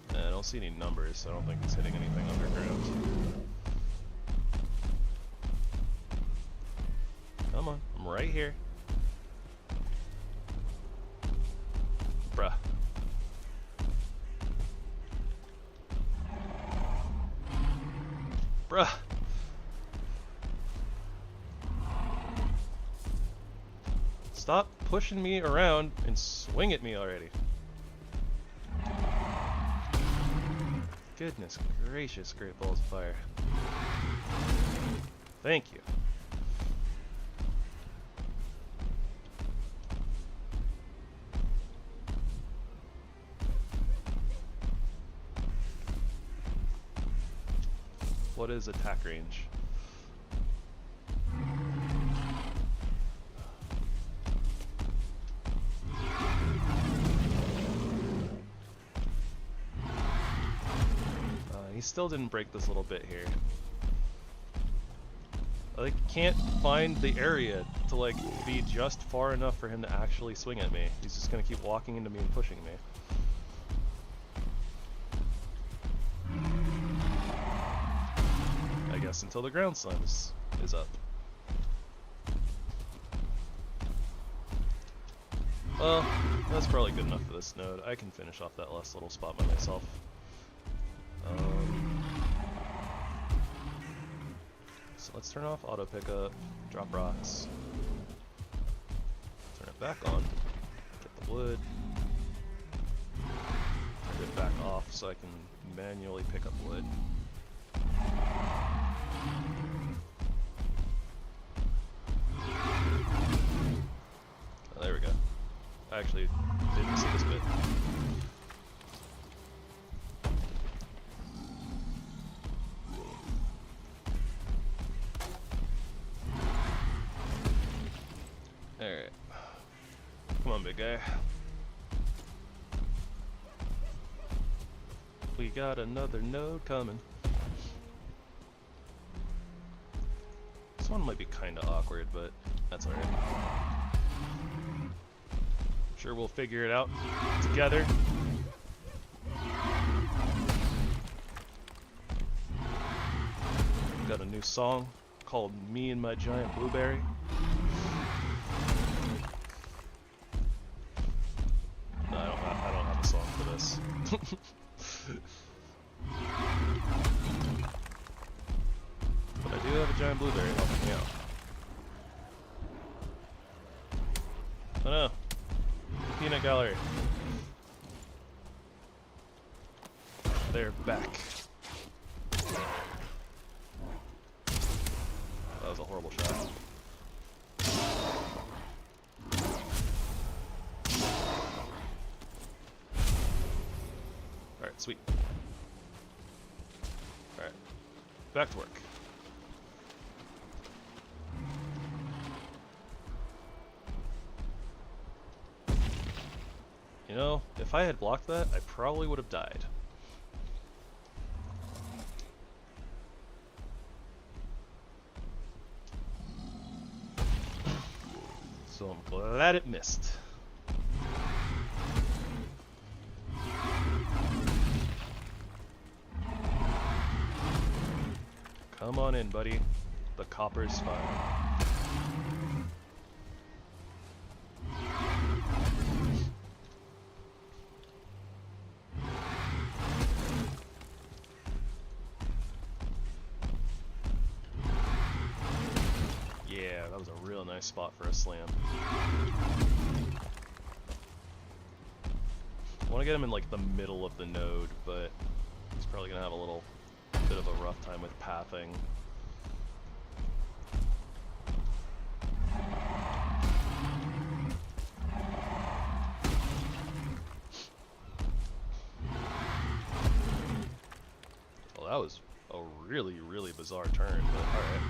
I don't see any numbers, so I don't think it's hitting anything underground. Come on, I'm right here. Bruh. Bruh. Stop pushing me around and swing at me already. Goodness gracious, great balls of fire. Thank you. What is attack range? He still didn't break this little bit here. I like, can't find the area to like be just far enough for him to actually swing at me. He's just gonna keep walking into me and pushing me. I guess until the ground slime is up. Well, that's probably good enough for this node. I can finish off that last little spot by myself. So let's turn off auto pickup, drop rocks, turn it back on, get the wood, turn it back off so I can manually pick up wood. Oh, there we go. I actually didn't see this bit. Alright. Come on, big guy. We got another node coming. This one might be kinda awkward, but that's alright. I'm sure we'll figure it out together. Got a new song called Me and My Giant Blueberry. No, I don't have a song for this. But I do have a giant blueberry helping me out. Oh no! Peanut gallery. They're back. That was a horrible shot. Alright, sweet. Alright, back to work. You know, if I had blocked that, I probably would have died. So I'm glad it missed. Come on in, buddy. but copper's fine. Yeah, that was a real nice spot for a slam. I want to get him in like the middle of the node, but he's probably going to have a little bit of a rough time with pathing. Well, that was a really, really bizarre turn, but alright.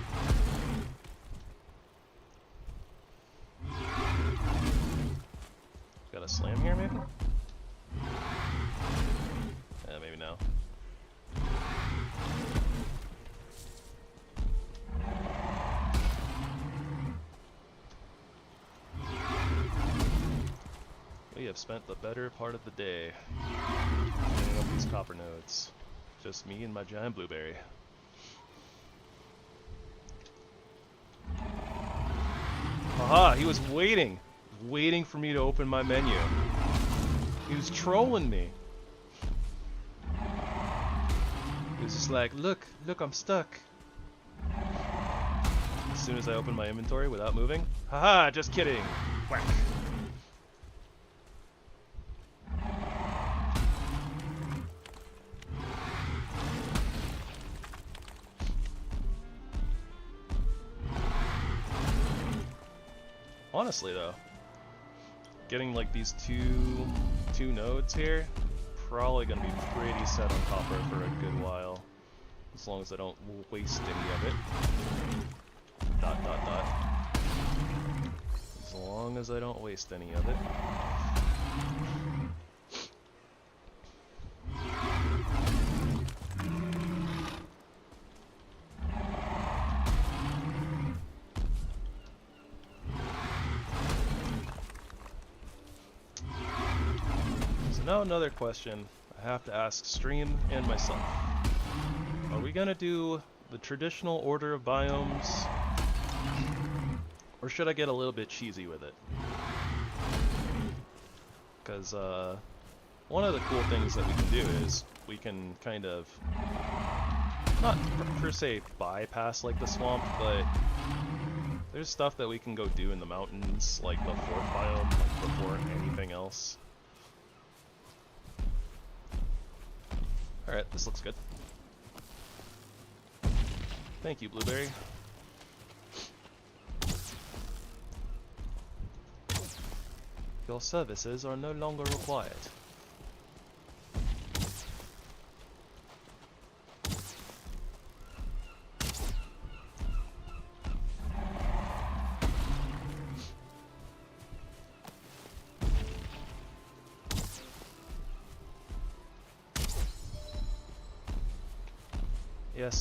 Got a slam here, maybe? Yeah, maybe no. We have spent the better part of the day cleaning up these copper nodes. Just me and my giant blueberry. Haha, he was waiting for me to open my menu. He was trolling me. He was just like, look, I'm stuck. As soon as I open my inventory without moving, haha, just kidding. Whack. Honestly though, getting like these two nodes here, probably gonna be pretty set on copper for a good while. As long as I don't waste any of it. ... As long as I don't waste any of it. So now another question I have to ask stream and myself. Are we gonna do the traditional order of biomes, or should I get a little bit cheesy with it? Because one of the cool things that we can do is we can kind of, not per se bypass like the swamp, but there's stuff that we can go do in the mountains, like the fourth biome, like before anything else. Alright, this looks good. Thank you, Blueberry. Your services are no longer required.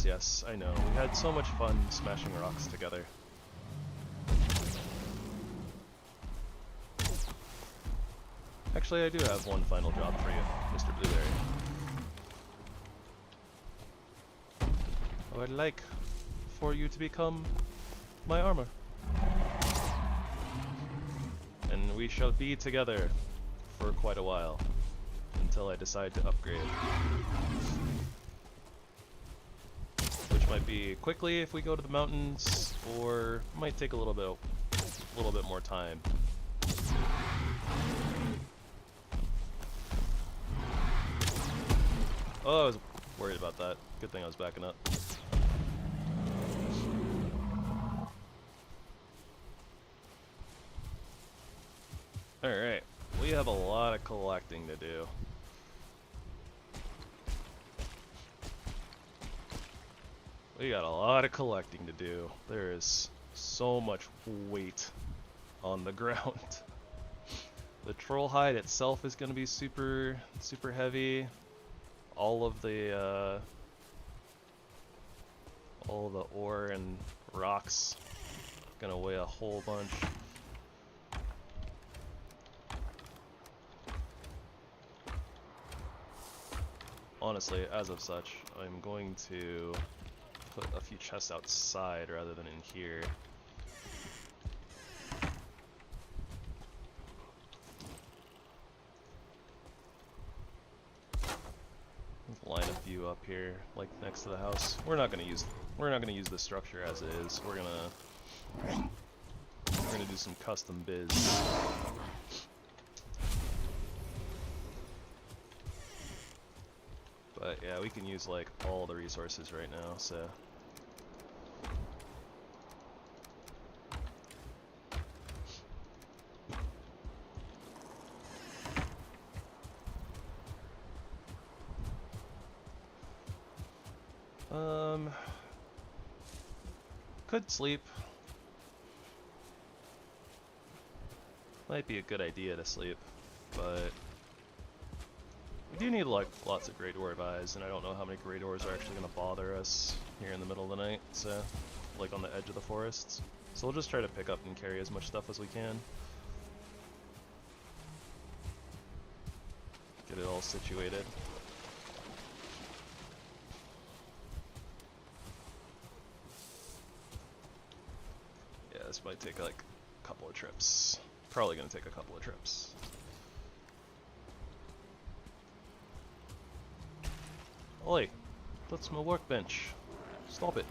Yes, I know. We had so much fun smashing rocks together. Actually, I do have one final job for you, Mr. Blueberry. I would like for you to become my armor. And we shall be together for quite a while, until I decide to upgrade. Might be quickly if we go to the mountains, or might take a little bit more time. Oh, I was worried about that. Good thing I was backing up. Alright, we have a lot of collecting to do. We got a lot of collecting to do. There is so much weight on the ground. The troll hide itself is going to be super heavy. All of the ore and rocks gonna weigh a whole bunch. Honestly, as of such, I'm going to put a few chests outside rather than in here. Line a few up here, like next to the house. We're not gonna use the structure as it is. We're gonna do some custom biz. But yeah, we can use like all the resources right now, so. Could sleep. Might be a good idea to sleep, but we do need like lots of Great Dwarf eyes, and I don't know how many Great Dwarves are actually going to bother us here in the middle of the night, so like on the edge of the forests. So we'll just try to pick up and carry as much stuff as we can. Get it all situated. Yeah, this might take like a couple of trips. Probably going to take a couple of trips. Oi, that's my workbench. Stop it.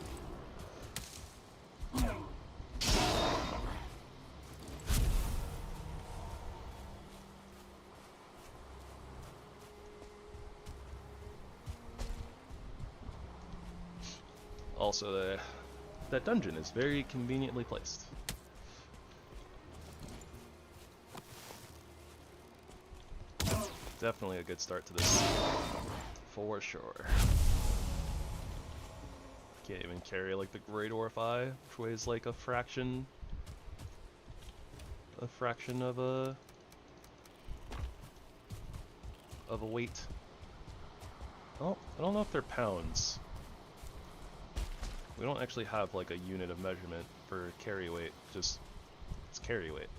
Also, that dungeon is very conveniently placed. Definitely a good start to this, for sure. Can't even carry like the Great Dwarf Eye, which weighs like a fraction of a weight. Oh, I don't know if they're pounds. We don't actually have like a unit of measurement for carry weight, just it's carry weight.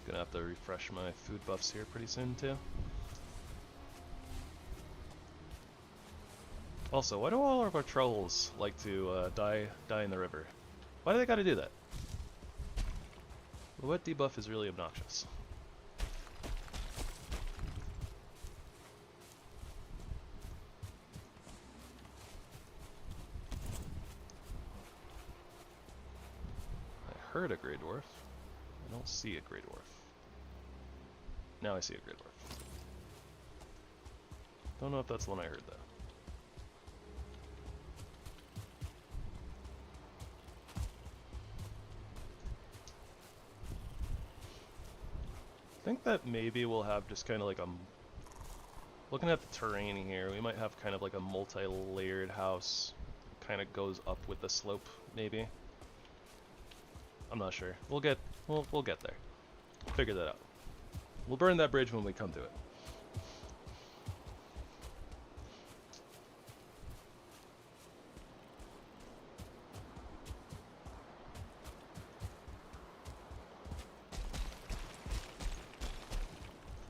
Gonna have to refresh my food buffs here pretty soon too. Also, why do all of our trolls like to die in the river? Why do they gotta do that? The wet debuff is really obnoxious. I heard a Grey Dwarf. I don't see a Grey Dwarf. Now I see a Grey Dwarf. Don't know if that's the one I heard though. I think that maybe we'll have just kind of like a... Looking at the terrain here, we might have kind of like a multi-layered house. Kind of goes up with the slope, maybe. I'm not sure. We'll get there. Figure that out. We'll burn that bridge when we come to it.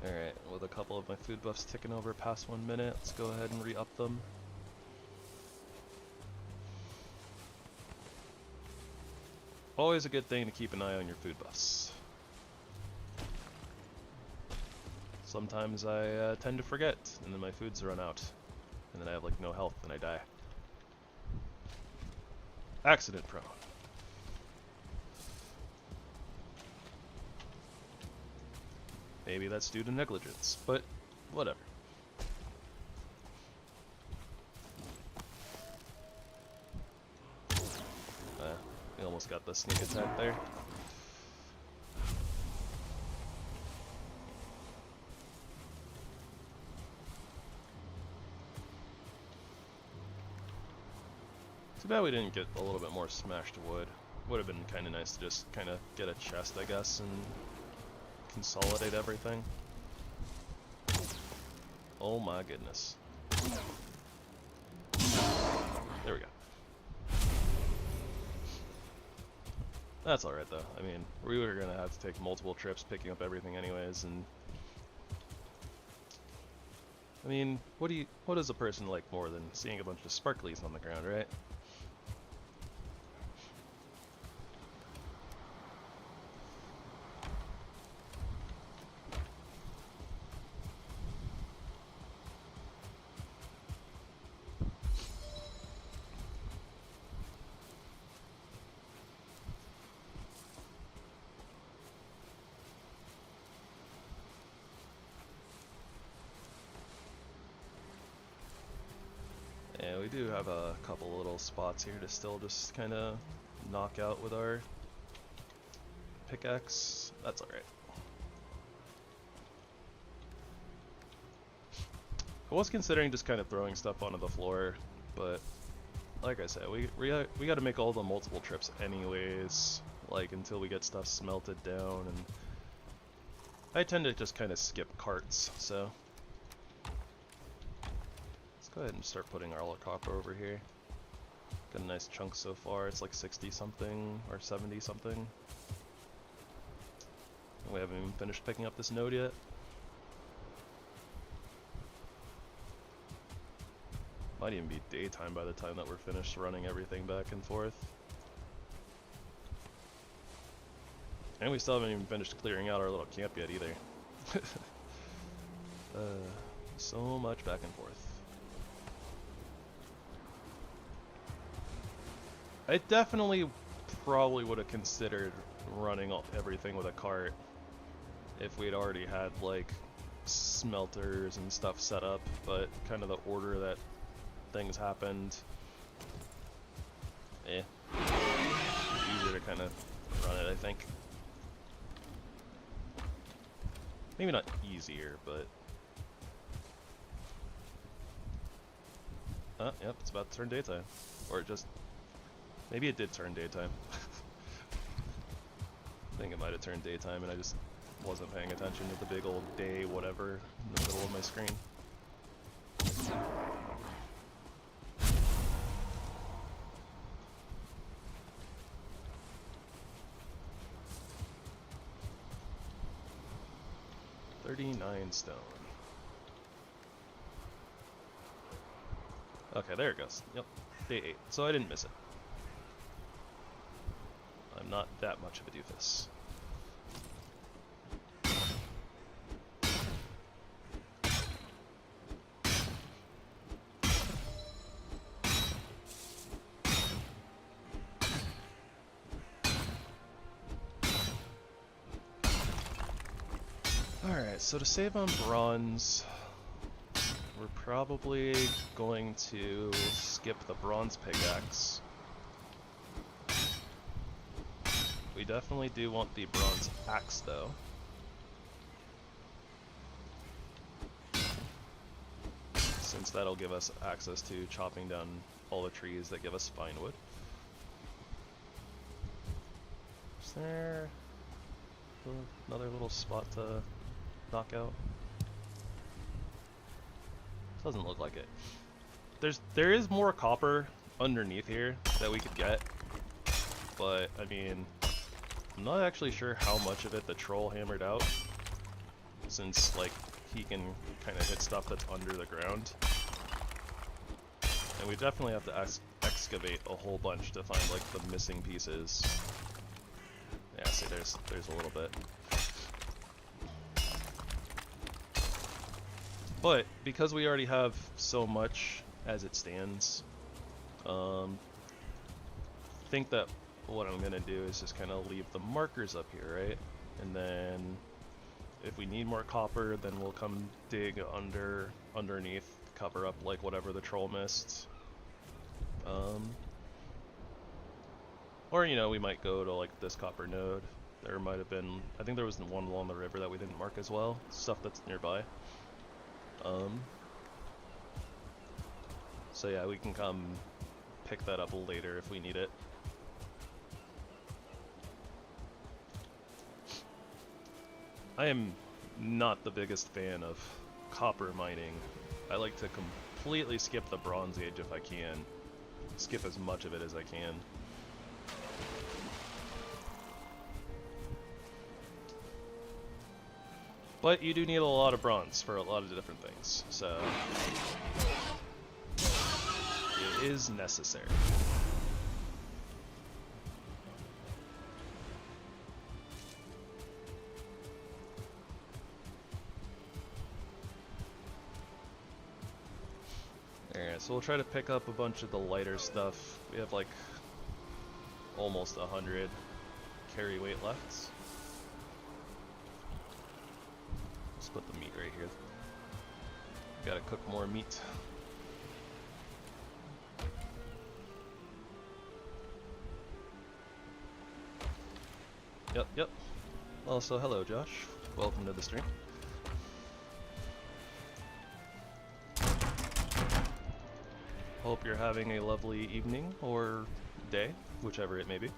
Alright, with a couple of my food buffs ticking over past 1 minute, let's go ahead and re-up them. Always a good thing to keep an eye on your food buffs. Sometimes I tend to forget, and then my foods run out, and then I have like no health and I die. Accident prone. Maybe that's due to negligence, but whatever. We almost got the sneak attack there. Too bad we didn't get a little bit more smashed wood. Would have been kind of nice to just kind of get a chest, I guess, and consolidate everything. Oh my goodness. There we go. That's alright though. I mean, we were gonna have to take multiple trips picking up everything anyways, and I mean, what does a person like more than seeing a bunch of sparklies on the ground, right? Yeah, we do have a couple little spots here to still just kind of knock out with our pickaxe. That's alright. I was considering just kind of throwing stuff onto the floor, but like I said, we got to make all the multiple trips anyways, like until we get stuff smelted down, and I tend to just kind of skip carts, so let's go ahead and start putting our copper over here. Got a nice chunk so far. It's like 60 something or 70 something. We haven't even finished picking up this node yet. Might even be daytime by the time that we're finished running everything back and forth. And we still haven't even finished clearing out our little camp yet either. So much back and forth. I definitely probably would have considered running everything with a cart if we'd already had like smelters and stuff set up, but kind of the order that things happened, easier to kind of run it, I think. Maybe not easier, but yep, it's about to turn daytime, or just maybe it did turn daytime. I think it might have turned daytime, and I just wasn't paying attention to the big old day whatever in the middle of my screen. $39 stone. Okay, there it goes. Yep, day 8. So I didn't miss it. I'm not that much of a doofus. Alright, so to save on bronze, we're probably going to skip the bronze pickaxe. We definitely do want the bronze axe though. Since that'll give us access to chopping down all the trees that give us fine wood. Is there another little spot to knock out? Doesn't look like it. There is more copper underneath here that we could get, but I mean, I'm not actually sure how much of it the troll hammered out, since like he can kind of hit stuff that's under the ground, and we definitely have to excavate a whole bunch to find like the missing pieces. Yeah, see, there's a little bit. But because we already have so much as it stands, I think that what I'm gonna do is just kind of leave the markers up here, right? And then if we need more copper, then we'll come dig underneath, cover up like whatever the troll missed. Or you know, we might go to like this copper node. There might have been, I think there was one along the river that we didn't mark as well. Stuff that's nearby. So yeah, we can come pick that up later if we need it. I am not the biggest fan of copper mining. I like to completely skip the Bronze Age if I can. Skip as much of it as I can. But you do need a lot of bronze for a lot of different things, so it is necessary. Alright, so we'll try to pick up a bunch of the lighter stuff. We have like almost 100 carry weight left. Let's put the meat right here. Gotta cook more meat. Yep. Also, hello Josh. Welcome to the stream. Hope you're having a lovely evening or day, whichever it may be.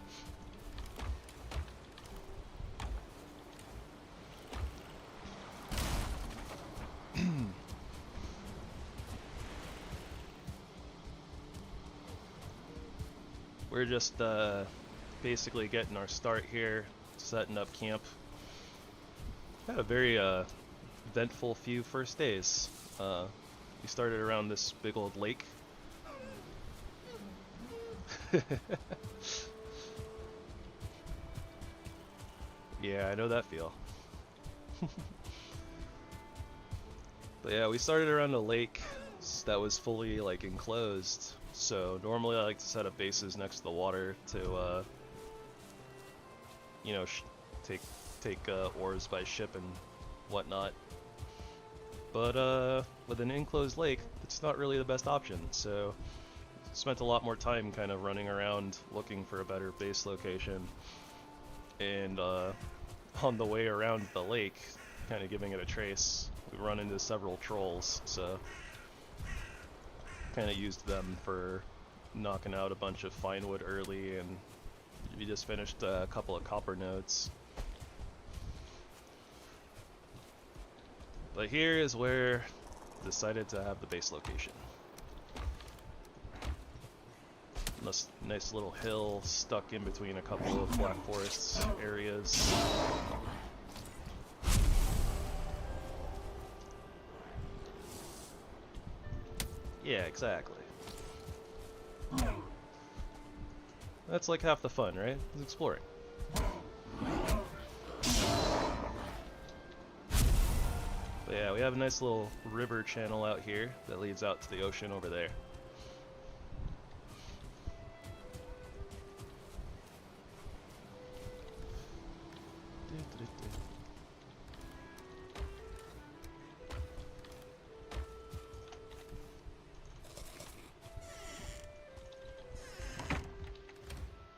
We're just basically getting our start here, setting up camp. Had a very eventful few first days. We started around this big old lake. Yeah, I know that feel. But yeah, we started around a lake that was fully like enclosed. So normally I like to set up bases next to the water to, you know, take ores by ship and whatnot. But with an enclosed lake, it's not really the best option. So spent a lot more time kind of running around looking for a better base location, and on the way around the lake, kind of giving it a trace, we run into several trolls, so kind of used them for knocking out a bunch of fine wood early, and we just finished a couple of copper nodes. But here is where I decided to have the base location. This nice little hill stuck in between a couple of Black Forest areas. Yeah, exactly. That's like half the fun, right? It's exploring. But yeah, we have a nice little river channel out here that leads out to the ocean over there.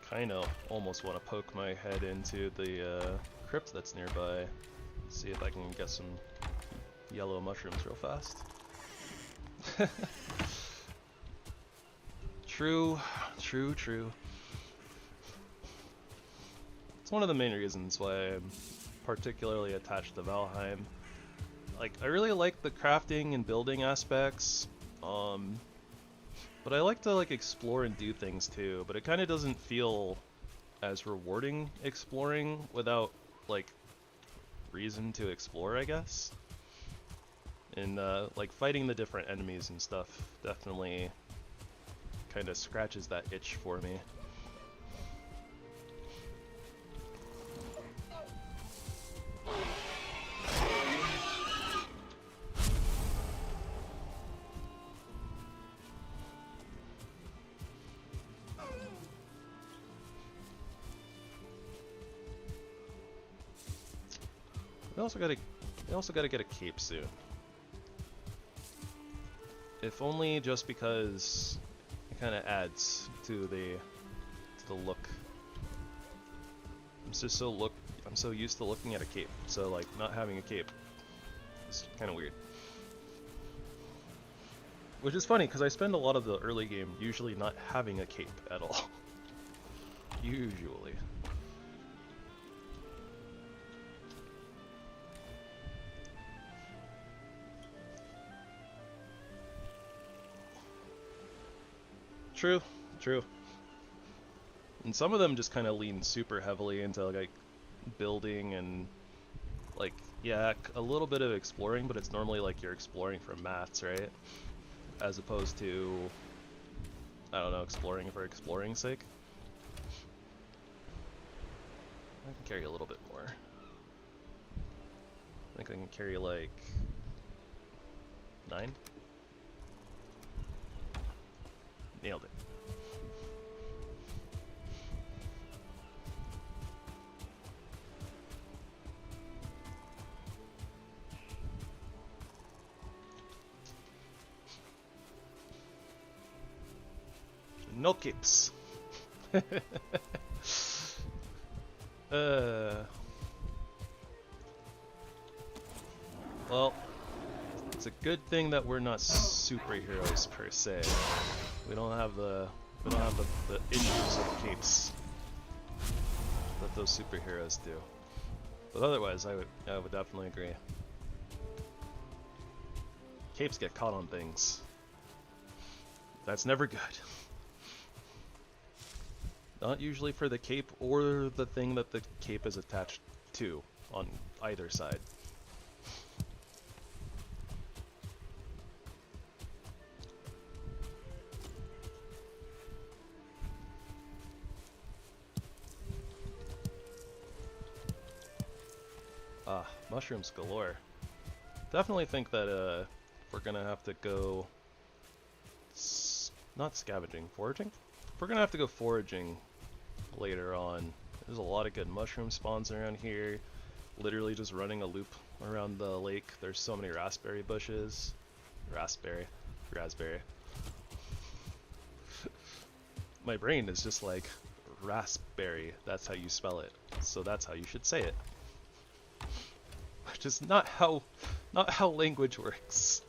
Kinda almost want to poke my head into the crypt that's nearby. See if I can get some yellow mushrooms real fast. True. It's one of the main reasons why I'm particularly attached to Valheim. Like, I really like the crafting and building aspects, but I like to like explore and do things too, but it kind of doesn't feel as rewarding exploring without like reason to explore, I guess. And like fighting the different enemies and stuff definitely kind of scratches that itch for me. We also gotta get a cape soon. If only just because it kind of adds to the look. I'm so used to looking at a cape, so like not having a cape is kind of weird. Which is funny because I spend a lot of the early game usually not having a cape at all. Usually. True. And some of them just kind of lean super heavily into like building and like Yeah, a little bit of exploring, but it's normally like you're exploring for maths, right? As opposed to, I don't know, exploring for exploring's sake. I can carry a little bit more. I think I can carry like 9. Nailed it. No capes. Well, it's a good thing that we're not superheroes per se. We don't have the issues of capes that those superheroes do. But otherwise, I would definitely agree. Capes get caught on things. That's never good. Not usually for the cape or the thing that the cape is attached to on either side. Ah, mushrooms galore. Definitely think that we're gonna have to go not scavenging, foraging? We're gonna have to go foraging later on. There's a lot of good mushroom spawns around here. Literally just running a loop around the lake. There's so many raspberry bushes. Raspberry. My brain is just like, raspberry. That's how you spell it. So that's how you should say it. Which is not how language works.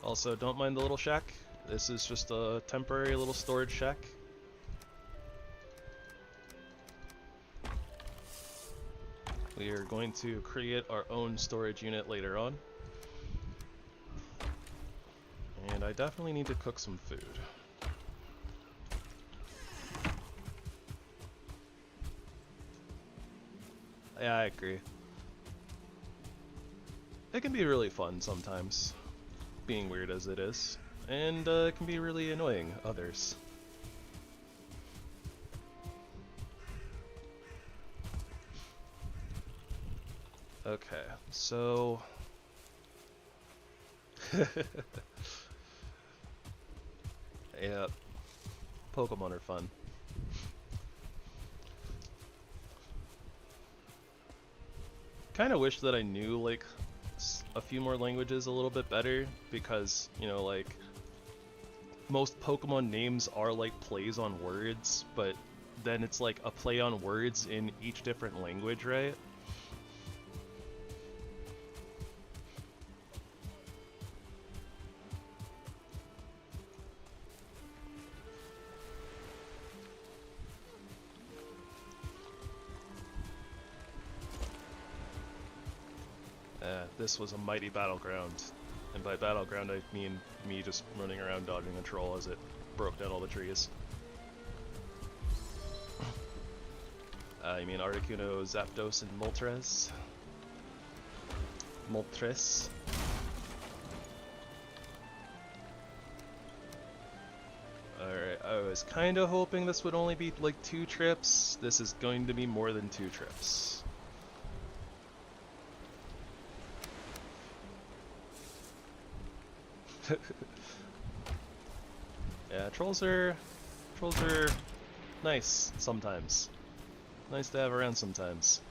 Also, don't mind the little shack. This is just a temporary little storage shack. We are going to create our own storage unit later on. And I definitely need to cook some food. Yeah, I agree. It can be really fun sometimes, being weird as it is, and it can be really annoying others. Okay, so... yeah, Pokemon are fun. Kind of wish that I knew, like, a few more languages a little bit better, because, you know, like, most Pokemon names are like plays on words, but then it's like a play on words in each different language, right? This was a mighty battleground. And by battleground I mean me just running around dodging a troll as it broke down all the trees. You mean Articuno, Zapdos, and Moltres? Moltres. Alright, I was kinda hoping this would only be like 2 trips. This is going to be more than 2 trips. Yeah, trolls are nice sometimes. Nice to have around sometimes.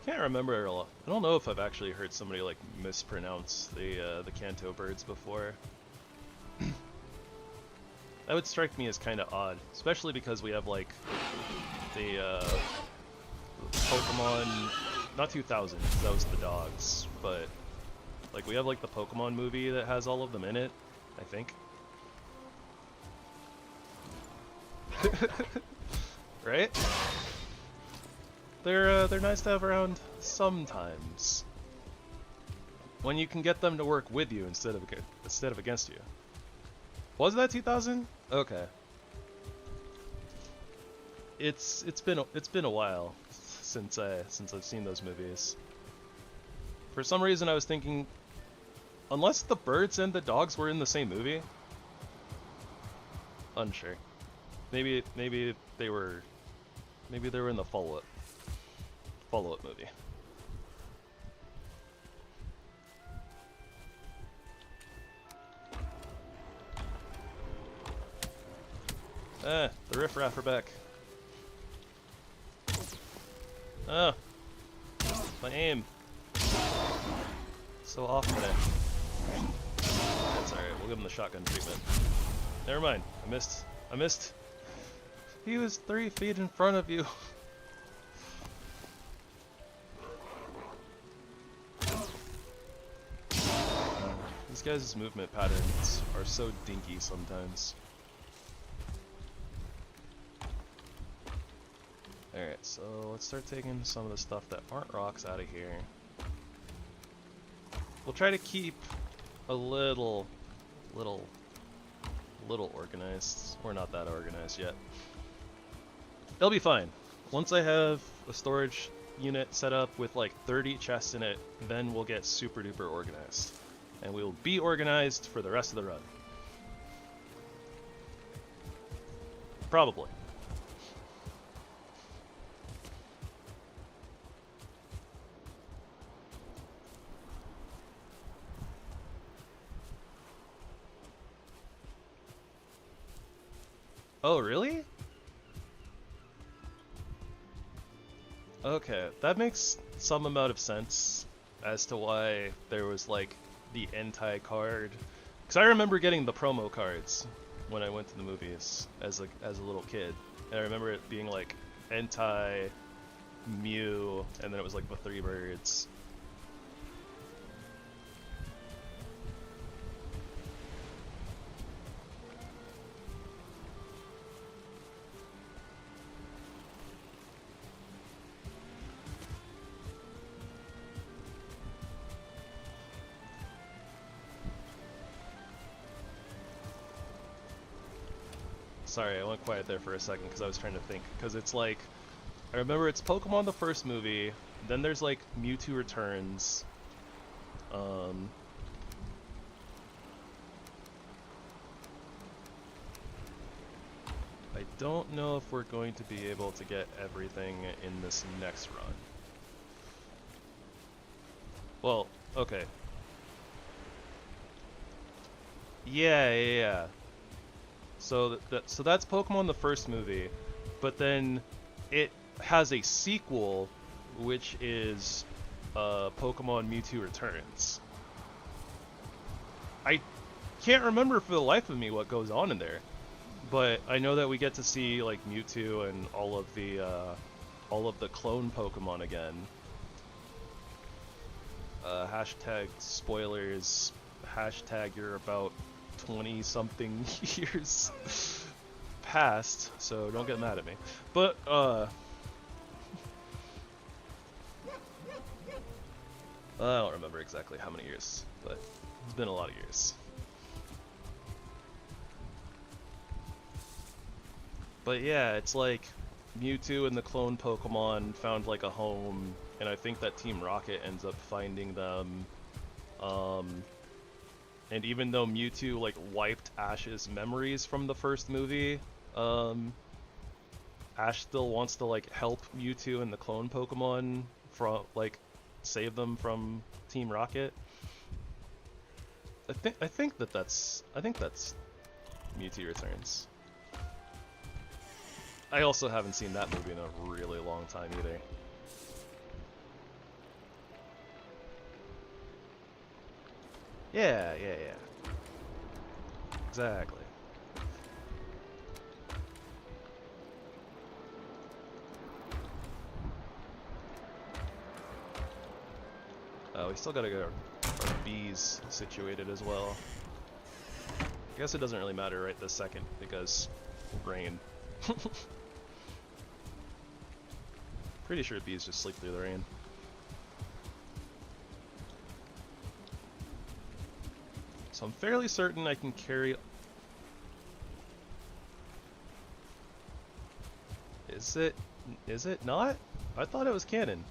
Can't remember a lot. I don't know if I've actually heard somebody like mispronounce the Kanto birds before. That would strike me as kind of odd, especially because we have like the Pokemon, not 2000, that was the dogs, but Like, we have, like, the Pokemon movie that has all of them in it, I think. Right? They're nice to have around sometimes. When you can get them to work with you instead of against you. Was that 2000? Okay. It's been a while since I've seen those movies. For some reason I was thinking, unless the birds and the dogs were in the same movie? Unsure. Maybe they were in the follow-up movie. The riffraff are back. Ah, my aim. So off today. That's alright, we'll give him the shotgun treatment. Never mind, I missed. He was 3 feet in front of you. These guys' movement patterns are so dinky sometimes. Alright, so let's start taking some of the stuff that aren't rocks out of here. We'll try to keep a little organized. We're not that organized yet. It'll be fine. Once I have a storage unit set up with like 30 chests in it, then we'll get super duper organized. And we'll be organized for the rest of the run. Probably. Oh, really? Okay, that makes some amount of sense as to why there was like the Entei card. Because I remember getting the promo cards when I went to the movies as a little kid. And I remember it being like Entei, Mew, and then it was like the 3 birds. Sorry, I went quiet there for a second because I was trying to think. Because it's like, I remember it's Pokemon the first movie, then there's like Mewtwo Returns. I don't know if we're going to be able to get everything in this next run. Well, okay. Yeah. So that's Pokemon the first movie, but then it has a sequel, which is Pokemon Mewtwo Returns. I can't remember for the life of me what goes on in there, but I know that we get to see like Mewtwo and all of the clone Pokemon again. Hashtag spoilers. Hashtag you're about 20-something years past, so don't get mad at me. But, I don't remember exactly how many years, but it's been a lot of years. But yeah, it's like Mewtwo and the clone Pokemon found like a home, and I think that Team Rocket ends up finding them. And even though Mewtwo like wiped Ash's memories from the first movie, Ash still wants to like help Mewtwo and the clone Pokemon from like save them from Team Rocket. I think that's Mewtwo Returns. I also haven't seen that movie in a really long time either. Yeah. Exactly. We still gotta go are bees situated as well? I guess it doesn't really matter right this second because rain. Pretty sure bees just sleep through the rain. So I'm fairly certain I can carry... Is it not? I thought it was canon.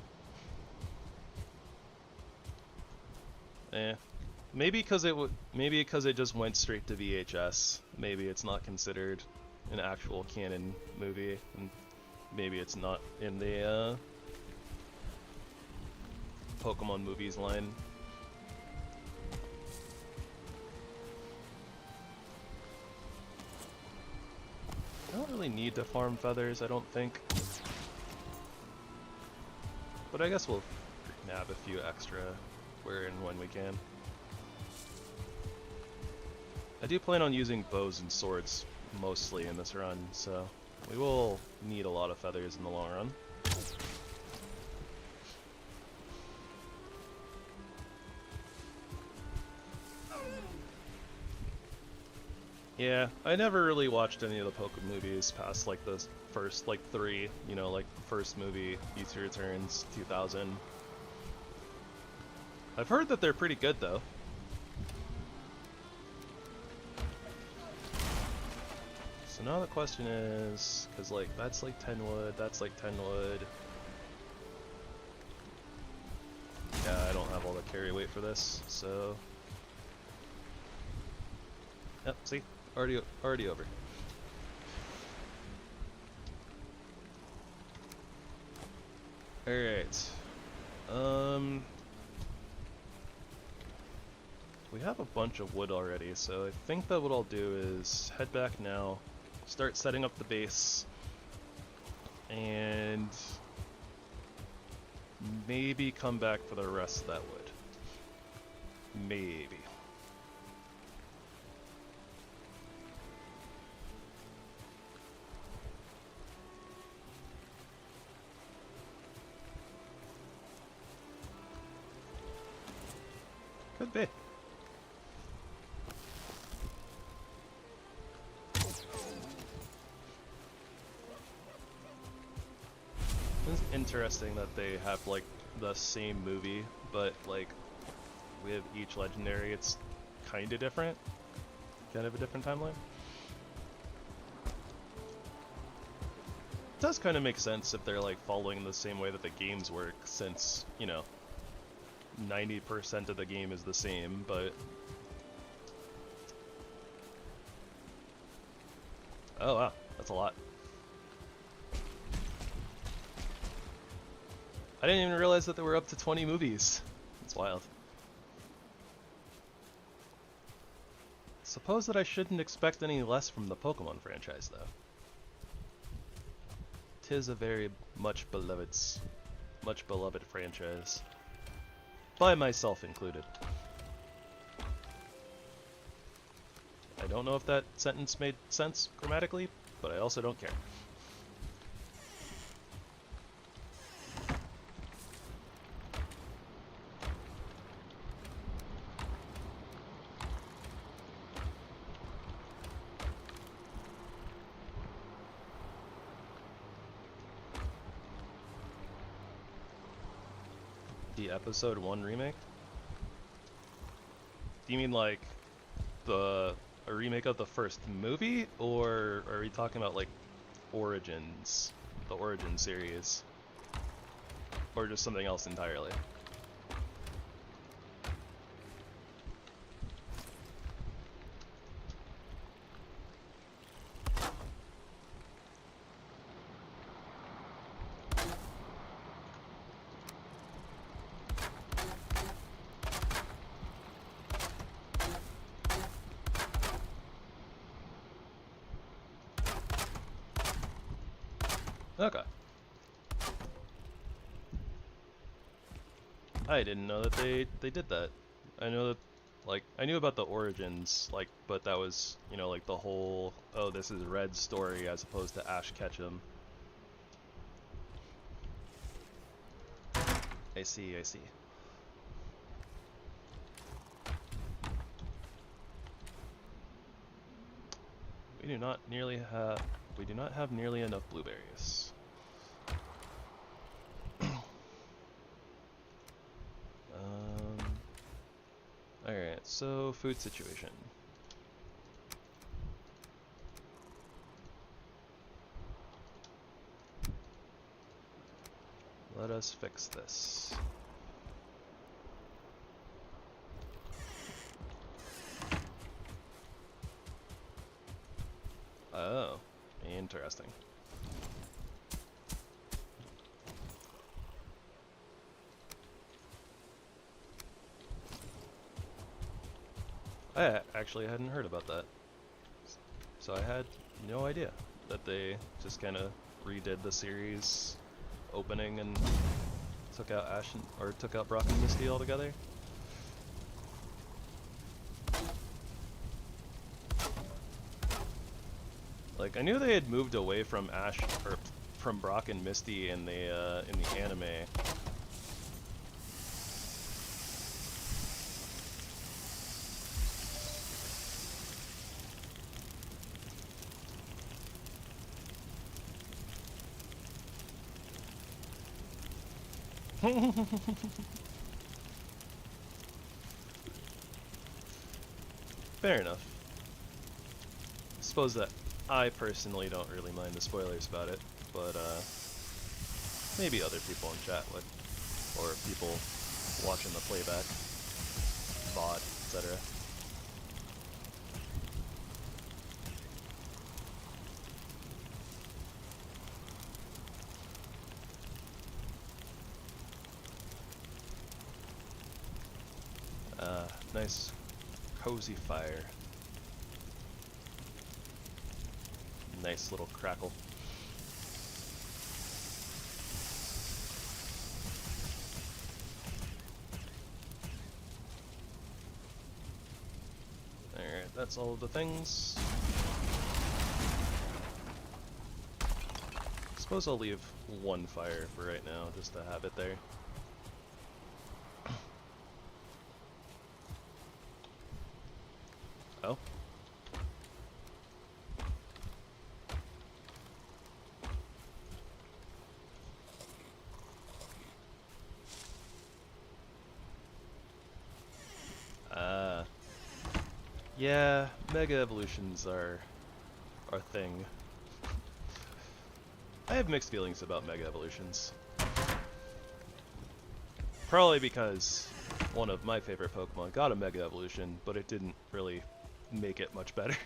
Maybe because it just went straight to VHS. Maybe it's not considered an actual canon movie, and maybe it's not in the Pokemon movies line. I don't really need to farm feathers, I don't think. But I guess we'll nab a few extra where and when we can. I do plan on using bows and swords mostly in this run, so we will need a lot of feathers in the long run. Yeah, I never really watched any of the Pokemon movies past like the first like 3, you know, like the first movie, Mewtwo Returns, 2000. I've heard that they're pretty good though. So now the question is, because like that's like 10 wood, that's like 10 wood. Yeah, I don't have all the carry weight for this, so... Yep, see? Already over. Alright. We have a bunch of wood already, so I think that what I'll do is head back now, start setting up the base, and maybe come back for the rest of that wood. Maybe. Could be. It's interesting that they have like the same movie, but like with each legendary it's kind of different. Kind of a different timeline. It does kind of make sense if they're like following the same way that the games work, since, you know, 90% of the game is the same, but... Oh wow, that's a lot. I didn't even realize that there were up to 20 movies. That's wild. Suppose that I shouldn't expect any less from the Pokemon franchise, though. 'Tis a very much beloved franchise. By myself included. I don't know if that sentence made sense grammatically, but I also don't care. The Episode 1 remake? Do you mean like a remake of the first movie, or are we talking about like Origins, the Origin series, or just something else entirely? Okay. I didn't know that they did that. I know that, like, I knew about the Origins, like, but that was, you know, like the whole, oh, this is Red's story as opposed to Ash Ketchum. I see, I see. we do not have nearly enough blueberries. Alright, so food situation. Let us fix this. Oh, interesting. I actually hadn't heard about that. So I had no idea that they just kind of redid the series opening and took out took out Brock and Misty altogether. Like, I knew they had moved away from from Brock and Misty in the anime. Fair enough. I suppose that I personally don't really mind the spoilers about it, but maybe other people in chat would, or people watching the playback, VOD, etc. Nice cozy fire. Nice little crackle. Alright, that's all of the things. Suppose I'll leave one fire for right now, just to have it there. Oh. Yeah, Mega Evolutions are our thing. I have mixed feelings about Mega Evolutions. Probably because one of my favorite Pokemon got a Mega Evolution, but it didn't really make it much better.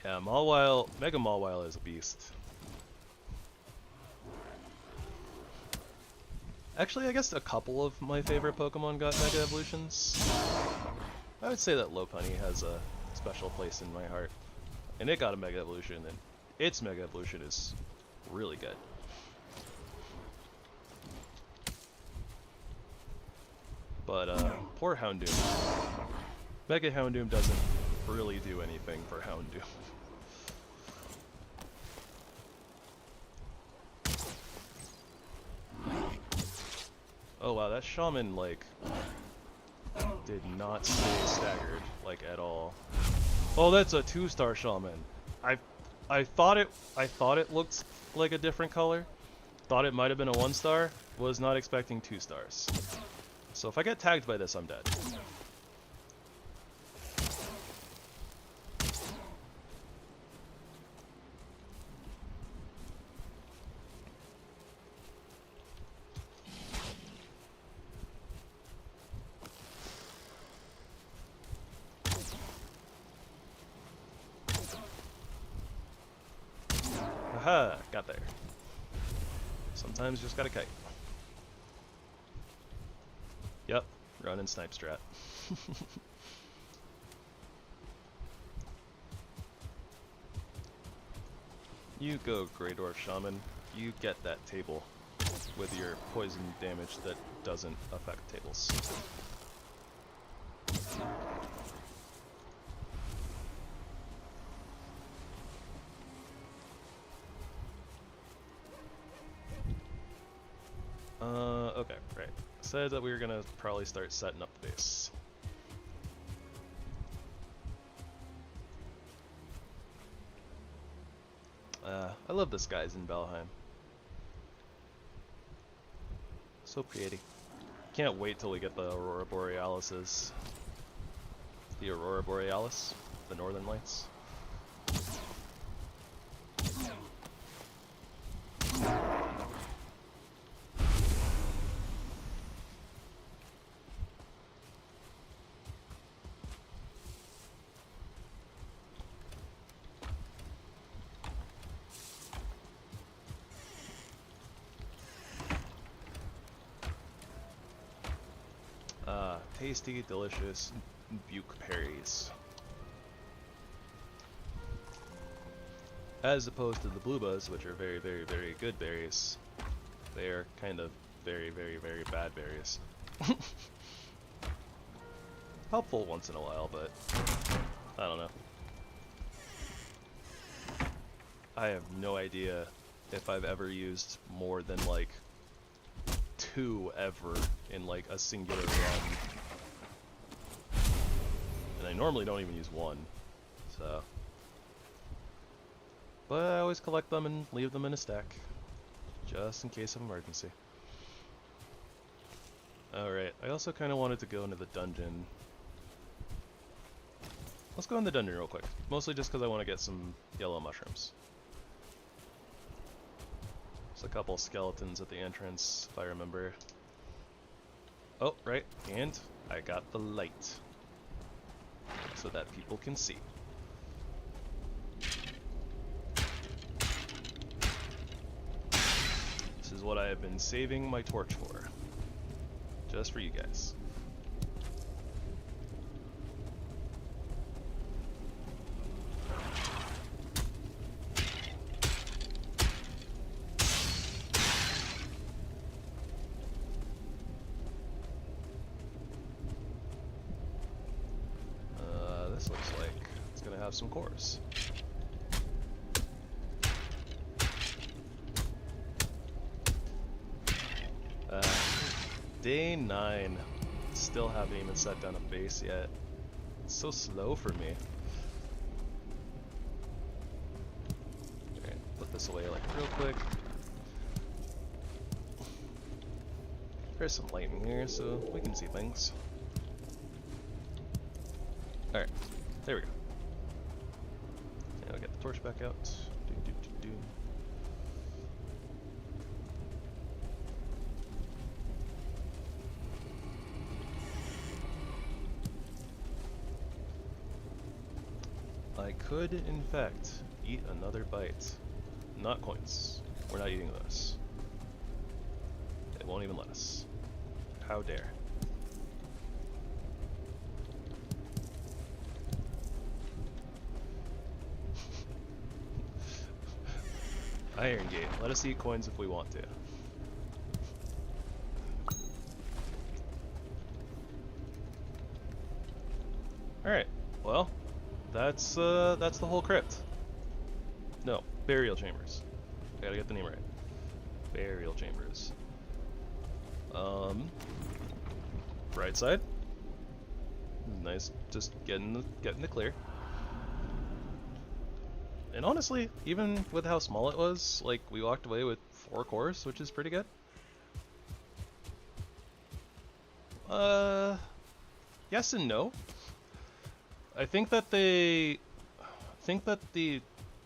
Yeah, Mega Mawile is a beast. Actually, I guess a couple of my favorite Pokemon got Mega Evolutions. I would say that Lopunny has a special place in my heart. And it got a Mega Evolution, and its Mega Evolution is really good. But, poor Houndoom. Mega Houndoom doesn't really do anything for Houndoom. Oh wow, that shaman, like, did not stay staggered, like, at all. Oh, that's a 2-star shaman. I thought it looked like a different color. Thought it might have been a 1-star. Was not expecting 2 stars. So if I get tagged by this, I'm dead. Aha, got there. Sometimes you just gotta kite. Yep, run and snipe strat. You go, Grey Dwarf Shaman. You get that table with your poison damage that doesn't affect tables. Okay, right. Said that we were gonna probably start setting up the base. I love the skies in Valheim. So pretty. Can't wait till we get the Aurora Borealises. The Aurora Borealis? The Northern Lights? Tasty, delicious buke berries. As opposed to the bluebas, which are very, very, very good berries. They are kind of very, very, very bad berries. Helpful once in a while, but I don't know. I have no idea if I've ever used more than like 2 ever in like a singular run. And I normally don't even use 1, so. But I always collect them and leave them in a stack, just in case of emergency. Alright, I also kind of wanted to go into the dungeon. Let's go in the dungeon real quick, mostly just because I want to get some yellow mushrooms. There's a couple skeletons at the entrance, if I remember. Oh, right, and I got the light, so that people can see. This is what I have been saving my torch for. Just for you guys. This looks like it's gonna have some cores. Day 9. Still haven't even set down a base yet. It's so slow for me. Alright, put this away like real quick. There's some light in here so we can see things. Alright, there we go. And I'll get the torch back out. I could, in fact, eat another bite. Not coins. We're not eating those. It won't even let us. How dare. Iron Gate. Let us eat coins if we want to. Alright. Well, that's the whole crypt. No, burial chambers. I gotta get the name right. Burial chambers. Right side. Nice, just getting the clear. And honestly, even with how small it was, like we walked away with 4 cores, which is pretty good. Yes and no. I think that the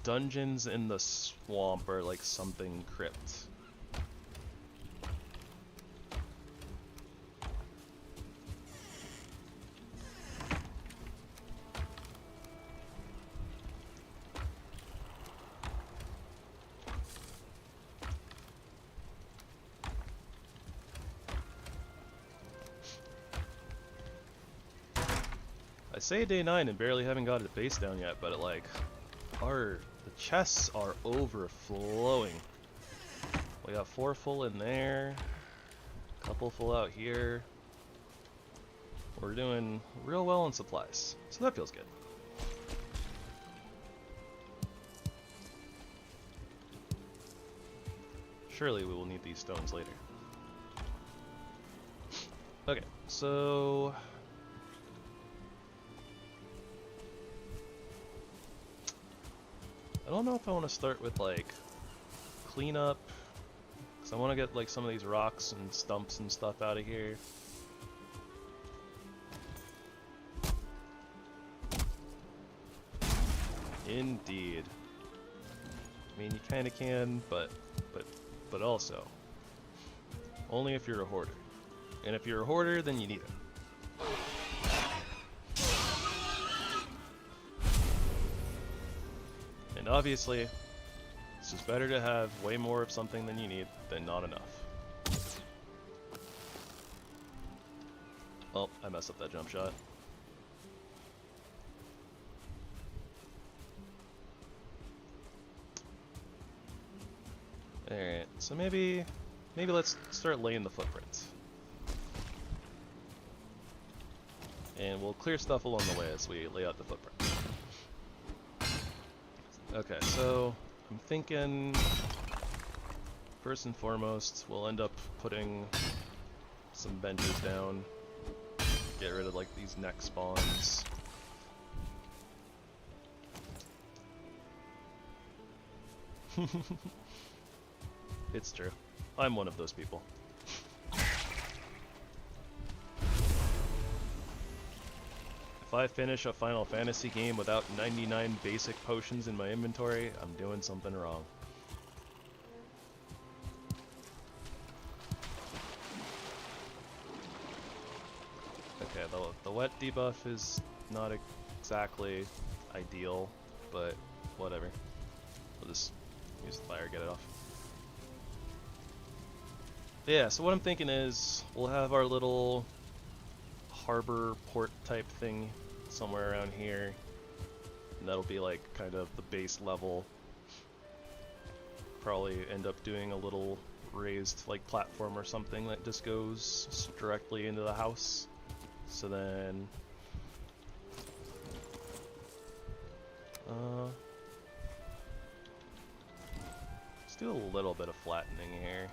dungeons in the swamp are like something crypt. I say day 9 and barely haven't got the base down yet, but like, the chests are overflowing. We got 4 full in there, a couple full out here. We're doing real well on supplies, so that feels good. Surely we will need these stones later. Okay, so I don't know if I want to start with like cleanup, because I want to get like some of these rocks and stumps and stuff out of here. Indeed. I mean, you kind of can, but also only if you're a hoarder. And if you're a hoarder, then you need it. And obviously, it's just better to have way more of something than you need than not enough. Oh, I messed up that jump shot. Alright, so maybe let's start laying the footprints. And we'll clear stuff along the way as we lay out the footprints. Okay, so I'm thinking first and foremost we'll end up putting some benches down. Get rid of like these neck spawns. It's true. I'm one of those people. If I finish a Final Fantasy game without 99 basic potions in my inventory, I'm doing something wrong. Okay, the wet debuff is not exactly ideal, but whatever. We'll just use the fire, get it off. Yeah, so what I'm thinking is we'll have our little harbor port type thing somewhere around here, and that'll be like kind of the base level. Probably end up doing a little raised like platform or something that just goes directly into the house. So then let's do a little bit of flattening here.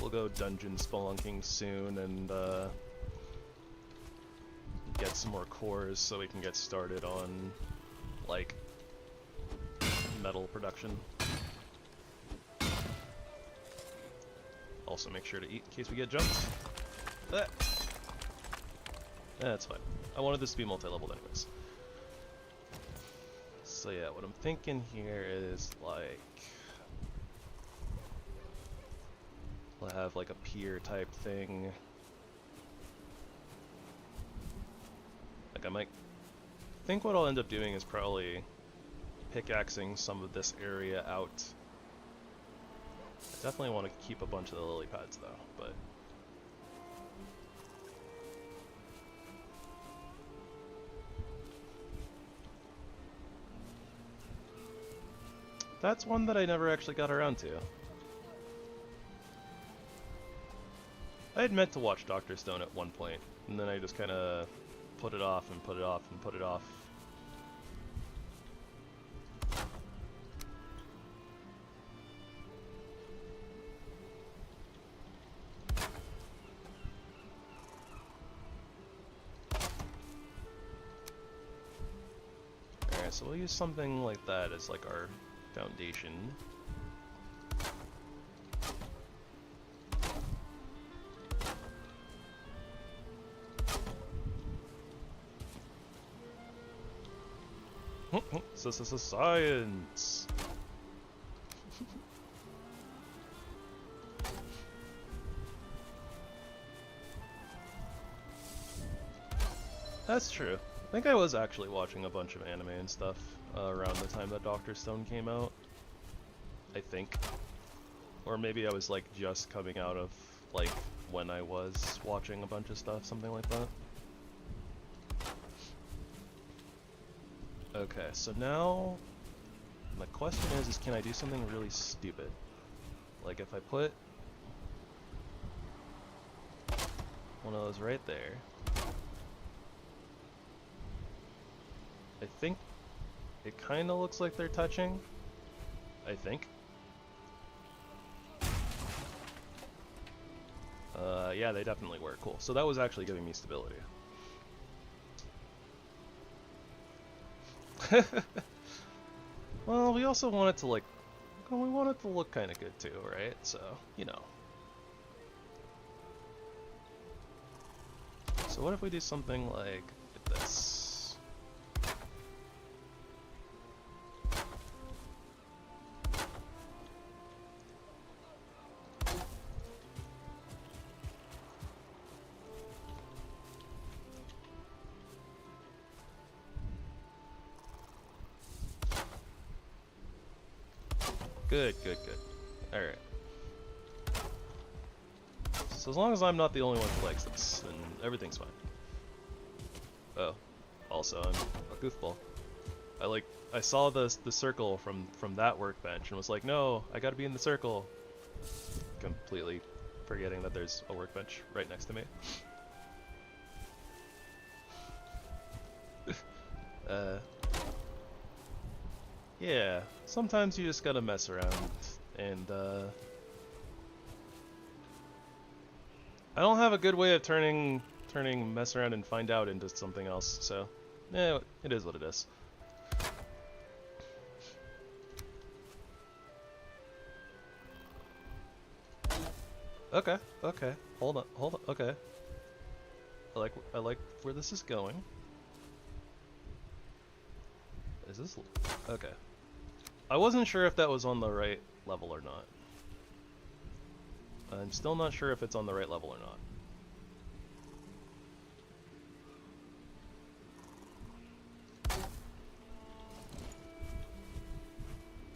We'll go dungeon spelunking soon and get some more cores so we can get started on like metal production. Also make sure to eat in case we get jumped. That's fine. I wanted this to be multi-leveled anyways. So yeah, what I'm thinking here is like we'll have like a pier type thing. Like I think what I'll end up doing is probably pickaxing some of this area out. I definitely want to keep a bunch of the lily pads though, but that's one that I never actually got around to. I had meant to watch Dr. Stone at one point, and then I just kind of put it off and put it off and put it off. Alright, so we'll use something like that as like our foundation. Science! That's true. I think I was actually watching a bunch of anime and stuff around the time that Dr. Stone came out. I think. Or maybe I was like just coming out of like when I was watching a bunch of stuff, something like that. Okay, so now my question is can I do something really stupid? Like if I put one of those right there, I think it kind of looks like they're touching. I think. yeah, they definitely were. Cool. So that was actually giving me stability. Well, we also want it to, like, we want it to look kind of good too, right? So, you know. So what if we do something like this? Good, good, good. Alright. So as long as I'm not the only one who likes this, then everything's fine. Oh. Also, I'm a goofball. I saw the circle from that workbench and was like, no, I gotta be in the circle. Completely forgetting that there's a workbench right next to me. Yeah, sometimes you just gotta mess around, and I don't have a good way of turning mess around and find out into something else, so yeah, it is what it is. Okay, okay, hold on, okay. I like where this is going. Is this okay? I wasn't sure if that was on the right level or not. I'm still not sure if it's on the right level or not.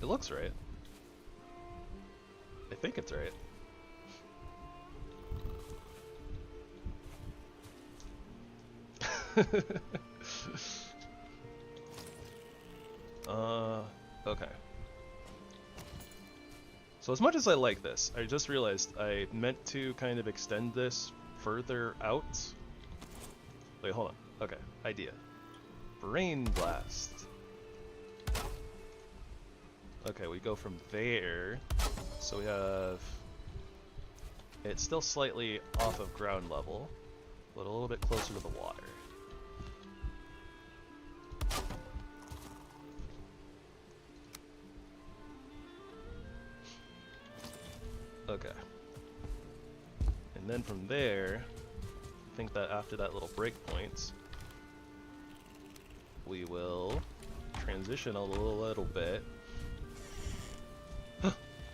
It looks right. I think it's right. Okay. So as much as I like this, I just realized I meant to kind of extend this further out. Wait, hold on. Okay, idea. Brain blast. Okay, we go from there. So we have... It's still slightly off of ground level, but a little bit closer to the water. Okay. And then from there, I think that after that little breakpoint, we will transition a little bit.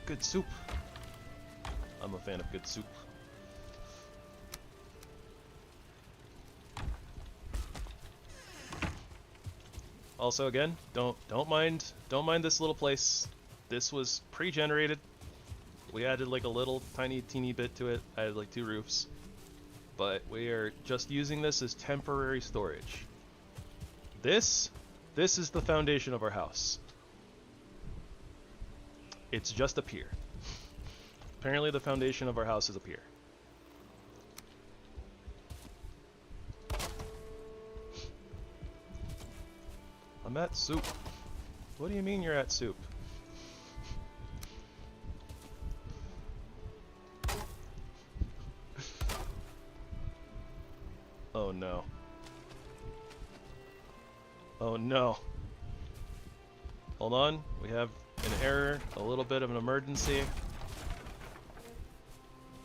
Good soup. I'm a fan of good soup. Also, again, don't mind this little place. This was pre-generated. We added like a little teeny bit to it. I added like 2 roofs. But we are just using this as temporary storage. This is the foundation of our house. It's just a pier. Apparently the foundation of our house is a pier. I'm at soup. What do you mean you're at soup? Oh no. Oh no. Hold on, we have an error, a little bit of an emergency. I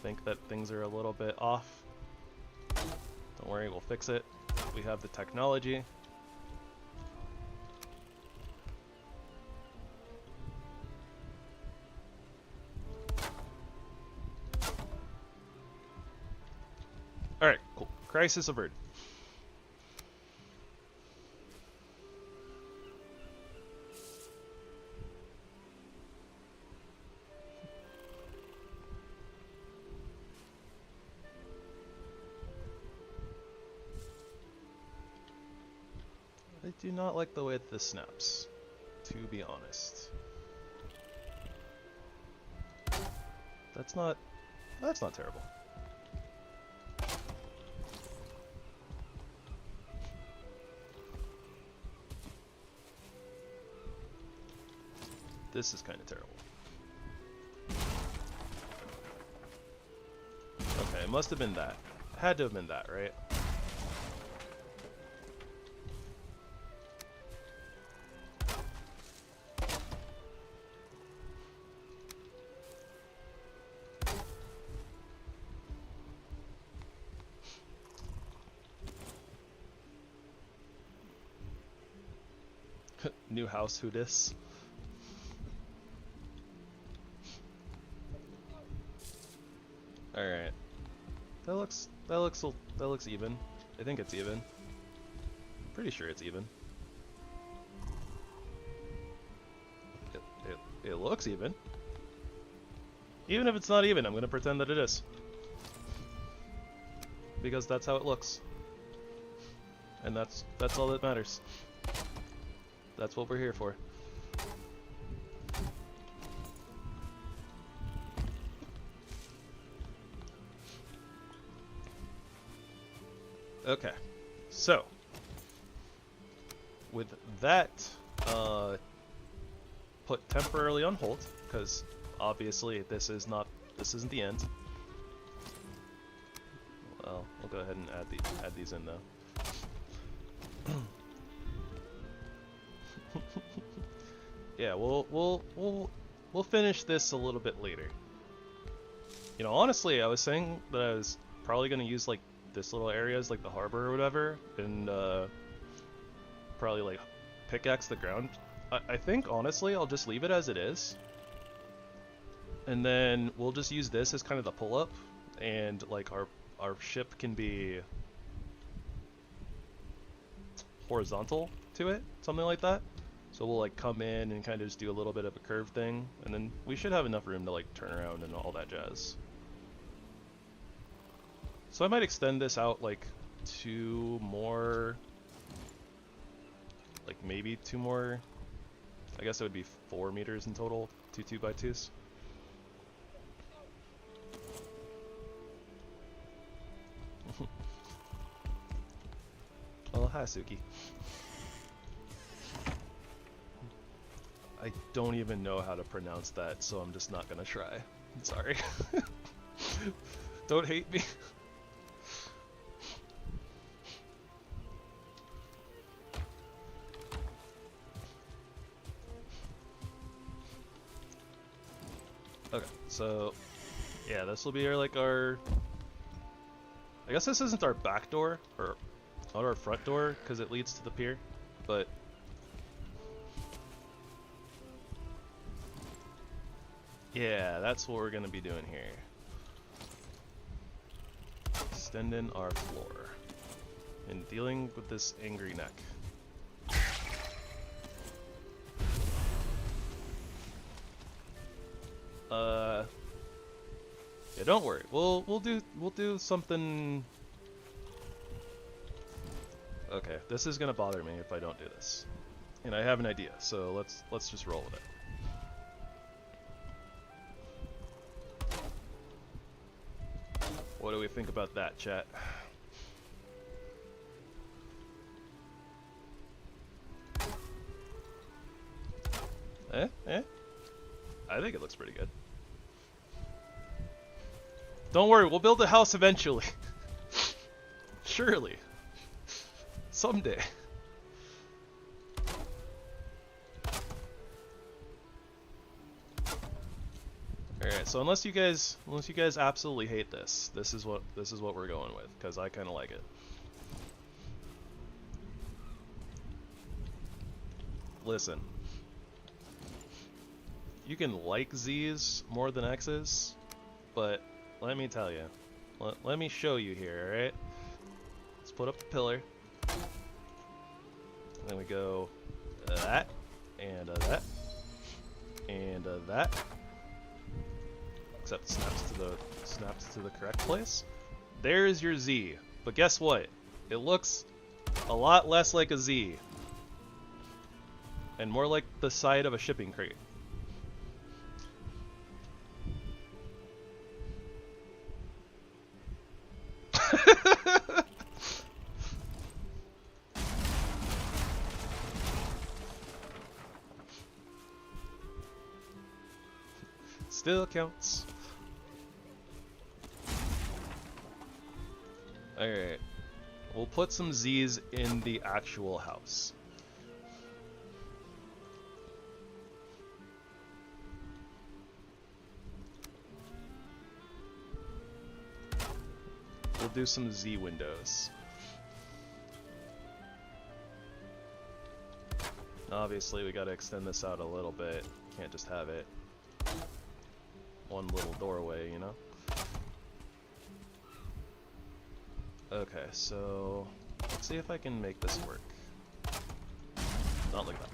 think that things are a little bit off. Don't worry, we'll fix it. We have the technology. Alright, cool. Crisis averted. I do not like the way that this snaps, to be honest. That's not terrible. This is kind of terrible. Okay, must have been that. Had to have been that, right? New house, who dis? All right, that looks even. I think it's even. Pretty sure it's even. It looks even. Even if it's not even, I'm gonna pretend that it is, because that's how it looks, and that's all that matters. That's what we're here for. Okay, so with that put temporarily on hold, because obviously this isn't the end. Well, we'll go ahead and add these in though. Yeah, we'll finish this a little bit later. You know, honestly, I was saying that I was probably gonna use like this little area as like the harbor or whatever, and probably like pickaxe the ground. I think honestly I'll just leave it as it is, and then we'll just use this as kind of the pull-up, and like our ship can be horizontal to it, something like that. So we'll like come in and kind of just do a little bit of a curve thing, and then we should have enough room to like turn around and all that jazz. So I might extend this out like 2 more, like maybe 2 more. I guess it would be 4 meters in total, 2 2x2s. Oh, hi, Suki. I don't even know how to pronounce that, so I'm just not gonna try. I'm sorry. Don't hate me. Okay, so yeah, this will be our I guess this isn't our back door, or not our front door, because it leads to the pier, but yeah, that's what we're gonna be doing here. Extending our floor and dealing with this angry neck. Yeah, don't worry. We'll do something. Okay, this is gonna bother me if I don't do this, and I have an idea. So let's just roll with it. What do we think about that, chat? Eh? I think it looks pretty good. Don't worry, we'll build a house eventually. Surely. Someday. Alright, so unless you guys absolutely hate this, this is what we're going with, because I kinda like it. Listen. You can like Z's more than X's, but let me tell you. Let me show you here, alright? Let's put up the pillar. And then we go that, and that, and that. Except snaps to the correct place. There's your Z. But guess what? It looks a lot less like a Z. And more like the side of a shipping crate. Still counts. Alright. We'll put some Z's in the actual house. We'll do some Z windows. Obviously, we gotta extend this out a little bit. Can't just have it one little doorway, you know? Okay, so let's see if I can make this work. Not like that.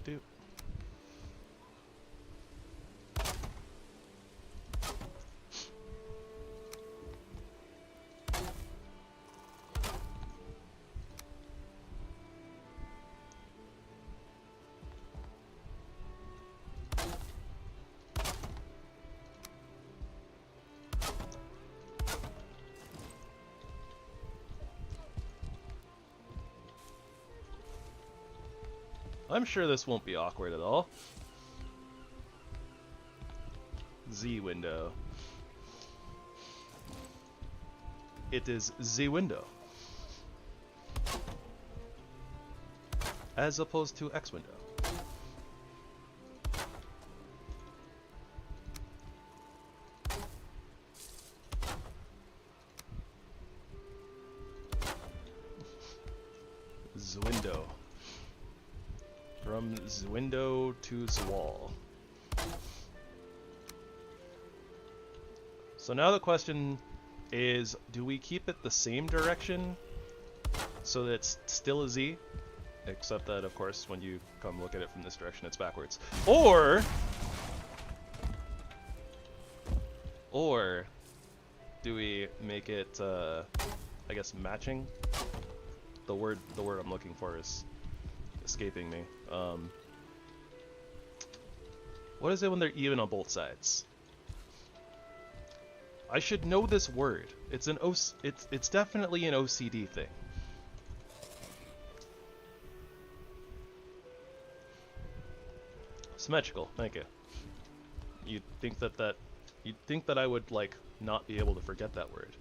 Do. I'm sure this won't be awkward at all. Z window. It is Z window. As opposed to X window. Z window. From the window to the wall. So now the question is, do we keep it the same direction so that it's still a Z? Except that, of course, when you come look at it from this direction, it's backwards. Or do we make it, I guess, matching? The word I'm looking for is escaping me. What is it when they're even on both sides? I should know this word. It's it's definitely an OCD thing. Symmetrical, thank you. You'd think that I would like not be able to forget that word.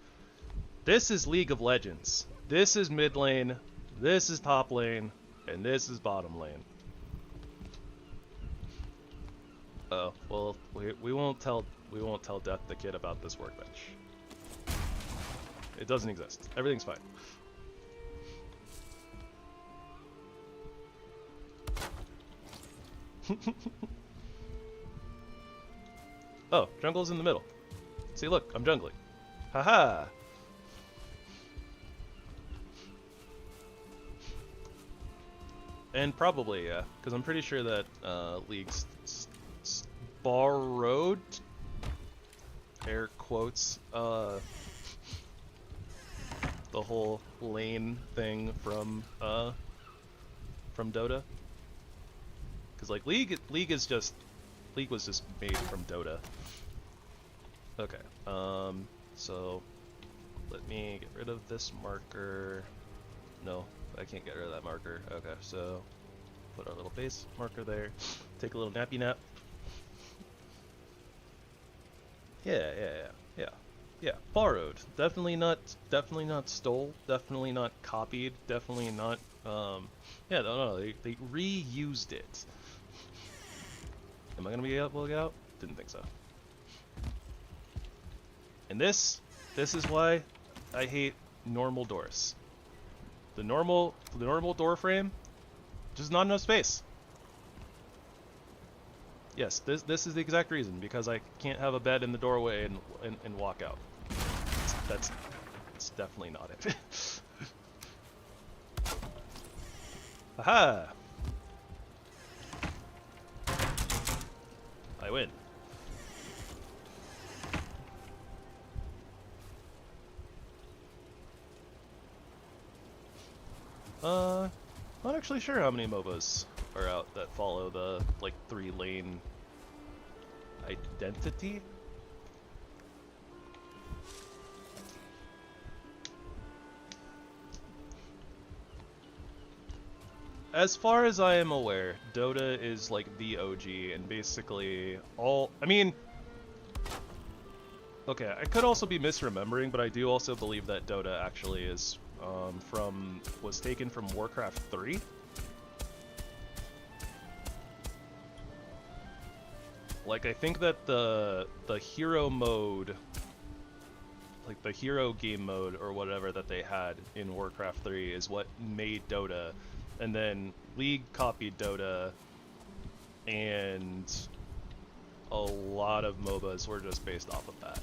This is League of Legends. This is mid lane, this is top lane, and this is bottom lane. Oh, well, we won't tell Death the Kid about this workbench. It doesn't exist. Everything's fine. Oh, jungle's in the middle. See, look, I'm jungling. Haha! And probably, yeah, because I'm pretty sure that League's borrowed, air quotes, the whole lane thing from Dota. Because like League was just made from Dota. Okay, so let me get rid of this marker. No, I can't get rid of that marker. Okay, so put our little base marker there. Take a little nappy nap. Yeah. Borrowed. Definitely not stole. Definitely not copied. Definitely not. Yeah, no. They reused it. Am I gonna be able to get out? Didn't think so. And this is why I hate normal doors. The normal door frame, just not enough space. Yes, this is the exact reason, because I can't have a bed in the doorway and walk out. That's definitely not it. Aha! I win. Not actually sure how many MOBAs are out that follow the, like, 3-lane identity. as far as I am aware, Dota is like the OG, and basically all. I mean, okay, I could also be misremembering, but I do also believe that Dota actually is was taken from Warcraft 3. Like, I think that the hero mode, like the hero game mode or whatever that they had in Warcraft 3 is what made Dota, and then League copied Dota, and a lot of MOBAs were just based off of that.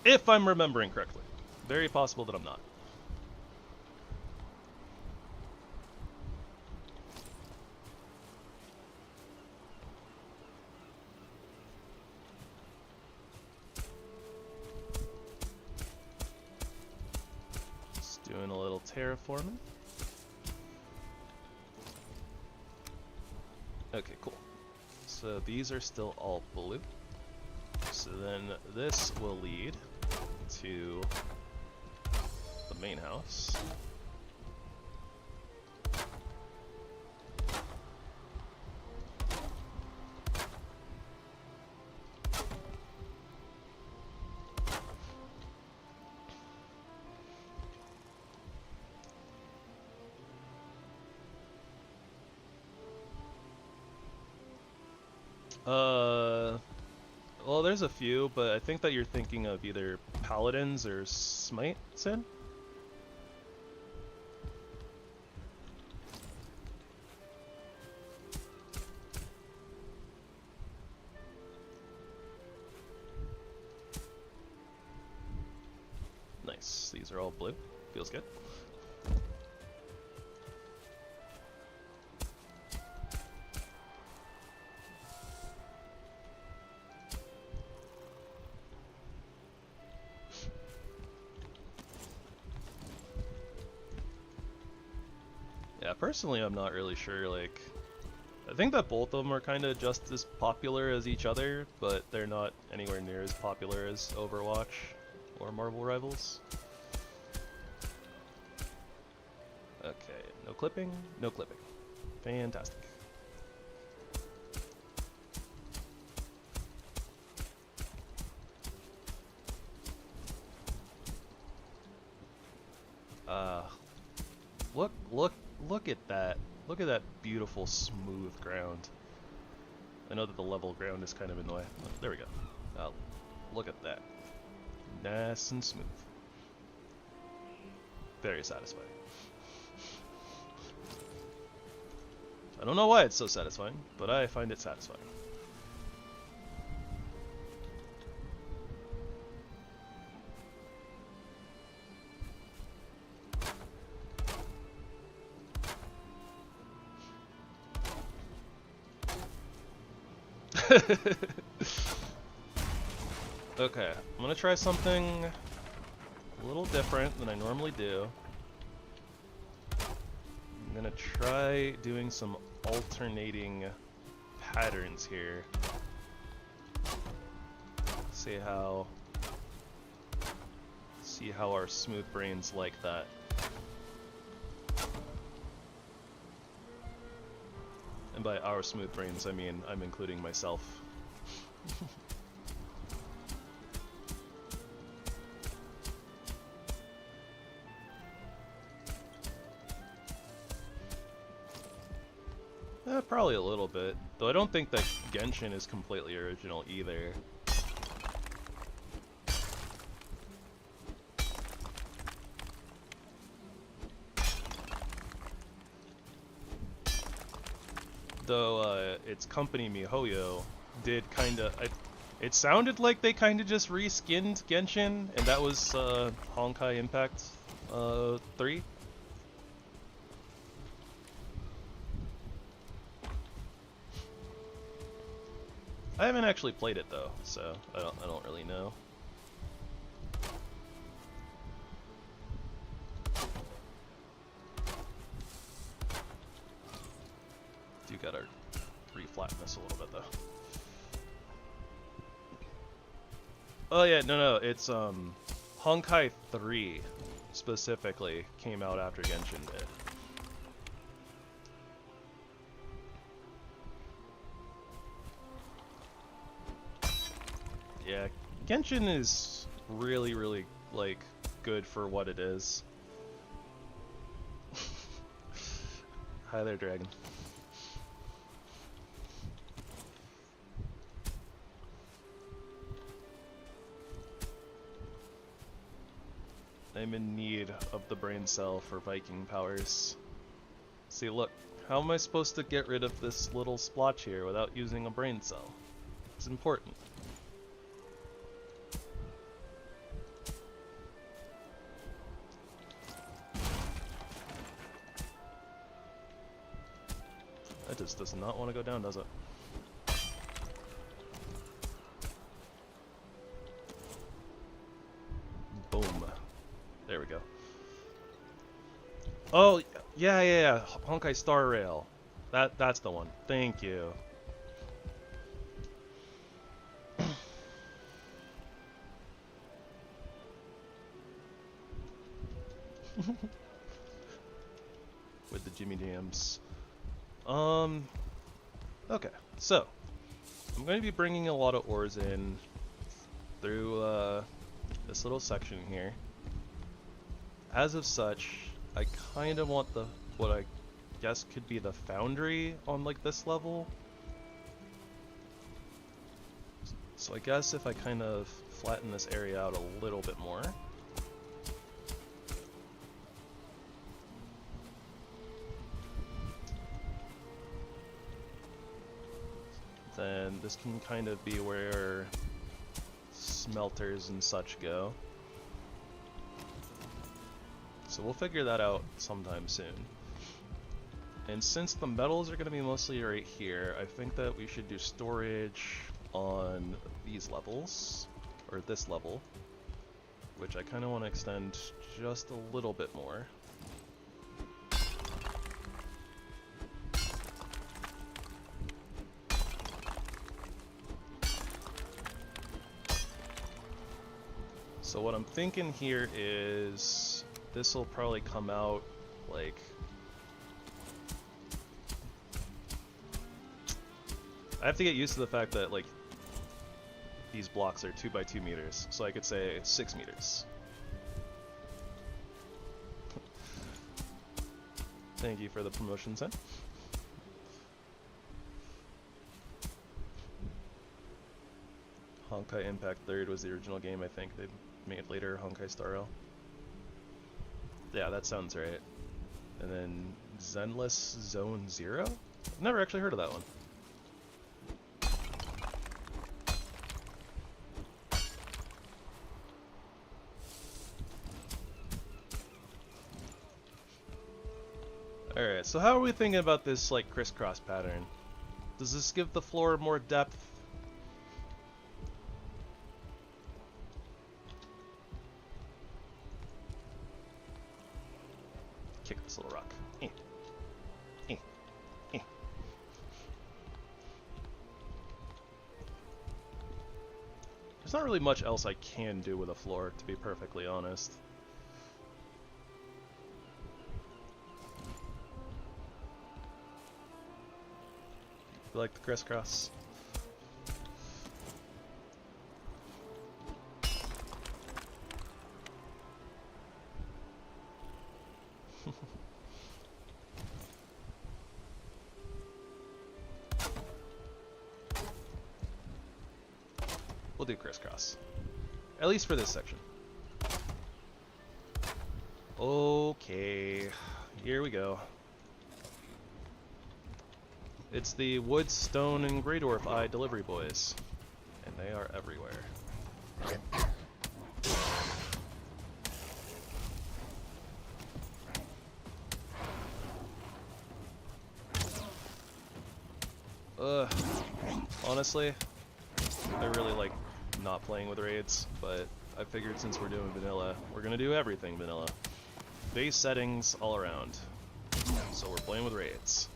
If I'm remembering correctly. Very possible that I'm not. Just doing a little terraforming. Okay, cool. So these are still all blue. So then this will lead to the main house. Well, there's a few, but I think that you're thinking of either Paladins or Smite, Sin? Nice. These are all blue. Feels good. Yeah, personally, I'm not really sure, like, I think that both of them are kind of just as popular as each other, but they're not anywhere near as popular as Overwatch or Marvel Rivals. Okay, no clipping, no clipping. Fantastic. Look at that. Look at that beautiful smooth ground. I know that the level ground is kind of in the way. Oh, there we go. Look at that. Nice and smooth. Very satisfying. I don't know why it's so satisfying, but I find it satisfying. Okay, I'm gonna try something a little different than I normally do. I'm gonna try doing some alternating patterns here. See how our smooth brains like that. And by our smooth brains, I mean I'm including myself. Probably a little bit, though I don't think that Genshin is completely original either. Though its company MiHoYo did kinda, it sounded like they kinda just reskinned Genshin, and that was Honkai Impact 3. I haven't actually played it though, so I don't really know. Do gotta reflatten this a little bit though. Oh yeah, no, it's Honkai 3 specifically came out after Genshin did. Yeah, Genshin is really, really, like, good for what it is. Hi there, dragon. I'm in need of the brain cell for Viking powers. See, look, how am I supposed to get rid of this little splotch here without using a brain cell? It's important. That just does not want to go down, does it? Boom. There we go. Oh, yeah. Honkai Star Rail. That's the one. Thank you. With the Jimmy Jams. Okay, so I'm going to be bringing a lot of ores in through this little section here. As of such, I kind of want what I guess could be the foundry on like this level. So I guess if I kind of flatten this area out a little bit more. Then this can kind of be where smelters and such go. So we'll figure that out sometime soon. And since the metals are going to be mostly right here, I think that we should do storage on these levels, or this level, which I kind of want to extend just a little bit more. So what I'm thinking here is this will probably come out like I have to get used to the fact that like these blocks are 2 by 2 meters, so I could say 6 meters. Thank you for the promotion, Sen. Honkai Impact 3rd was the original game, I think. They made later Honkai Star Rail. Yeah, that sounds right. And then Zenless Zone 0? I've never actually heard of that one. Alright, so how are we thinking about this, like, crisscross pattern? Does this give the floor more depth? Kick this little rock. There's not really much else I can do with a floor, to be perfectly honest. You like the crisscross? We'll do crisscross. At least for this section. Okay, here we go. It's the wood, stone, and Grey Dwarf Eye delivery boys. And they are everywhere. Honestly, I really like not playing with raids, but I figured since we're doing vanilla, we're gonna do everything vanilla. Base settings all around. So we're playing with raids.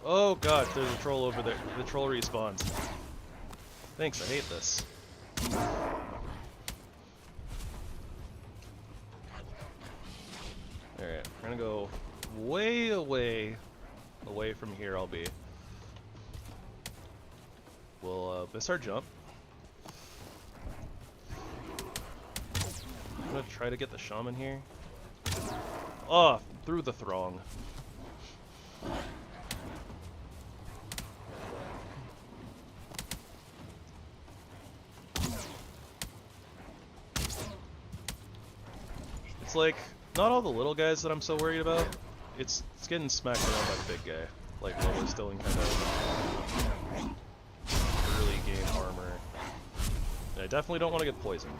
Oh god, there's a troll over there. The troll respawns. Thanks, I hate this. Alright, we're gonna go way away from here. We'll miss our jump. I'm gonna try to get the shaman here. Oh, through the throng. It's like, not all the little guys that I'm so worried about. It's getting smacked around by the big guy. Like while we're still in kind of early game armor. And I definitely don't want to get poisoned.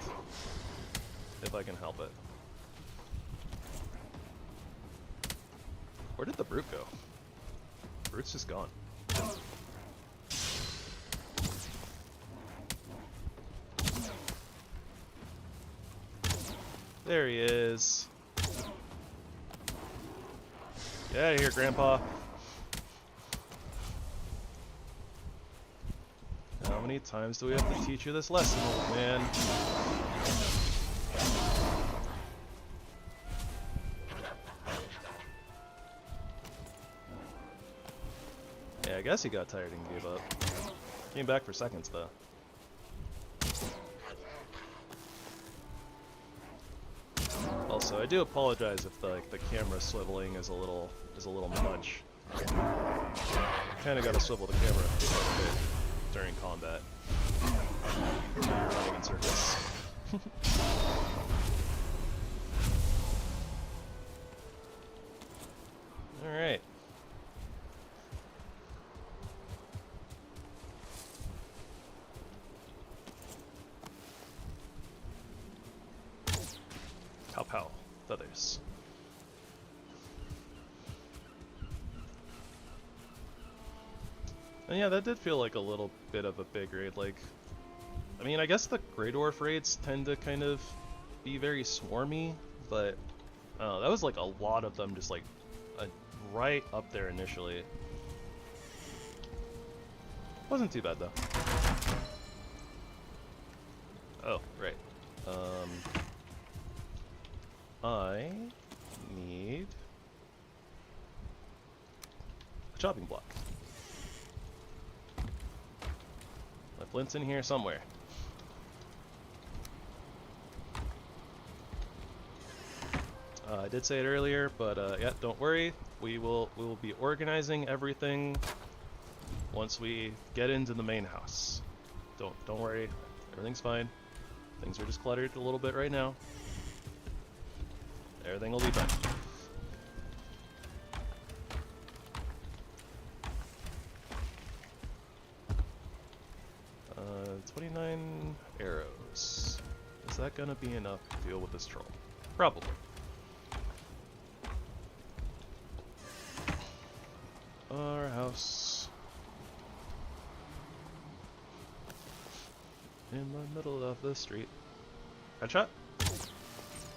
If I can help it. Where did the brute go? Brute's just gone. There he is. Get out of here, Grandpa. How many times do we have to teach you this lesson, old man? Yeah, I guess he got tired and gave up. Came back for seconds, though. Also, I do apologize if the camera swiveling is a little much. Kind of got to swivel the camera quite a bit during combat. You're running in circles. All right. Pow pow. Feathers. And yeah, that did feel like a little bit of a big raid. Like, I mean, I guess the Grey Dwarf raids tend to kind of be very swarmy, but I don't know, that was like a lot of them just like right up there initially. Wasn't too bad though. Oh, right. I need a chopping block. My flint's in here somewhere. I did say it earlier, but yeah, don't worry. We will be organizing everything once we get into the main house. Don't worry. Everything's fine. Things are just cluttered a little bit right now. Everything will be fine. 29 arrows. Is that gonna be enough to deal with this troll? Probably. Our house. In the middle of the street. Headshot?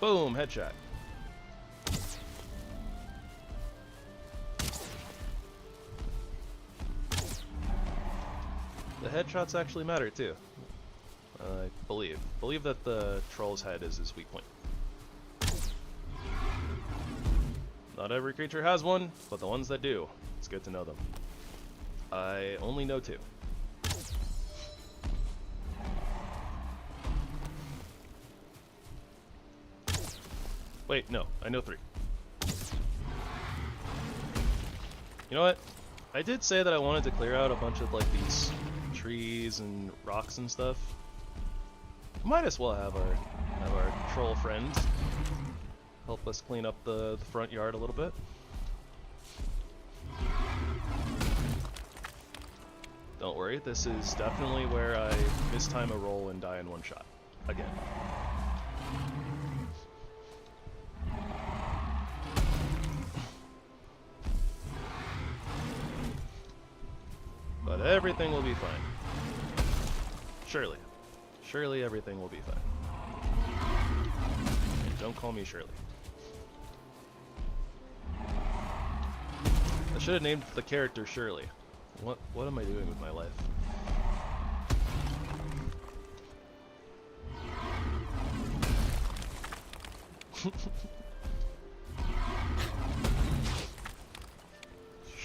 Boom, headshot. The headshots actually matter too. I believe that the troll's head is his weak point. Not every creature has one, but the ones that do, it's good to know them. I only know 2. Wait, no, I know 3. You know what? I did say that I wanted to clear out a bunch of like these trees and rocks and stuff. Might as well have our troll friend help us clean up the front yard a little bit. Don't worry, this is definitely where I mistime a roll and die in one shot. Again. But everything will be fine. Surely. Surely everything will be fine. And don't call me Shirley. I should have named the character Shirley. What am I doing with my life?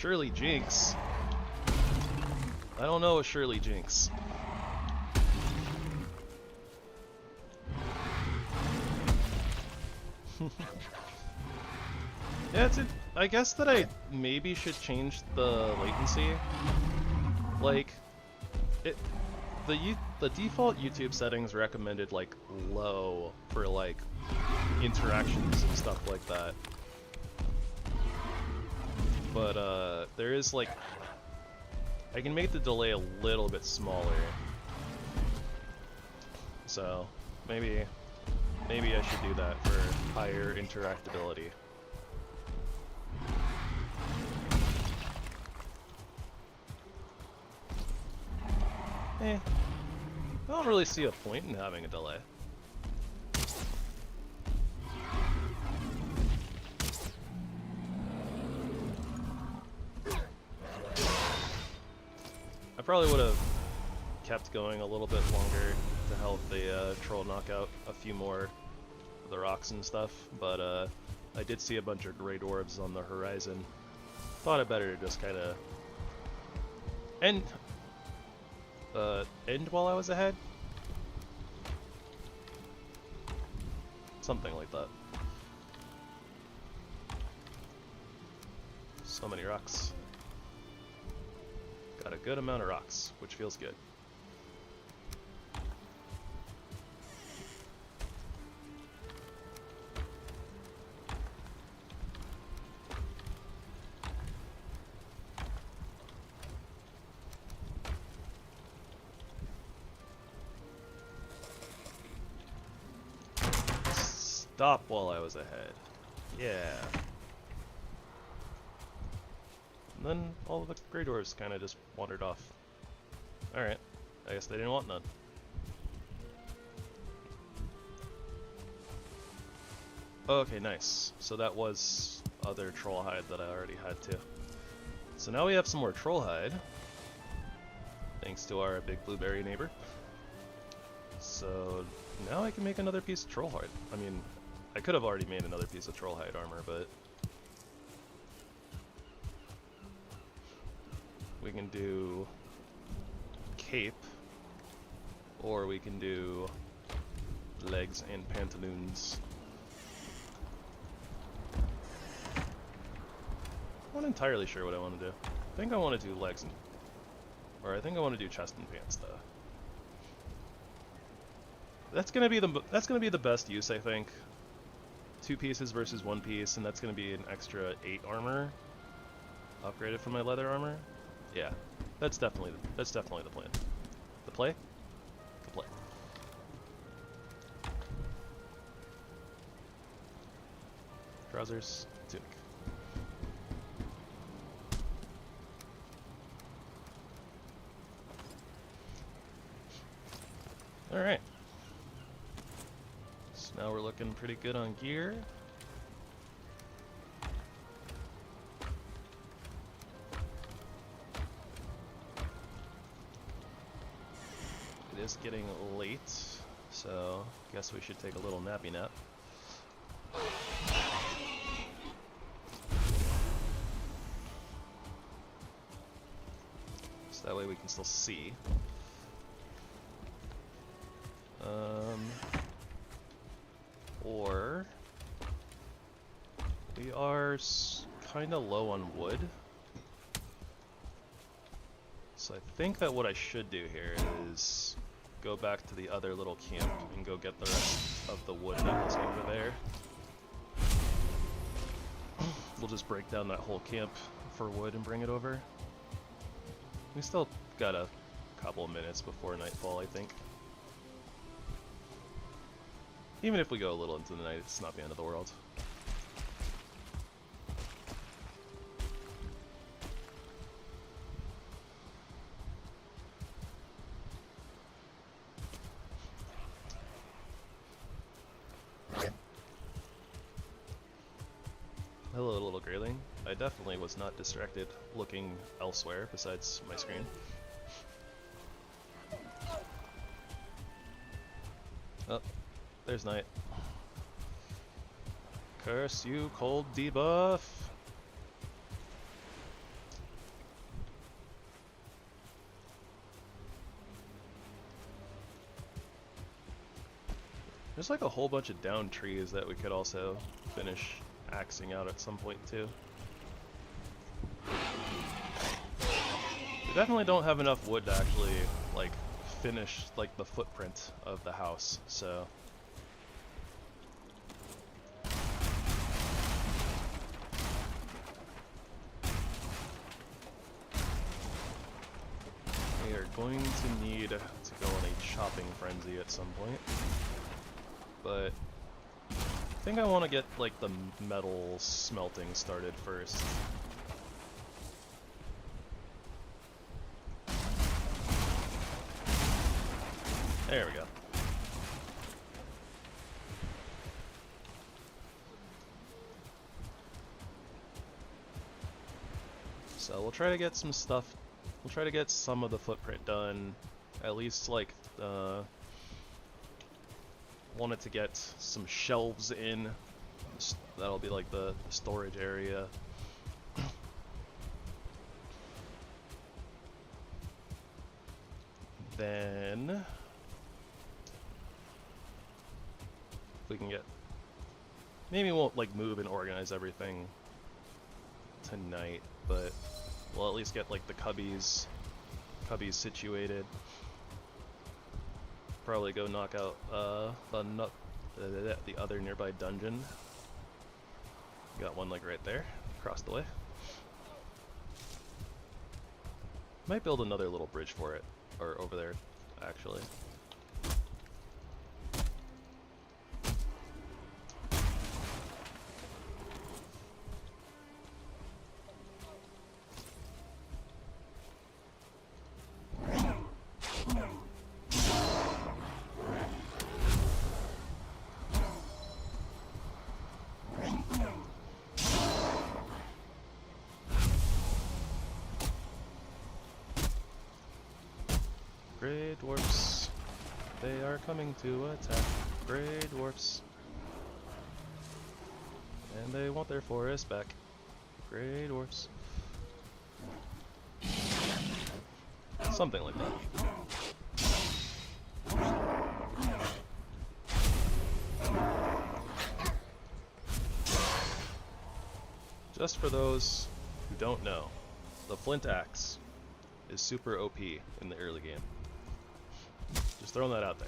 Shirley Jinx. I don't know a Shirley Jinx. Yeah, I guess that I maybe should change the latency. Like, the default YouTube settings recommended like low for like interactions and stuff like that. But there is like, I can make the delay a little bit smaller. So maybe I should do that for higher interactability. I don't really see a point in having a delay. I probably would have kept going a little bit longer to help the troll knock out a few more of the rocks and stuff, but I did see a bunch of great orbs on the horizon. Thought it better to just kind of end while I was ahead? Something like that. So many rocks. Got a good amount of rocks, which feels good. Stop while I was ahead. Yeah. And then all the grey doors kind of just wandered off. Alright. I guess they didn't want none. Okay, nice. So that was other troll hide that I already had too. So now we have some more troll hide. Thanks to our big blueberry neighbor. So now I can make another piece of troll hide. I mean, I could have already made another piece of troll hide armor, but we can do cape, or we can do legs and pantaloons. I'm not entirely sure what I want to do. I think I want to do legs and, or I think I want to do chest and pants though. That's gonna be the best use, I think. 2 pieces versus 1 piece, and that's gonna be an extra 8 armor upgraded from my leather armor. Yeah, that's definitely the plan. The play? The play. Trousers, tunic. Alright. So now we're looking pretty good on gear. It is getting late, so guess we should take a little nappy nap. So that way we can still see. Or we are kind of low on wood. So I think that what I should do here is go back to the other little camp and go get the rest of the wood that was over there. We'll just break down that whole camp for wood and bring it over. We still got a couple of minutes before nightfall, I think. Even if we go a little into the night, it's not the end of the world. Hello, little grayling. I definitely was not distracted looking elsewhere besides my screen. Oh, there's night. Curse you, cold debuff! There's like a whole bunch of downed trees that we could also finish axing out at some point too. We definitely don't have enough wood to actually like finish like the footprint of the house, so we are going to need to go on a chopping frenzy at some point. But I think I want to get like the metal smelting started first. There we go. So we'll try to get some stuff, we'll try to get some of the footprint done, at least like, wanted to get some shelves in, that'll be like the storage area. Then we can get, maybe we won't like move and organize everything tonight, but we'll at least get like the cubbies situated. Probably go knock out the other nearby dungeon. Got one like right there, across the way. Might build another little bridge for it, or over there, actually. Grey dwarfs, they are coming to attack. Grey dwarfs, and they want their forest back. Grey dwarfs, something like that. Just for those who don't know, the flint axe is super OP in the early game. Just throwing that out there.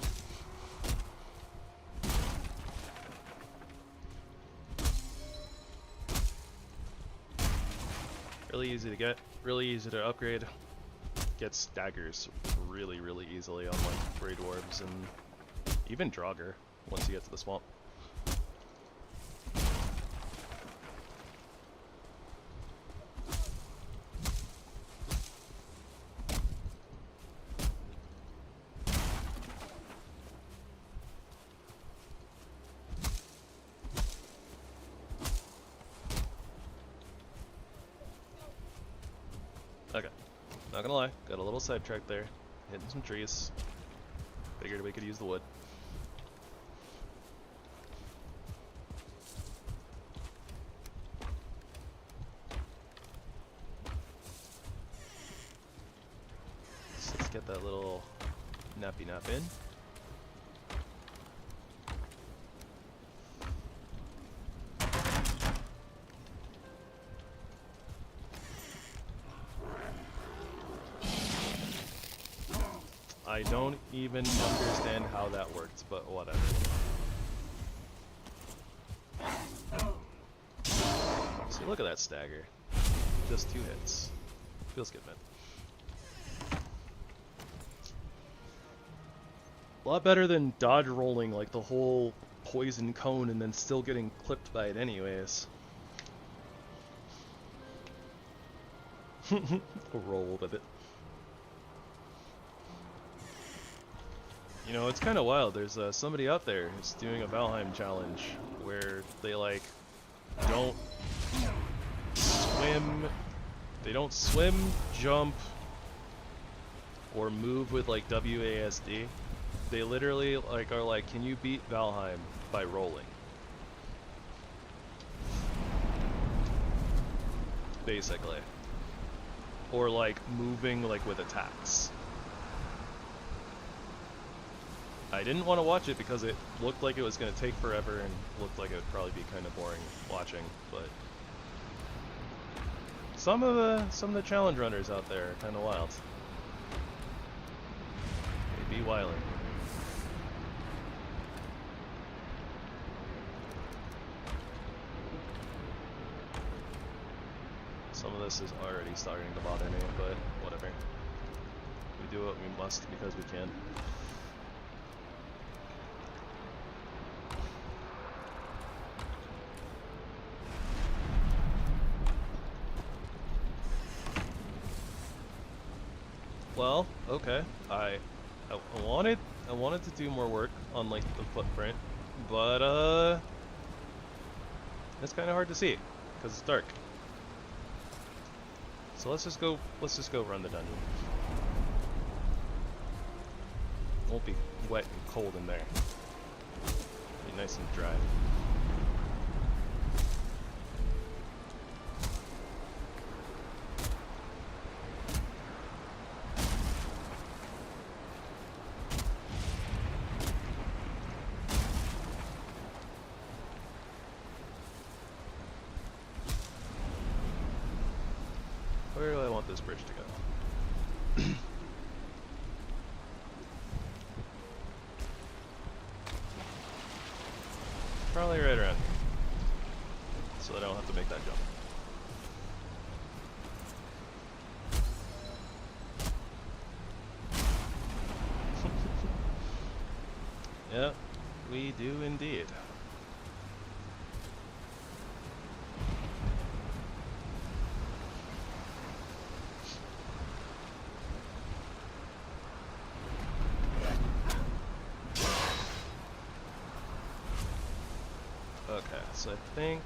Really easy to get, really easy to upgrade. Gets daggers really, really easily on like Grey Dwarves and even Draugr once you get to the swamp. Okay, not gonna lie, got a little sidetracked there, hitting some trees. Figured we could use the wood. So let's get that little nappy nap in. I don't even understand how that worked, but whatever. See, look at that stagger. Just 2 hits. Feels good, man. A lot better than dodge rolling like the whole poison cone and then still getting clipped by it anyways. Roll with it. You know, it's kind of wild. There's somebody out there who's doing a Valheim challenge where they like don't swim, jump, or move with like WASD. They literally like are like, can you beat Valheim by rolling? Basically. Or like moving like with attacks. I didn't want to watch it because it looked like it was going to take forever and looked like it would probably be kind of boring watching, but some of the challenge runners out there are kind of wild. They be wilding. Some of this is already starting to bother me, but whatever. We do what we must because we can. Well, okay. I wanted to do more work on like the footprint, but it's kind of hard to see because it's dark. So let's just go run the dungeon. Won't be wet and cold in there. Be nice and dry. Where do I want this bridge to go? Probably right around here. So that I don't have to make that jump. Yeah, we do indeed. Okay, so I think...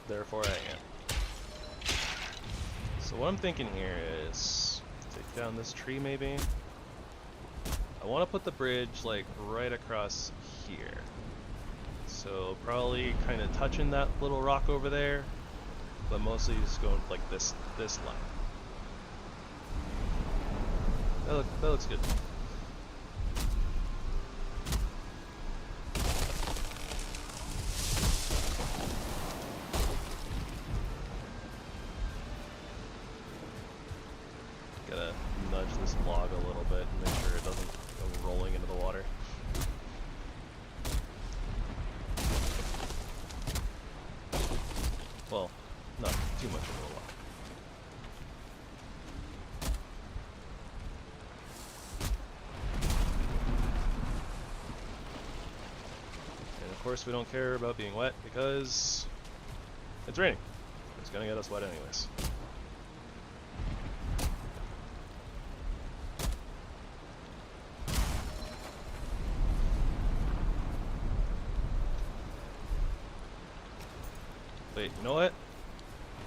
Therefore I am. So what I'm thinking here is... Take down this tree maybe? I want to put the bridge like right across here. So probably kind of touching that little rock over there, but mostly just going like this line. That looks good. Gotta nudge this log a little bit and make sure it doesn't go rolling into the water. Well, not too much into the water. And of course we don't care about being wet because it's raining. It's gonna get us wet anyways. Wait, you know what?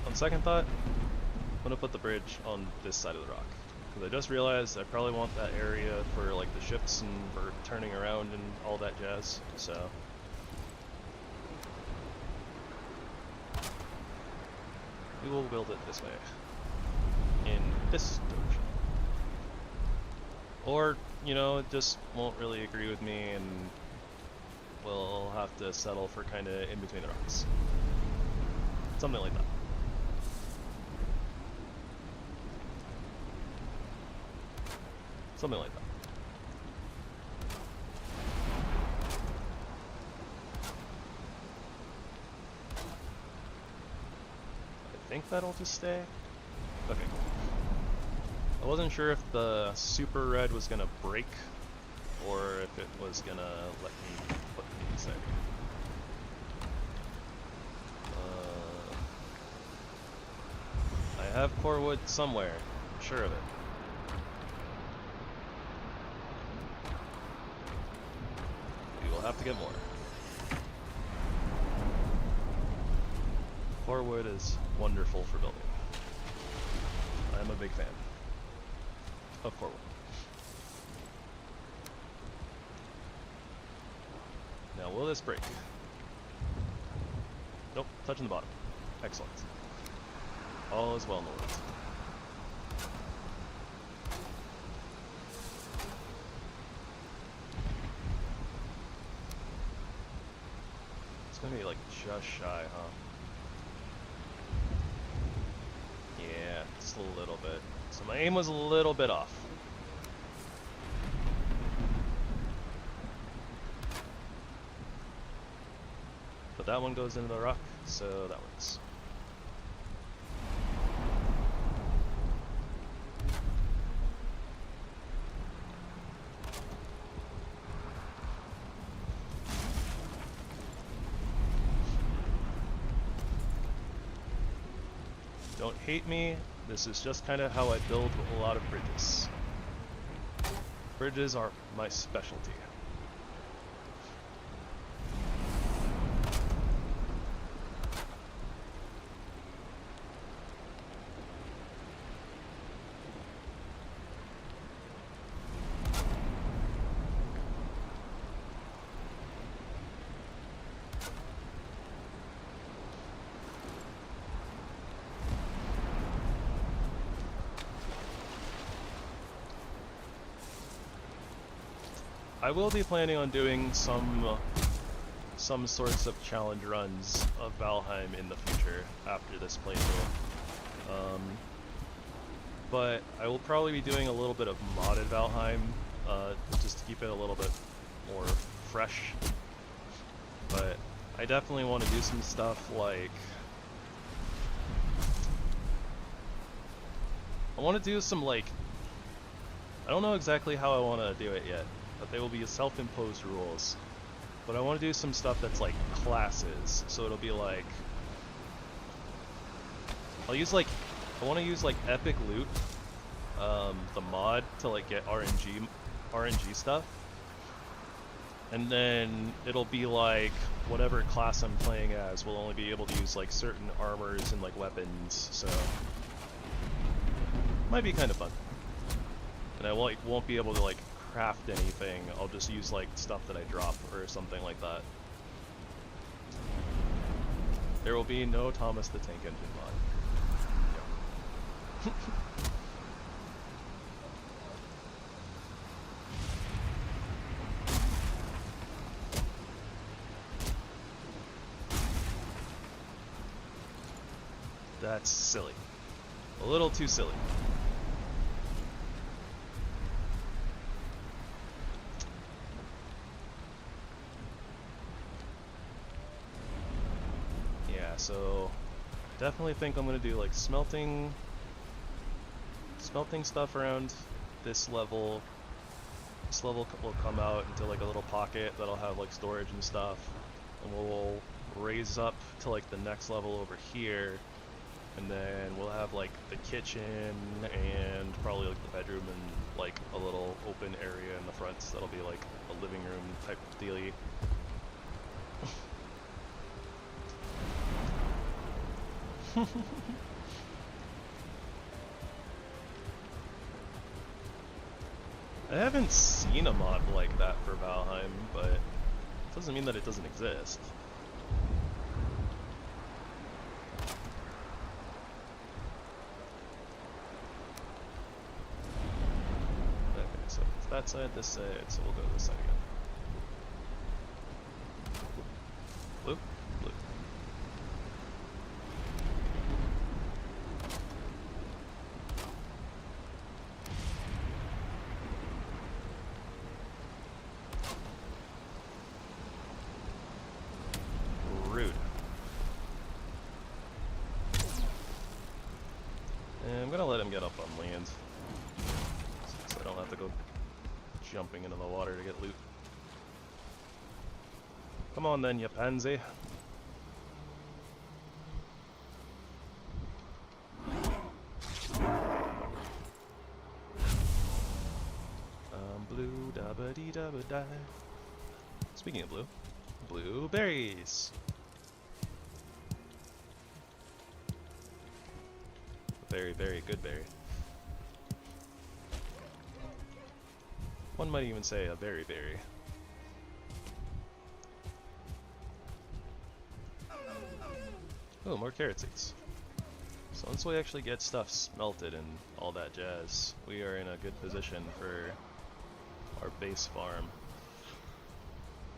On second thought, I'm gonna put the bridge on this side of the rock. Because I just realized I probably want that area for like the ships and for turning around and all that jazz, so... we will build it this way. In this direction. Or, you know, it just won't really agree with me and we'll have to settle for kinda in between the rocks. Something like that. Something like that. I think that'll just stay. Okay. I wasn't sure if the super red was gonna break or if it was gonna let me put these there. I have core wood somewhere, I'm sure of it. We will have to get more. Core wood is wonderful for building. I am a big fan of core wood. Now will this break? Nope, touching the bottom. Excellent. All is well in the world. gonna be like just shy, huh? Yeah, just a little bit. So my aim was a little bit off. But that one goes into the rock, so that works. Don't hate me, this is just kind of how I build a lot of bridges. Bridges are my specialty. I will be planning on doing some sorts of challenge runs of Valheim in the future after this playthrough. But I will probably be doing a little bit of modded Valheim, just to keep it a little bit more fresh. But I definitely want to do some stuff like... I want to do some like... I don't know exactly how I want to do it yet, but they will be self-imposed rules. But I want to do some stuff that's like classes, so it'll be like... I want to use like Epic Loot, the mod, to like get RNG stuff. And then it'll be like, whatever class I'm playing as will only be able to use like certain armors and like weapons, so... Might be kind of fun. And I won't be able to like craft anything, I'll just use like stuff that I drop or something like that. There will be no Thomas the Tank Engine mod. Yeah. That's silly. A little too silly. So definitely think I'm gonna do like smelting stuff around this level. This level will come out into like a little pocket that'll have like storage and stuff, and we'll raise up to like the next level over here, and then we'll have like the kitchen and probably like the bedroom and like a little open area in the front, so that'll be like a living room type dealie. I haven't seen a mod like that for Valheim, but it doesn't mean that it doesn't exist. Okay, so it's that side, this side, so we'll go this side again. Blue? Blue. Rude. And I'm gonna let him get up on land, so I don't have to go jumping into the water to get loot. Come on then, you pansy. Blue da ba dee da ba da. Speaking of blue, blueberries. Very, very good berry. One might even say a very berry. Oh, more carrot seeds. So once we actually get stuff smelted and all that jazz, we are in a good position for our base farm.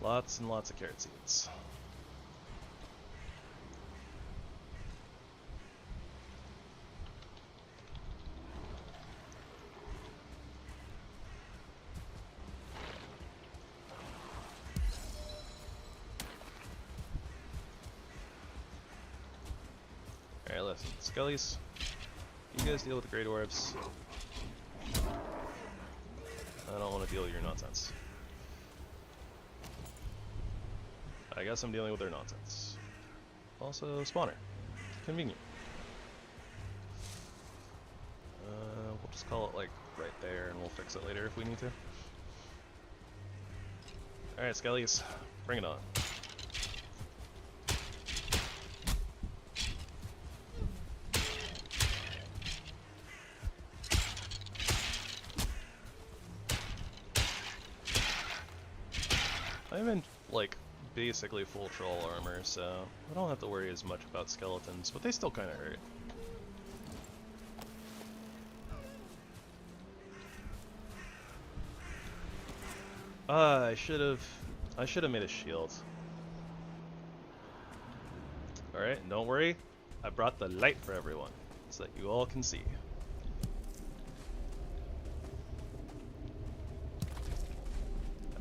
Lots and lots of carrot seeds. Skellies, you guys deal with the Great Orbs. I don't want to deal with your nonsense. I guess I'm dealing with their nonsense. Also, spawner. Convenient. We'll just call it like right there and we'll fix it later if we need to. Alright, Skellies, bring it on. I'm in, like, basically full troll armor, so I don't have to worry as much about skeletons, but they still kind of hurt. I should have made a shield. Alright, don't worry. I brought the light for everyone, so that you all can see.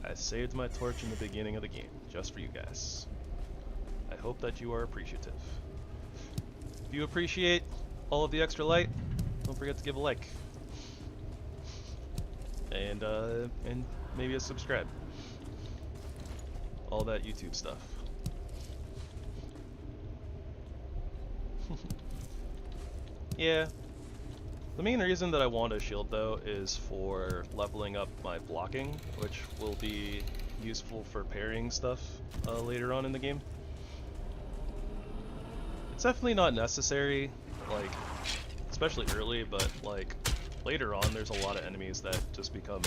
I saved my torch in the beginning of the game, just for you guys. I hope that you are appreciative. If you appreciate all of the extra light, don't forget to give a like. And maybe a subscribe. All that YouTube stuff. Yeah. The main reason that I want a shield, though, is for leveling up my blocking, which will be useful for parrying stuff later on in the game. It's definitely not necessary, like, especially early, but, like, later on there's a lot of enemies that just become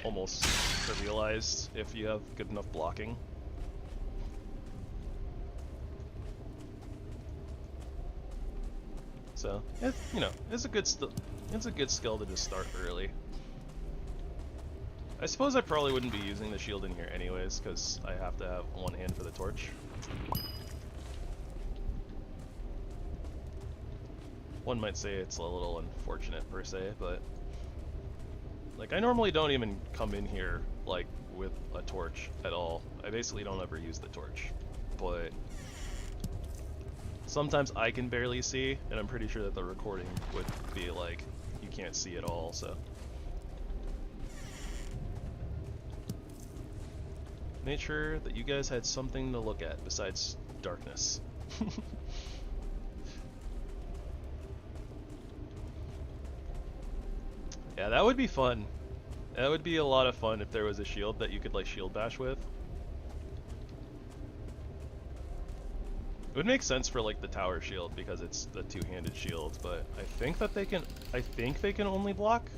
almost trivialized if you have good enough blocking. So, you know, it's a good skill to just start early. I suppose I probably wouldn't be using the shield in here anyways, because I have to have one hand for the torch. One might say it's a little unfortunate per se, but like I normally don't even come in here like with a torch at all. I basically don't ever use the torch, but sometimes I can barely see, and I'm pretty sure that the recording would be like, you can't see at all, so. Made sure that you guys had something to look at besides darkness. Yeah, that would be fun. That would be a lot of fun if there was a shield that you could like shield bash with. It would make sense for like the tower shield because it's the two-handed shield, but I think that they can only block.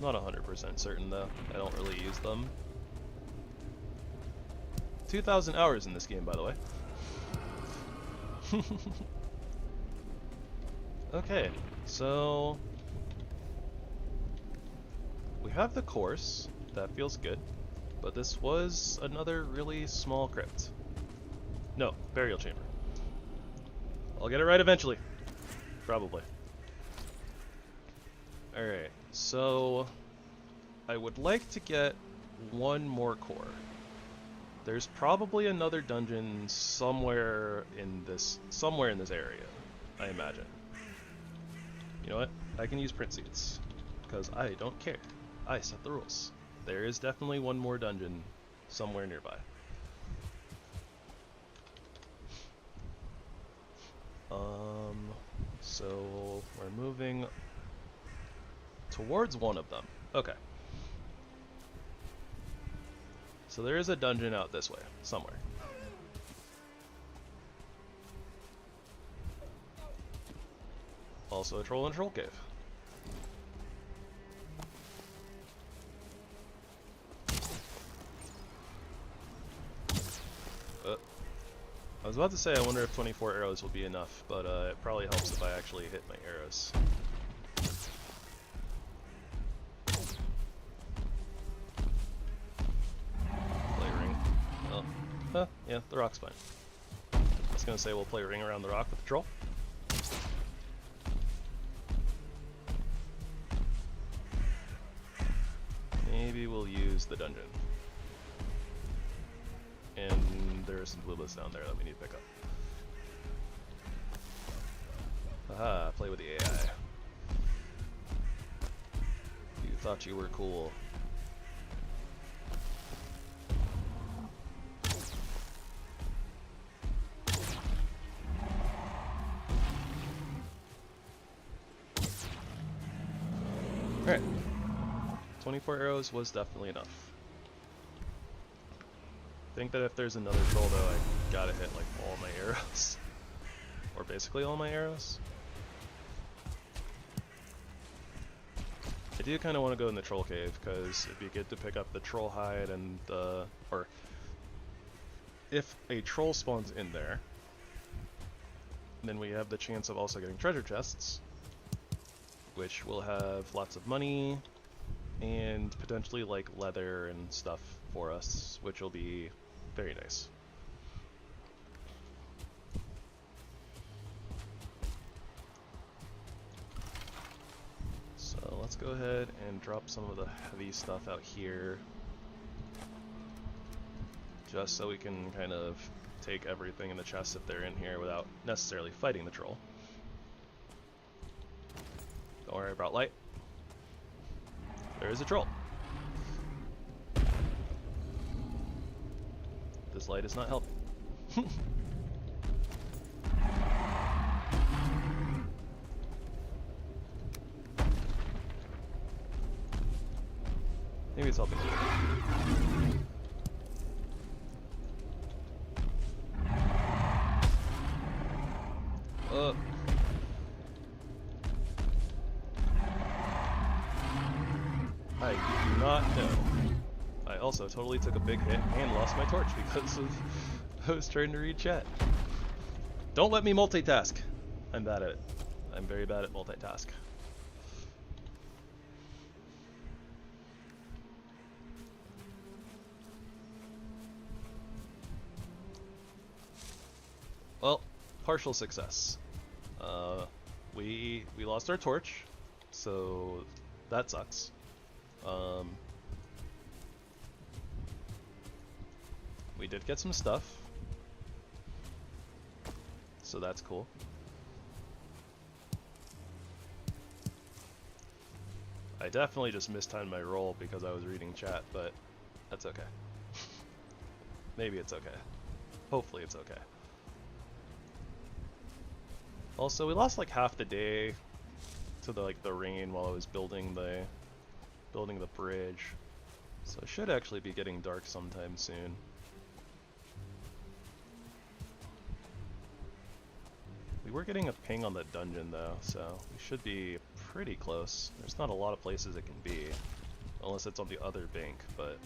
Not 100% certain though. I don't really use them. 2,000 hours in this game, by the way. Okay, so we have the course. That feels good, but this was another really small crypt. No, burial chamber. I'll get it right eventually. Probably. Alright, so I would like to get one more core. There's probably another dungeon somewhere in this area, I imagine. You know what? I can use print seeds, because I don't care. I set the rules. There is definitely one more dungeon somewhere nearby. So we're moving towards one of them. Okay. So there is a dungeon out this way, somewhere. Also a troll and troll cave. I was about to say I wonder if 24 arrows will be enough, but it probably helps if I actually hit my arrows. Play ring. Oh, yeah, the rock's fine. I was gonna say we'll play ring around the rock with the troll. Maybe we'll use the dungeon. And there are some blue lists down there that we need to pick up. Haha, play with the AI. You thought you were cool. Alright. 24 arrows was definitely enough. I think that if there's another troll though, I gotta hit like all my arrows. Or basically all my arrows. I do kind of want to go in the troll cave, because it'd be good to pick up the troll hide and or if a troll spawns in there, then we have the chance of also getting treasure chests, which will have lots of money and potentially like leather and stuff for us, which will be very nice. So let's go ahead and drop some of the heavy stuff out here, just so we can kind of take everything in the chest if they're in here without necessarily fighting the troll. Don't worry about light. There is a troll. This light is not helping. Maybe it's helping. I do not know. I also totally took a big hit and lost my torch because of I was trying to read chat. Don't let me multitask. I'm bad at it. I'm very bad at multitask. Well, partial success. We lost our torch, so that sucks. We did get some stuff, so that's cool. I definitely just mistimed my roll because I was reading chat, but that's okay. Maybe it's okay. Hopefully it's okay. Also, we lost like half the day to the rain while I was building the bridge, so it should actually be getting dark sometime soon. We were getting a ping on the dungeon though, so we should be pretty close. There's not a lot of places it can be, unless it's on the other bank, but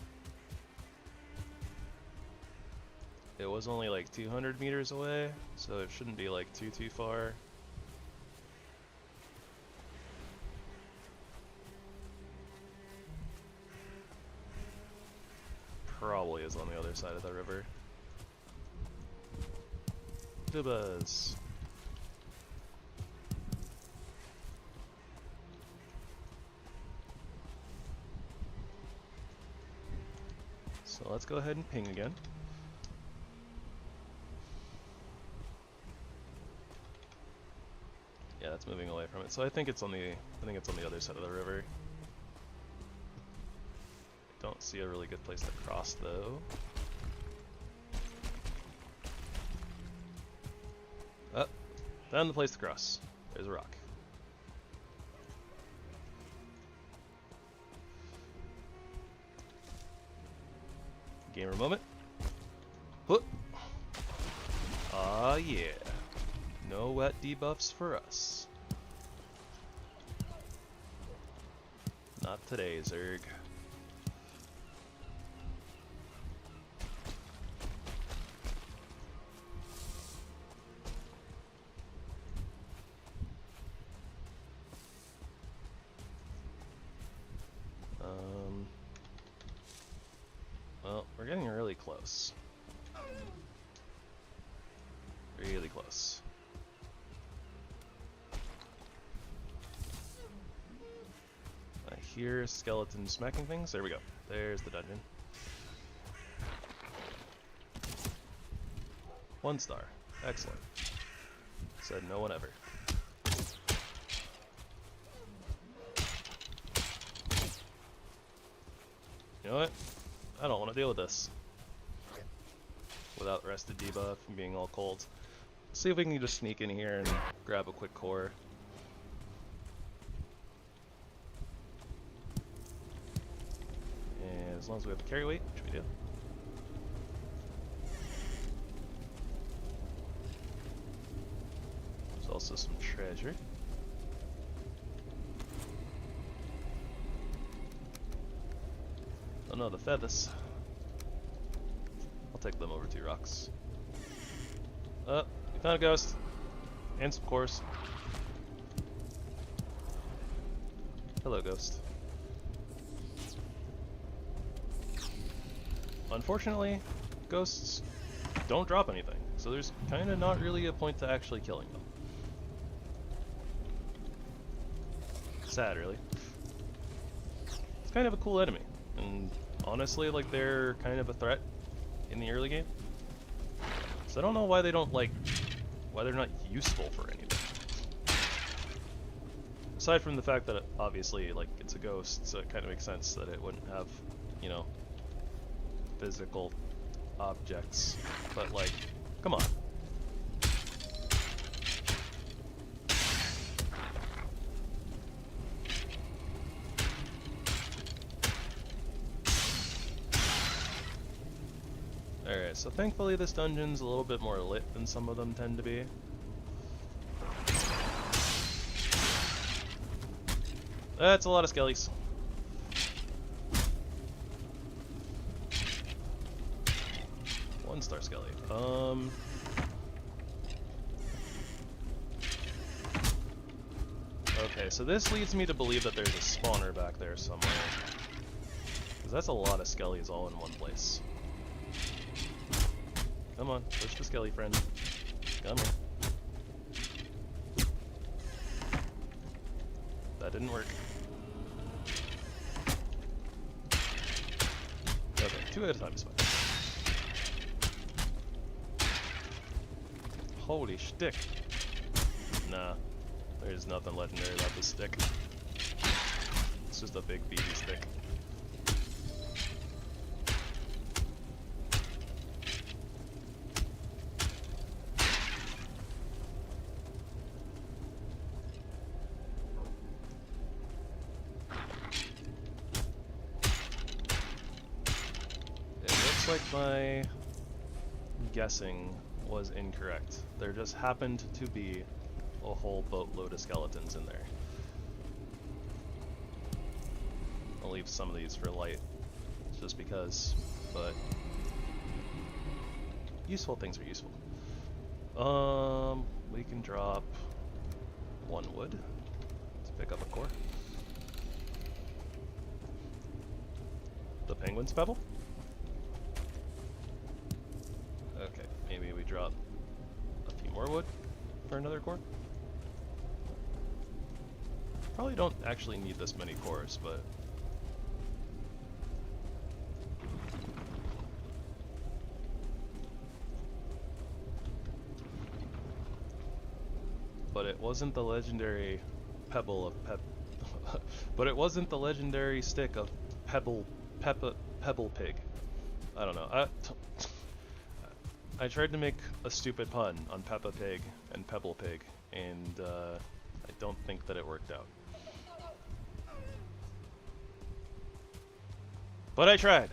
it was only like 200 meters away, so it shouldn't be like too far. Probably is on the other side of the river. Dubas. So let's go ahead and ping again. Yeah, that's moving away from it. So I think it's on the other side of the river. Don't see a really good place to cross though. Oh, found the place to cross. There's a rock. Gamer moment. Whoop. Ah yeah. No wet debuffs for us. Not today, Zerg. Well, we're getting really close. Really close. I hear skeletons smacking things. There we go. There's the dungeon. 1 star. Excellent. Said no one ever. You know what? I don't want to deal with this. Without rested debuff and being all cold. Let's see if we can just sneak in here and grab a quick core. And as long as we have the carry weight, which we do. There's also some treasure. Oh no, the feathers. I'll take them over 2 rocks. We found a ghost. And some cores. Hello, ghost. Unfortunately, ghosts don't drop anything, so there's kind of not really a point to actually killing them. Sad, really. It's kind of a cool enemy, and honestly, like, they're kind of a threat in the early game. So I don't know why they don't, like, why they're not useful for anything. Aside from the fact that, obviously, like, it's a ghost, so it kind of makes sense that it wouldn't have, you know, physical objects. But, like, come on. Alright, so thankfully this dungeon's a little bit more lit than some of them tend to be. That's a lot of skellies. One-star skelly. Okay, so this leads me to believe that there's a spawner back there somewhere. Because that's a lot of skellies all in one place. Come on, push the skelly friend. Come here. That didn't work. Okay, 2 at a time is fine. Holy shtick. Nah, there's nothing legendary about this stick. It's just a big beefy stick. Like my guessing was incorrect. There just happened to be a whole boatload of skeletons in there. I'll leave some of these for light, just because, but useful things are useful. We can drop 1 wood to pick up a core. The penguin's pebble? Okay, maybe we drop a few more wood for another core. Probably don't actually need this many cores, but it wasn't the legendary pebble of but it wasn't the legendary stick of pebble pig. I don't know. I tried to make a stupid pun on Peppa Pig and Pebble Pig, and I don't think that it worked out. But I tried!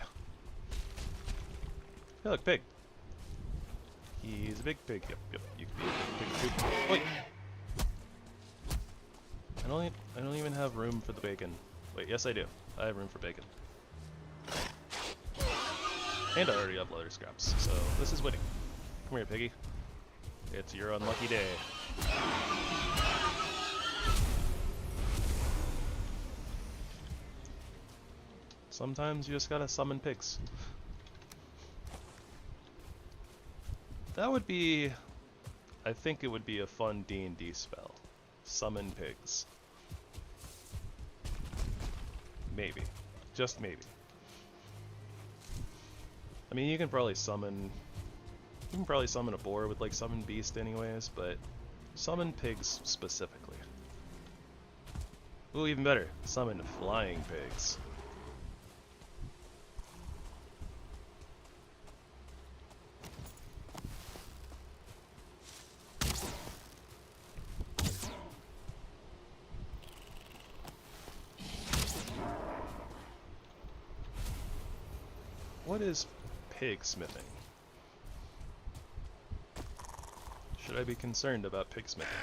Hey, look, pig. He's a big pig. Yep, you can be a big pig too. Wait! I don't even have room for the bacon. Wait, yes I do. I have room for bacon. And I already have leather scraps, so this is winning. Come here, piggy. It's your unlucky day. Sometimes you just gotta summon pigs. That would be... I think it would be a fun D&D spell. Summon pigs. Maybe. Just maybe. I mean, you can probably summon a boar with, like, summon beast anyways, but summon pigs specifically. Ooh, even better, summon flying pigs. what is pig smithing? Should I be concerned about pig smithing?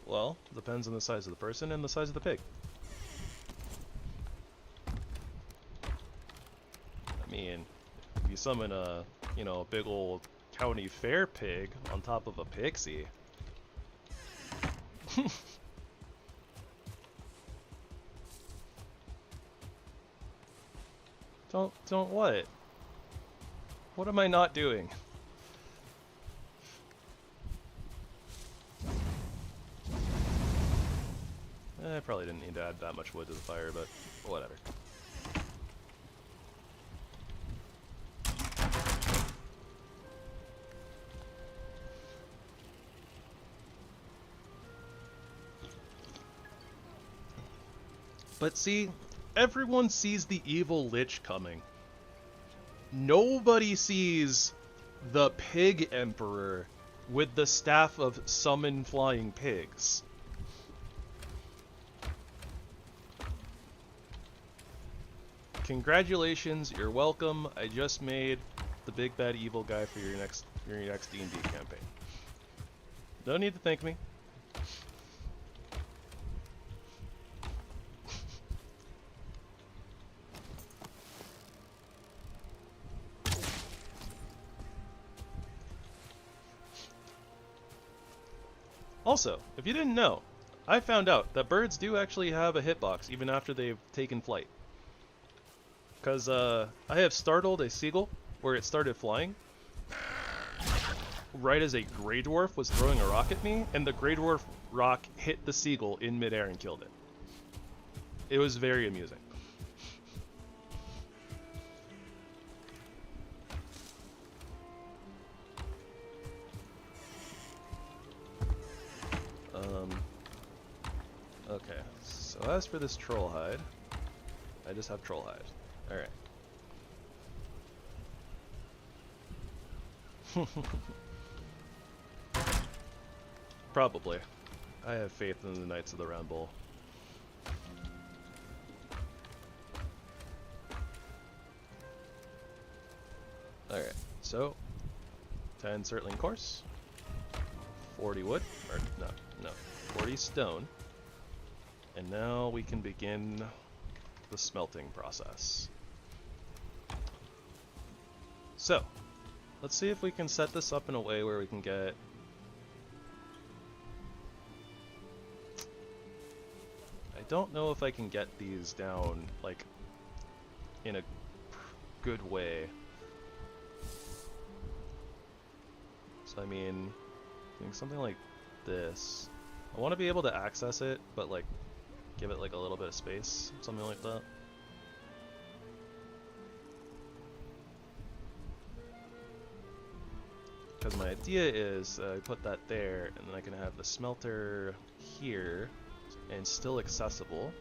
Well, depends on the size of the person and the size of the pig. I mean, if you summon a, you know, a big old county fair pig on top of a pixie. Don't what? What am I not doing? I probably didn't need to add that much wood to the fire, but whatever. But see, everyone sees the evil lich coming. Nobody sees the pig emperor with the staff of summon flying pigs. Congratulations, you're welcome. I just made the big bad evil guy for your next D&D campaign. No need to thank me. Also, if you didn't know, I found out that birds do actually have a hitbox even after they've taken flight. Because I have startled a seagull where it started flying right as a Grey Dwarf was throwing a rock at me, and the Grey Dwarf rock hit the seagull in midair and killed it. It was very amusing. Okay, so as for this troll hide, I just have troll hide. Alright. Probably. I have faith in the Knights of the Round Bowl. Alright, so 10 circling course, 40 wood, or no, 40 stone, and now we can begin the smelting process. So, let's see if we can set this up in a way where we can get... I don't know if I can get these down, like, in a good way. So I mean, I think something like this. I want to be able to access it, but like, give it like a little bit of space, something like that. Because my idea is I put that there, and then I can have the smelter here, and still accessible.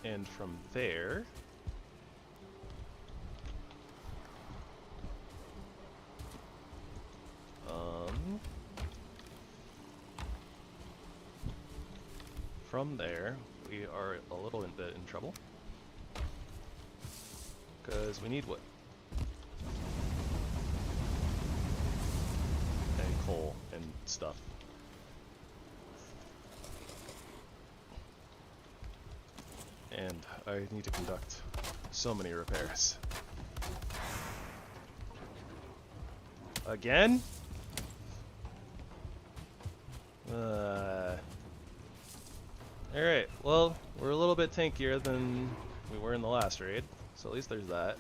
And from there, we are a little bit in trouble because we need wood and coal and stuff. And I need to conduct so many repairs. Again? Alright, well, we're a little bit tankier than we were in the last raid, so at least there's that.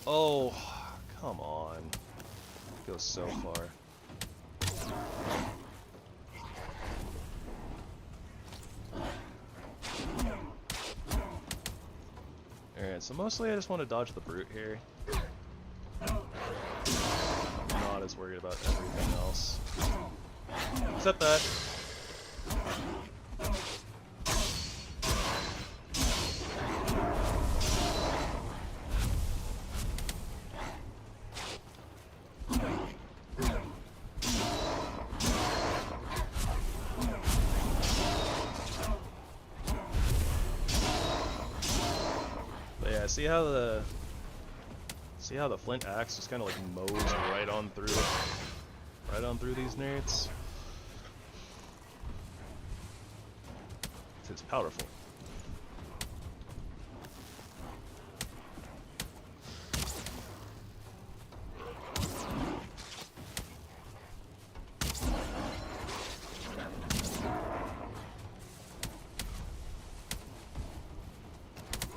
Oh, come on. It goes so far. Alright, so mostly I just want to dodge the brute here. I'm not as worried about everything else. Except that. But yeah, see how the flint axe just kind of like mows right on through these nerds? It's powerful.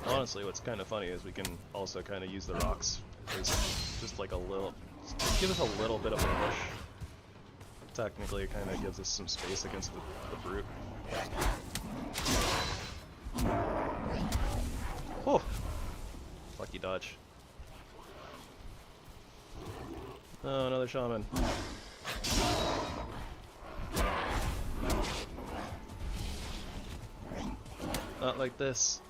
Honestly, what's kind of funny is we can also kind of use the rocks as just like a little, give us a little bit of a push. Technically, it kind of gives us some space against the brute. Oh! Lucky dodge. Oh, another shaman. Not like this.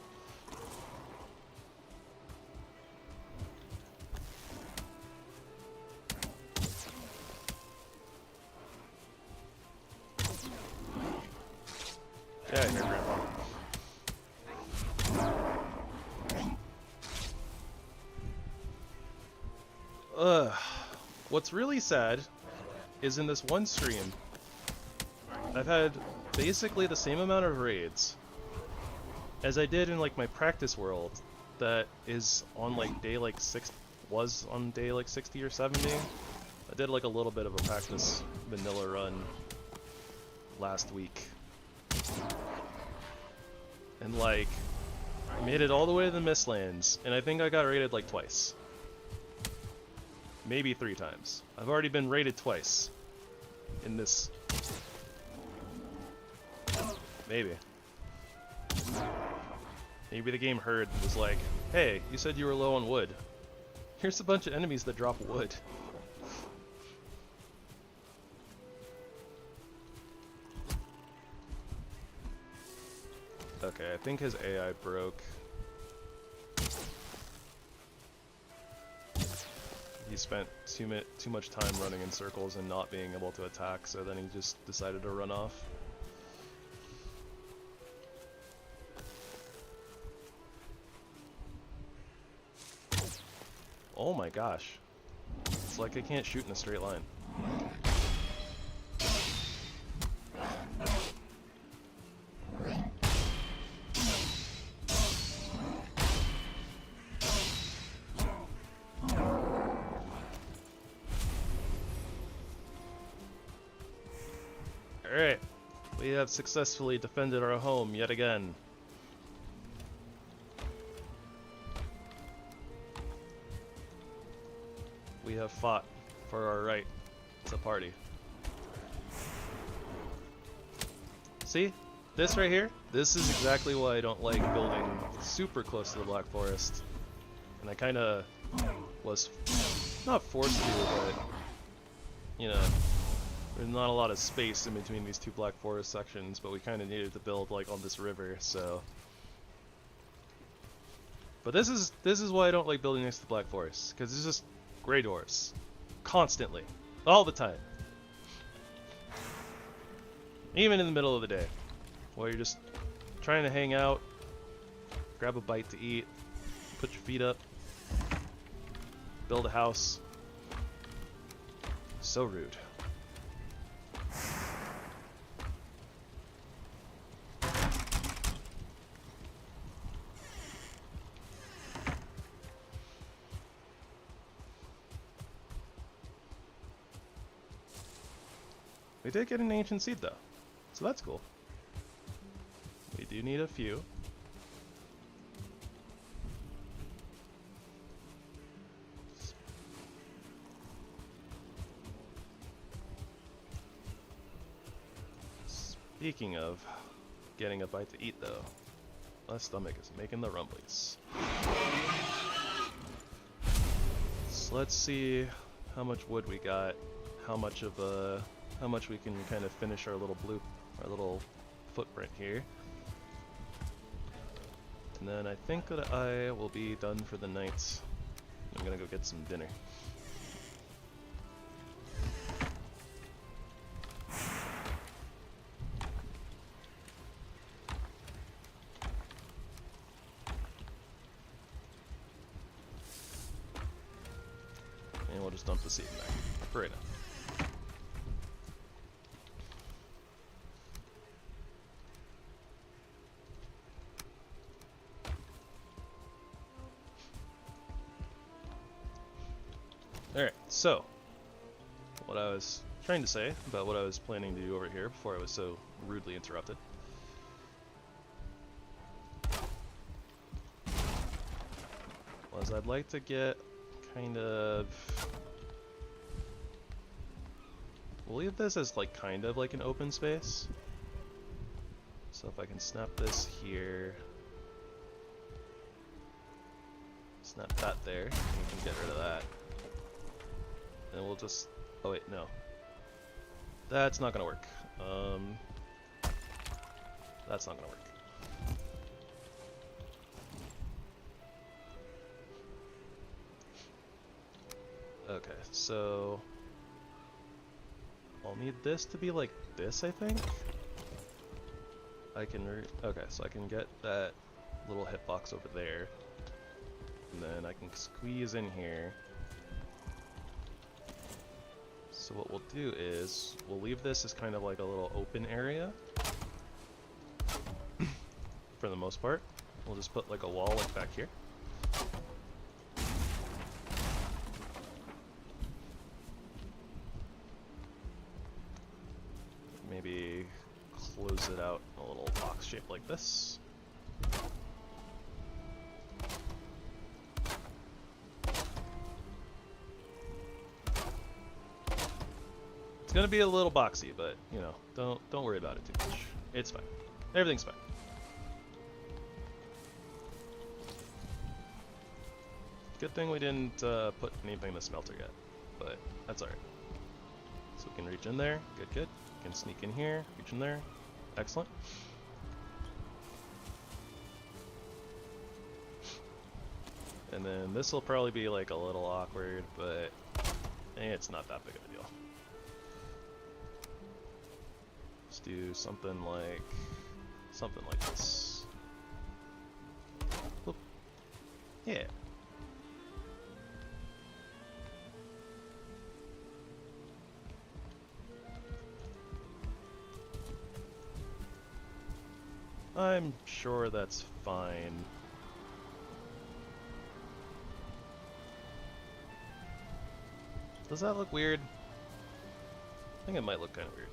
Yeah, here, Grandpa. What's really sad is in this one stream, I've had basically the same amount of raids as I did in like my practice world that is on like day like 6, was on day like 60 or 70. I did like a little bit of a practice vanilla run last week. And like, I made it all the way to the Mistlands, and I think I got raided like twice. Maybe 3 times. I've already been raided twice in this. Maybe. Maybe the game heard and was like, hey, you said you were low on wood. Here's a bunch of enemies that drop wood. Okay, I think his AI broke. He spent too much time running in circles and not being able to attack, so then he just decided to run off. Oh my gosh. It's like I can't shoot in a straight line. Alright, we have successfully defended our home yet again. We have fought for our right to party. See? This right here? This is exactly why I don't like building super close to the Black Forest. And I kinda was not forced to, but you know, there's not a lot of space in between these two Black Forest sections, but we kinda needed to build like on this river, so. But this is why I don't like building next to the Black Forest, because it's just gray doors. Constantly. All the time. Even in the middle of the day. While you're just trying to hang out, grab a bite to eat, put your feet up, build a house. So rude. We did get an ancient seed though, so that's cool. We do need a few. Speaking of getting a bite to eat though, my stomach is making the rumblies. So let's see how much wood we got, how much we can kind of finish our little footprint here. And then I think that I will be done for the night. I'm gonna go get some dinner. And we'll just dump the seed in there for right now. Alright, so what I was trying to say about what I was planning to do over here before I was so rudely interrupted. Was I'd like to get kind of... We'll leave this as like kind of like an open space. So if I can snap this here, snap that there, we can get rid of that. And we'll just, oh wait, no. That's not gonna work. That's not gonna work. Okay, so I'll need this to be like this, I think. I can okay, so I can get that little hitbox over there, and then I can squeeze in here. So what we'll do is we'll leave this as kind of like a little open area for the most part. We'll just put like a wall like back here. Maybe close it out in a little box shape like this. It's gonna be a little boxy, but you know, don't worry about it too much. It's fine. Everything's fine. Good thing we didn't put anything in the smelter yet, but that's alright. So we can reach in there. Good, good. We can sneak in here, reach in there. Excellent. And then this will probably be like a little awkward, but it's not that big of a deal. Let's do something like this. Whoop. Yeah. I'm sure that's fine. Does that look weird? I think it might look kind of weird.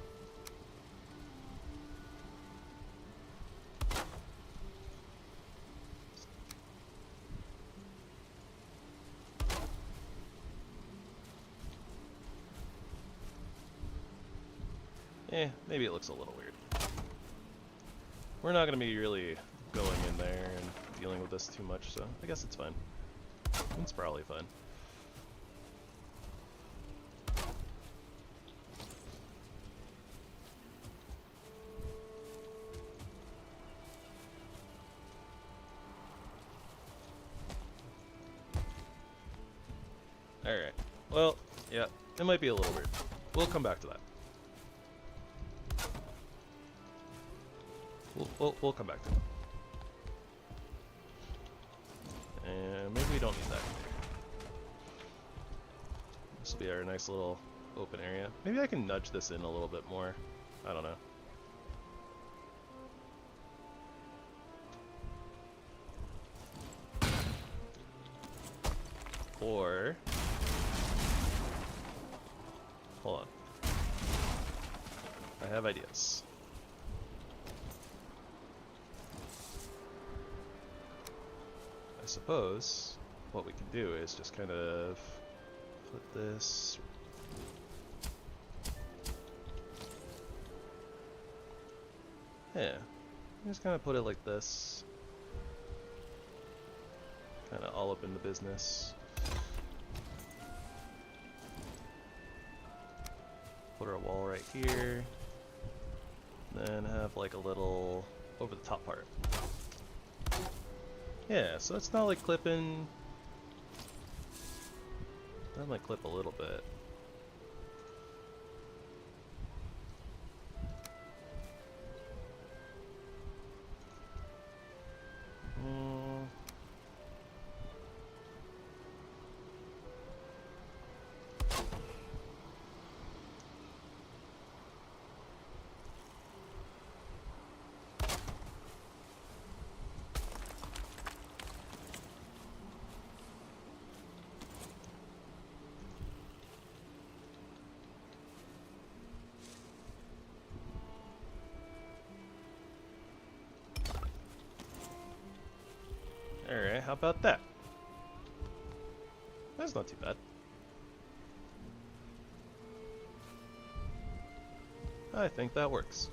Maybe it looks a little weird. We're not going to be really going in there and dealing with this too much, so I guess it's fine. It's probably fine. Alright. Well, yeah, it might be a little weird. We'll come back to that. We'll come back to it. And maybe we don't need that. This will be our nice little open area. Maybe I can nudge this in a little bit more. I don't know. Or... hold on. I have ideas. I suppose what we can do is just kind of put this just kind of put it like this, kind of all up in the business. Put our wall right here, then have like a little over the top part. Yeah, so it's not like clipping. That might clip a little bit. Alright, how about that? That's not too bad. I think that works.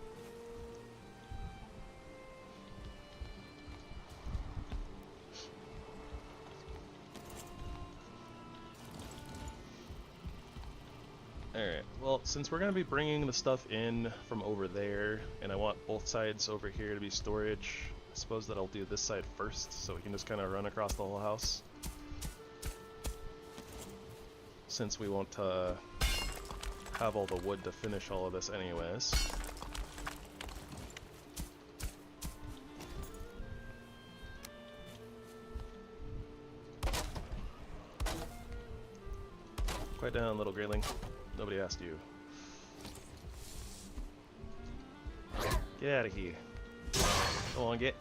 Alright, well, since we're going to be bringing the stuff in from over there, and I want both sides over here to be storage, I suppose that I'll do this side first, so we can just kind of run across the whole house. Since we won't have all the wood to finish all of this anyways. Quiet down, little grayling. Nobody asked you. Get out of here. Go on, get.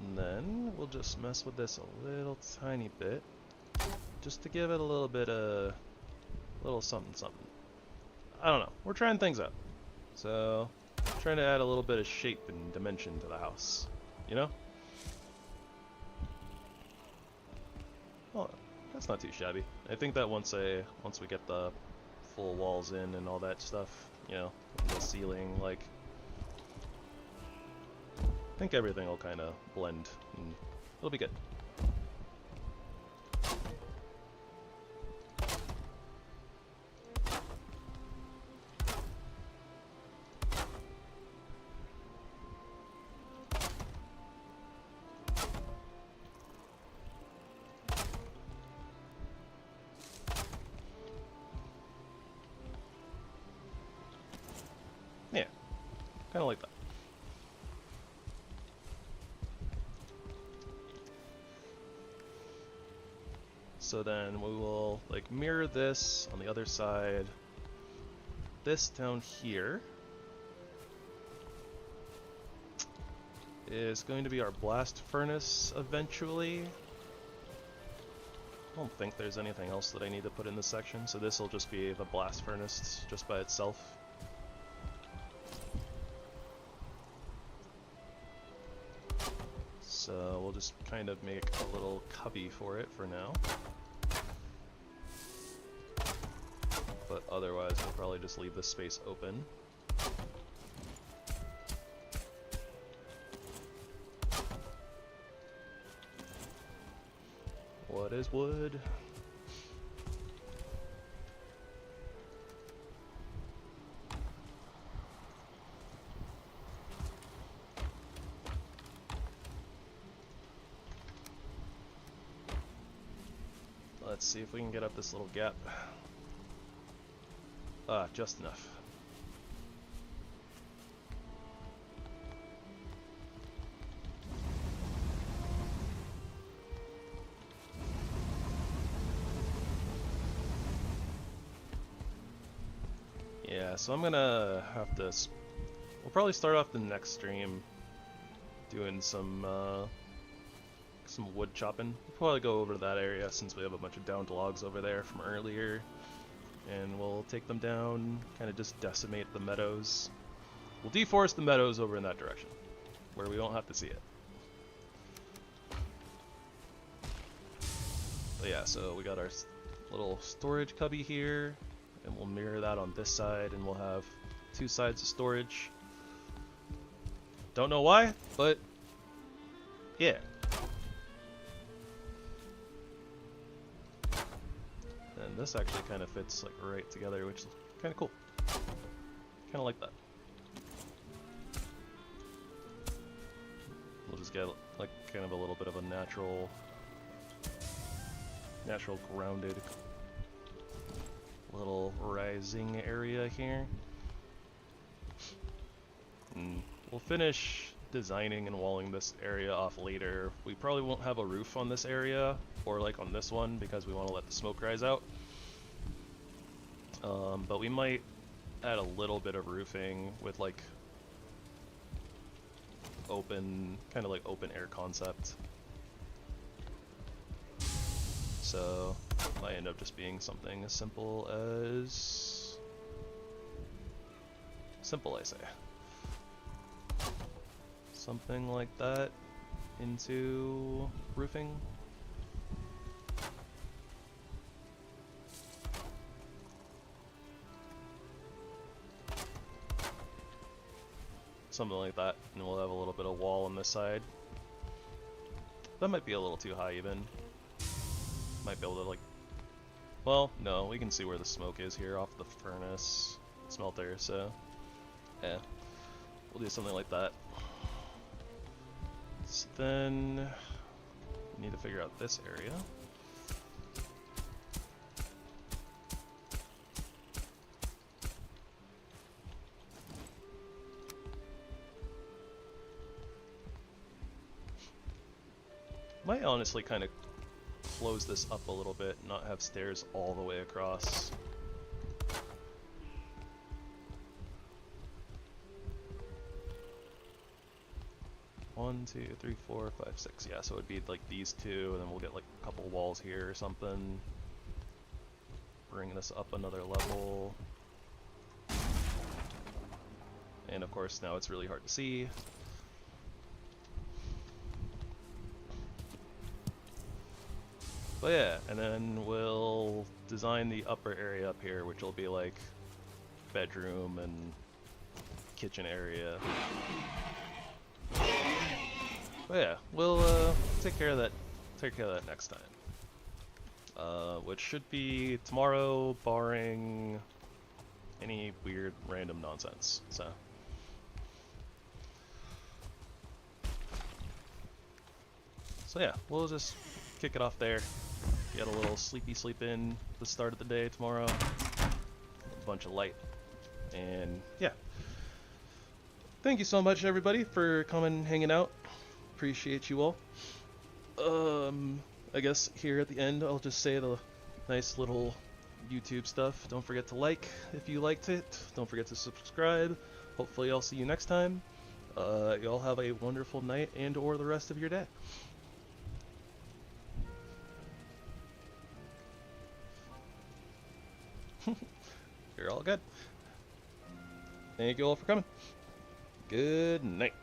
And then we'll just mess with this a little tiny bit, just to give it a little bit of, little something something. I don't know, we're trying things out. So, trying to add a little bit of shape and dimension to the house, you know? Oh, that's not too shabby. I think that once we get the full walls in and all that stuff, you know, the ceiling, like, I think everything will kind of blend, and it'll be good. Yeah, kind of like that. So then we will like mirror this on the other side. This down here is going to be our blast furnace eventually. I don't think there's anything else that I need to put in this section, so this will just be the blast furnace just by itself. So we'll just kind of make a little cubby for it for now. But otherwise we'll probably just leave this space open. What is wood? Let's see if we can get up this little gap. Ah, just enough. Yeah, so I'm gonna have to... We'll probably start off the next stream doing some wood chopping. We'll probably go over to that area since we have a bunch of downed logs over there from earlier. And we'll take them down, kind of just decimate the meadows. We'll deforest the meadows over in that direction, where we won't have to see it. But yeah, so we got our little storage cubby here, and we'll mirror that on this side, and we'll have two sides of storage. Don't know why, but yeah. And this actually kind of fits like right together, which is kind of cool. Kind of like that. We'll just get like kind of a little bit of a natural grounded little rising area here. And we'll finish designing and walling this area off later. We probably won't have a roof on this area or like on this one because we want to let the smoke rise out. But we might add a little bit of roofing with like open, kind of like open air concept. So it might end up just being something as simple as I say. Something like that into roofing. Something like that, and we'll have a little bit of wall on this side. That might be a little too high even. Might be able to like, well, no, we can see where the smoke is here off the furnace smelter, so yeah, we'll do something like that. So then we need to figure out this area. Might honestly kind of close this up a little bit, not have stairs all the way across. One, two, three, four, five, six. Yeah, so it'd be like these two, and then we'll get like a couple walls here or something. Bring this up another level. And of course, now it's really hard to see. But yeah, and then we'll design the upper area up here, which will be like bedroom and kitchen area. But yeah, we'll take care of that next time. Which should be tomorrow, barring any weird random nonsense. So yeah, we'll just kick it off there. Get a little sleepy sleep in the start of the day tomorrow. A bunch of light. And yeah. Thank you so much everybody for coming and hanging out. Appreciate you all. I guess here at the end I'll just say the nice little YouTube stuff. Don't forget to like if you liked it. Don't forget to subscribe. Hopefully I'll see you next time. Y'all have a wonderful night and or the rest of your day. You're all good. Thank you all for coming. Good night.